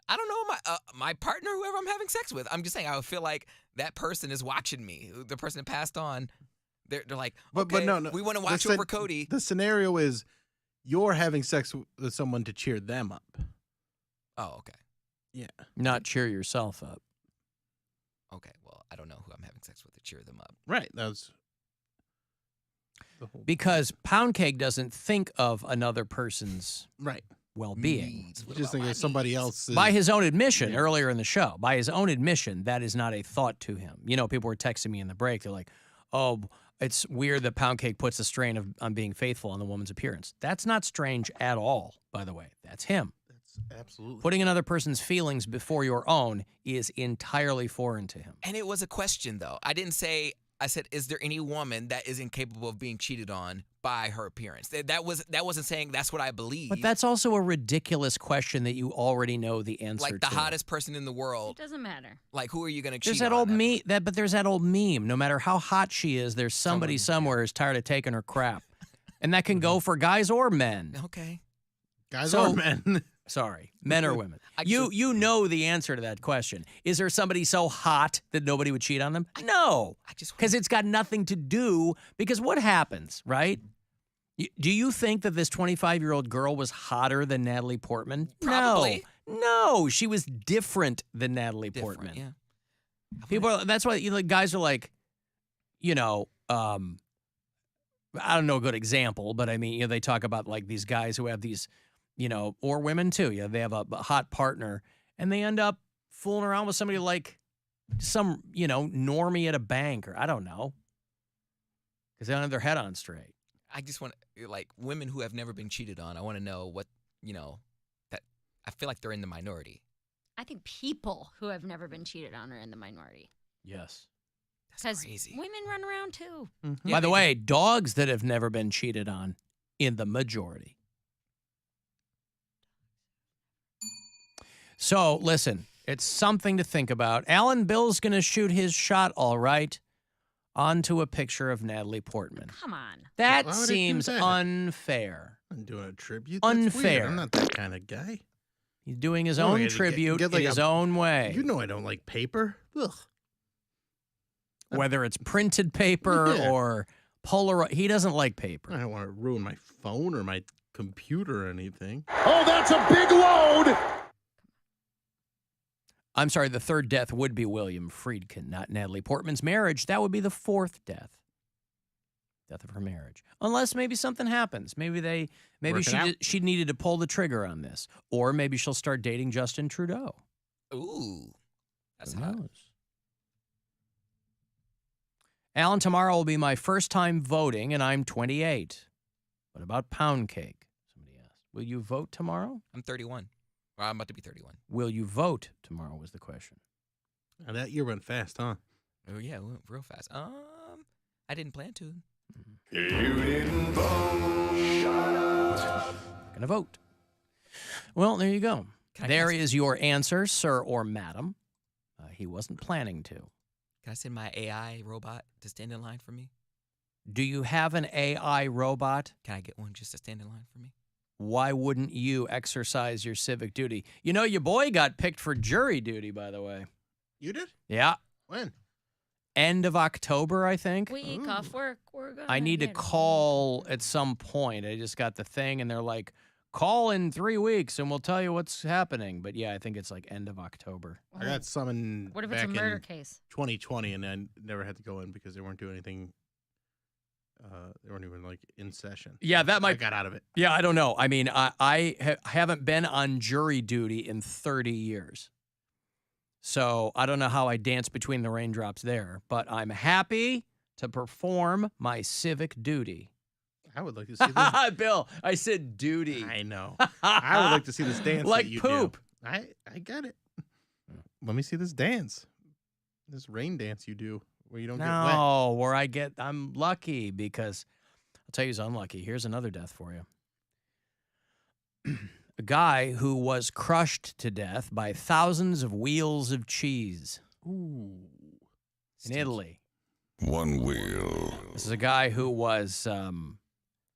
Speaker 5: I don't know my partner, whoever I'm having sex with. I'm just saying I would feel like that person is watching me. The person that passed on, they're like, okay,
Speaker 4: but no,
Speaker 5: we want to watch over Cody.
Speaker 4: The scenario is you're having sex with someone to cheer them up.
Speaker 5: Oh, okay.
Speaker 4: Yeah.
Speaker 3: Not cheer yourself up.
Speaker 5: Okay, well, I don't know who I'm having sex with to cheer them up.
Speaker 4: Right. That's the whole
Speaker 3: Because Poundcake doesn't think of another person's well-being.
Speaker 4: You just think of somebody else.
Speaker 3: By his own admission earlier in the show, by his own admission, that is not a thought to him. You know, people were texting me in the break. They're like, oh, it's weird that Poundcake puts a strain on being faithful on the woman's appearance. That's not strange at all, by the way. That's him.
Speaker 4: That's absolutely.
Speaker 3: Putting another person's feelings before your own is entirely foreign to him.
Speaker 5: And it was a question, though. I didn't say, I said, is there any woman that is incapable of being cheated on by her appearance? That wasn't saying that's what I believe.
Speaker 3: But that's also a ridiculous question that you already know the answer to.
Speaker 5: Like the hottest person in the world.
Speaker 1: It doesn't matter.
Speaker 5: Like, who are you going to cheat
Speaker 3: There's that
Speaker 5: on?
Speaker 3: old meme. But there's that old meme. No matter how hot she is, there's somebody somewhere who's tired of taking her crap, and that can go for guys or men.
Speaker 5: Okay.
Speaker 4: Guys or men.
Speaker 3: Sorry, men or women. You know the answer to that question. Is there somebody so hot that nobody would cheat on them? No, because it's got nothing to do. Because what happens, right? Do you think that this 25-year-old girl was hotter than Natalie Portman?
Speaker 5: Probably.
Speaker 3: No, she was different than Natalie Portman.
Speaker 5: Yeah.
Speaker 3: People. That's why guys are like, I don't know a good example, but I mean, they talk about like these guys who have these. Or women too. Yeah, they have a hot partner, and they end up fooling around with somebody like some, normie at a bank, or I don't know, because they don't have their head on straight.
Speaker 5: I just want, like, women who have never been cheated on. I want to know what, that I feel like they're in the minority.
Speaker 1: I think people who have never been cheated on are in the minority.
Speaker 3: Yes.
Speaker 5: That's crazy.
Speaker 1: Women run around too.
Speaker 3: Mm-hmm. By the way, dogs that have never been cheated on in the majority. So, listen, it's something to think about. Alan Bill's going to shoot his shot, all right, onto a picture of Natalie Portman.
Speaker 1: Come on.
Speaker 3: That seems unfair.
Speaker 4: I'm doing a tribute. That's
Speaker 3: Unfair.
Speaker 4: Weird. I'm not that kind of guy.
Speaker 3: He's doing his own tribute in his own way.
Speaker 4: You know I don't like paper. Ugh.
Speaker 3: Whether it's printed paper or Polaroid, he doesn't like paper.
Speaker 4: I don't want to ruin my phone or my computer or anything.
Speaker 16: Oh, that's a big load!
Speaker 3: I'm sorry, the third death would be William Friedkin, not Natalie Portman's marriage. That would be the fourth death. Death of her marriage. Unless maybe something happens. Maybe she needed to pull the trigger on this. Or maybe she'll start dating Justin Trudeau.
Speaker 5: Ooh. That's
Speaker 3: Who
Speaker 5: hot.
Speaker 3: knows? Alan, tomorrow will be my first time voting, and I'm 28. What about Poundcake? Somebody asked. Will you vote tomorrow?
Speaker 5: I'm 31. Well, I'm about to be 31.
Speaker 3: Will you vote tomorrow was the question.
Speaker 4: Now that year went fast, huh?
Speaker 5: Oh, yeah, it went real fast. I didn't plan to.
Speaker 24: You didn't vote. Shut up.
Speaker 3: Gonna vote. Well, there you go. There is your answer, sir or madam. He wasn't planning to.
Speaker 5: Can I send my AI robot to stand in line for me?
Speaker 3: Do you have an AI robot?
Speaker 5: Can I get one just to stand in line for me?
Speaker 3: Why wouldn't you exercise your civic duty? You know, your boy got picked for jury duty, by the way.
Speaker 4: You did?
Speaker 3: Yeah.
Speaker 4: When?
Speaker 3: End of October, I think.
Speaker 1: Week off work. We're gonna
Speaker 3: I need to call at some point. I just got the thing, and they're like, call in 3 weeks, and we'll tell you what's happening. But yeah, I think it's like end of October.
Speaker 4: I got summoned
Speaker 1: What if it's a
Speaker 4: back
Speaker 1: murder
Speaker 4: in
Speaker 1: case?
Speaker 4: 2020, and I never had to go in because they weren't doing anything. They weren't even like in session.
Speaker 3: Yeah, that might.
Speaker 4: I got out of it.
Speaker 3: Yeah, I don't know. I mean, I haven't been on jury duty in 30 years. So I don't know how I dance between the raindrops there, but I'm happy to perform my civic duty.
Speaker 4: I would like to see this.
Speaker 3: Bill, I said duty.
Speaker 4: I know. I would like to see this dance.
Speaker 3: Like
Speaker 4: that you
Speaker 3: poop.
Speaker 4: Do. I get it. Let me see this dance. This rain dance you do where you don't get wet.
Speaker 3: No, where I'm lucky because I'll tell you who's unlucky. Here's another death for you. A guy who was crushed to death by thousands of wheels of cheese.
Speaker 4: Ooh.
Speaker 3: In Italy.
Speaker 24: One wheel.
Speaker 3: This is a guy who was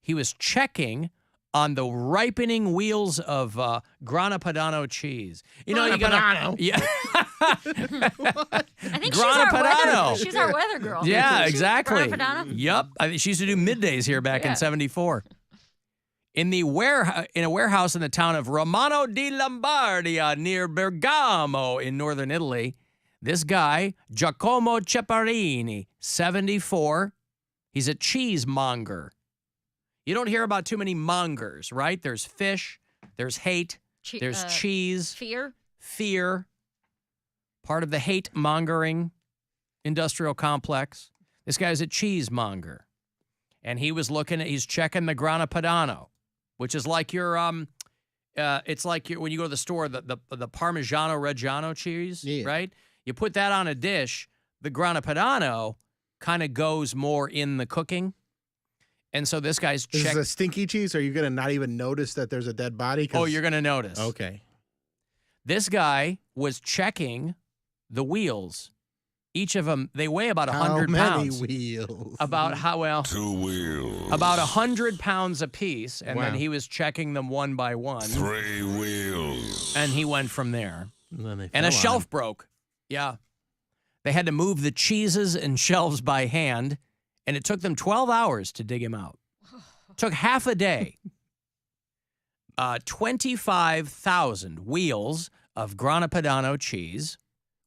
Speaker 3: he was checking on the ripening wheels of Grana Padano cheese. You know, you got
Speaker 4: Padano?
Speaker 3: Yeah.
Speaker 1: I think
Speaker 3: Grana
Speaker 1: she's our weather girl.
Speaker 3: Yeah,
Speaker 1: She's
Speaker 3: exactly.
Speaker 1: Grana Padano?
Speaker 3: Yep. I think she used to do middays here back in '74. In a warehouse in the town of Romano di Lombardia near Bergamo in northern Italy, this guy, Giacomo Ceparini, 74, he's a cheesemonger. You don't hear about too many mongers, right? There's fish, there's hate, there's cheese. Fear. Part of the hate-mongering industrial complex. This guy's a cheesemonger. And he's checking the Grana Padano, which is like your, it's like when you go to the store, the Parmigiano Reggiano cheese, right? You put that on a dish, the Grana Padano kind of goes more in the cooking. And so this guy's
Speaker 4: Is this a stinky cheese? Or are you going to not even notice that there's a dead body?
Speaker 3: Oh, you're going to notice.
Speaker 4: Okay.
Speaker 3: This guy was checking the wheels. Each of them, they weigh about 100 pounds.
Speaker 4: How many wheels?
Speaker 3: About
Speaker 24: 2 wheels.
Speaker 3: About 100 pounds apiece, and
Speaker 4: Wow.
Speaker 3: then he was checking them one by one.
Speaker 24: 3 wheels.
Speaker 3: And he went from there.
Speaker 4: And
Speaker 3: a shelf broke. Yeah. They had to move the cheeses and shelves by hand, and it took them 12 hours to dig him out. Took half a day. 25,000 wheels of Grana Padano cheese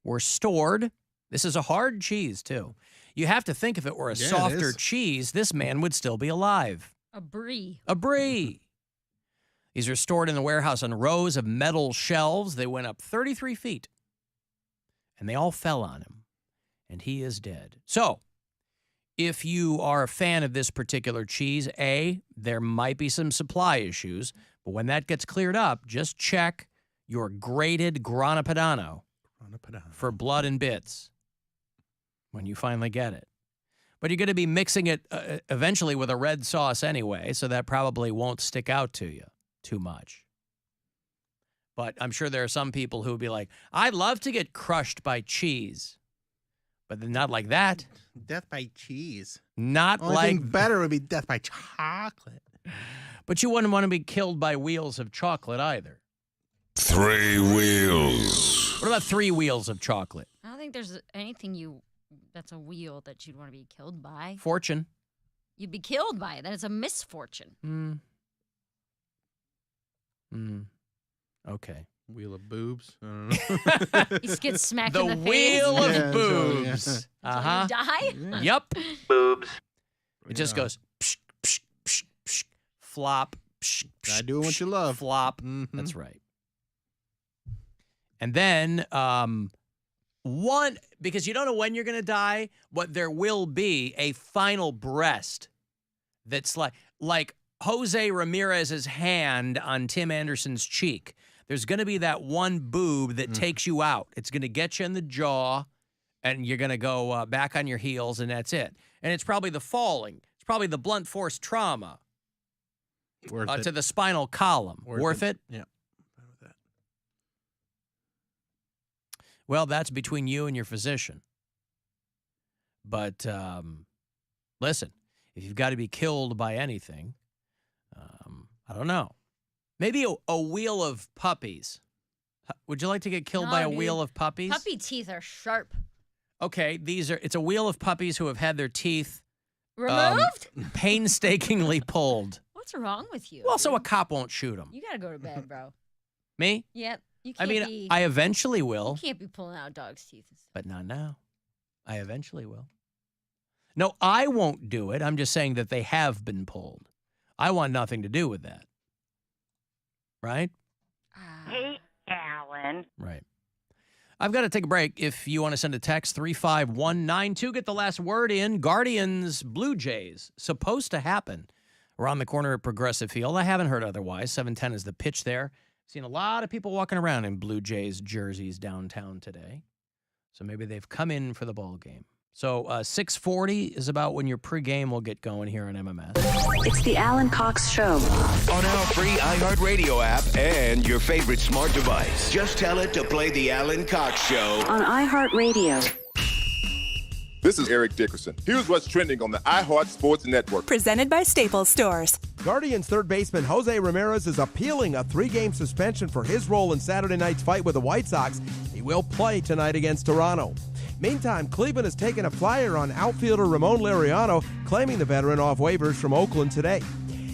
Speaker 3: were stored. This is a hard cheese, too. You have to think if it were a softer cheese, this man would still be alive.
Speaker 1: A brie.
Speaker 3: A brie. These are stored in the warehouse on rows of metal shelves. They went up 33 feet. And they all fell on him. And he is dead. So, if you are a fan of this particular cheese, there might be some supply issues. But when that gets cleared up, just check your grated Grana Padano for blood and bits when you finally get it. But you're going to be mixing it eventually with a red sauce anyway, so that probably won't stick out to you too much. But I'm sure there are some people who would be like, I'd love to get crushed by cheese. But not like that.
Speaker 4: Death by cheese.
Speaker 3: Not
Speaker 4: Only
Speaker 3: like
Speaker 4: thing better would be death by chocolate.
Speaker 3: But you wouldn't want to be killed by wheels of chocolate either.
Speaker 24: 3 wheels.
Speaker 3: What about 3 wheels of chocolate?
Speaker 1: I don't think there's anything that's a wheel that you'd want to be killed by.
Speaker 3: Fortune.
Speaker 1: You'd be killed by it. Then it's a misfortune.
Speaker 3: Okay.
Speaker 4: Wheel of boobs. I don't know.
Speaker 1: You just get smacked in the face.
Speaker 3: The wheel of
Speaker 4: Yeah,
Speaker 3: boobs.
Speaker 4: sure,
Speaker 1: Until you die?
Speaker 3: Yep.
Speaker 6: Boobs.
Speaker 3: It just goes psh, psh, psh, psh, flop. Psh, psh,
Speaker 4: Gotta do what you love.
Speaker 3: Flop.
Speaker 4: Mm-hmm.
Speaker 3: That's right. And then because you don't know when you're going to die, but there will be a final breast that's like Jose Ramirez's hand on Tim Anderson's cheek. There's going to be that one boob that takes you out. It's going to get you in the jaw, and you're going to go back on your heels, and that's it. And it's probably the falling. It's probably the blunt force trauma to the spinal column. Worth it?
Speaker 4: Yeah.
Speaker 3: Well, that's between you and your physician. But listen, if you've got to be killed by anything, I don't know. Maybe a wheel of puppies. Would you like to get killed by a wheel of puppies?
Speaker 1: Puppy teeth are sharp.
Speaker 3: Okay, it's a wheel of puppies who have had their teeth
Speaker 1: removed,
Speaker 3: painstakingly pulled.
Speaker 1: What's wrong with you?
Speaker 3: Well, so a cop won't shoot them.
Speaker 1: You gotta go to bed, bro.
Speaker 3: Me?
Speaker 1: Yep. You
Speaker 3: I
Speaker 1: can't
Speaker 3: mean, I eventually will.
Speaker 1: You can't be pulling out dogs' teeth.
Speaker 3: But not now. I eventually will. No, I won't do it. I'm just saying that they have been pulled. I want nothing to do with that. Right?
Speaker 8: Hey, Alan.
Speaker 3: Right. I've got to take a break. If you want to send a text, 35192, get the last word in. Guardians, Blue Jays, supposed to happen around the corner at Progressive Field. I haven't heard otherwise. 7:10 is the pitch there. Seen a lot of people walking around in Blue Jays jerseys downtown today. So maybe they've come in for the ball game. So 6:40 is about when your pregame will get going here on MMS.
Speaker 15: It's the Alan Cox Show.
Speaker 2: On our free iHeartRadio app and your favorite smart device. Just tell it to play the Alan Cox Show.
Speaker 15: On iHeartRadio.
Speaker 10: This is Eric Dickerson. Here's what's trending on the iHeart Sports Network.
Speaker 18: Presented by Staples Stores.
Speaker 22: Guardians third baseman Jose Ramirez is appealing a 3-game suspension for his role in Saturday night's fight with the White Sox. He will play tonight against Toronto. Meantime, Cleveland has taken a flyer on outfielder Ramon Laureano, claiming the veteran off waivers from Oakland today.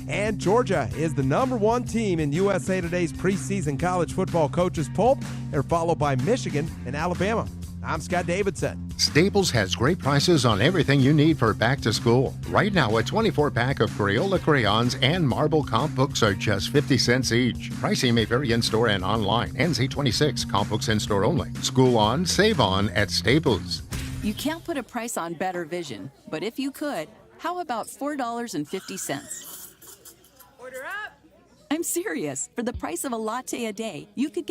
Speaker 22: And Georgia is the #1 team in USA Today's preseason college football coaches poll. They're followed by Michigan and Alabama. I'm Scott Davidson.
Speaker 17: Staples has great prices on everything you need for back to school. Right now, a 24-pack of Crayola crayons and marble comp books are just 50 cents each. Pricing may vary in store and online. NC26, comp books in store only. School on, save on at Staples.
Speaker 23: You can't put a price on better vision, but if you could, how about $4.50? Order up! I'm serious. For the price of a latte a day, you could get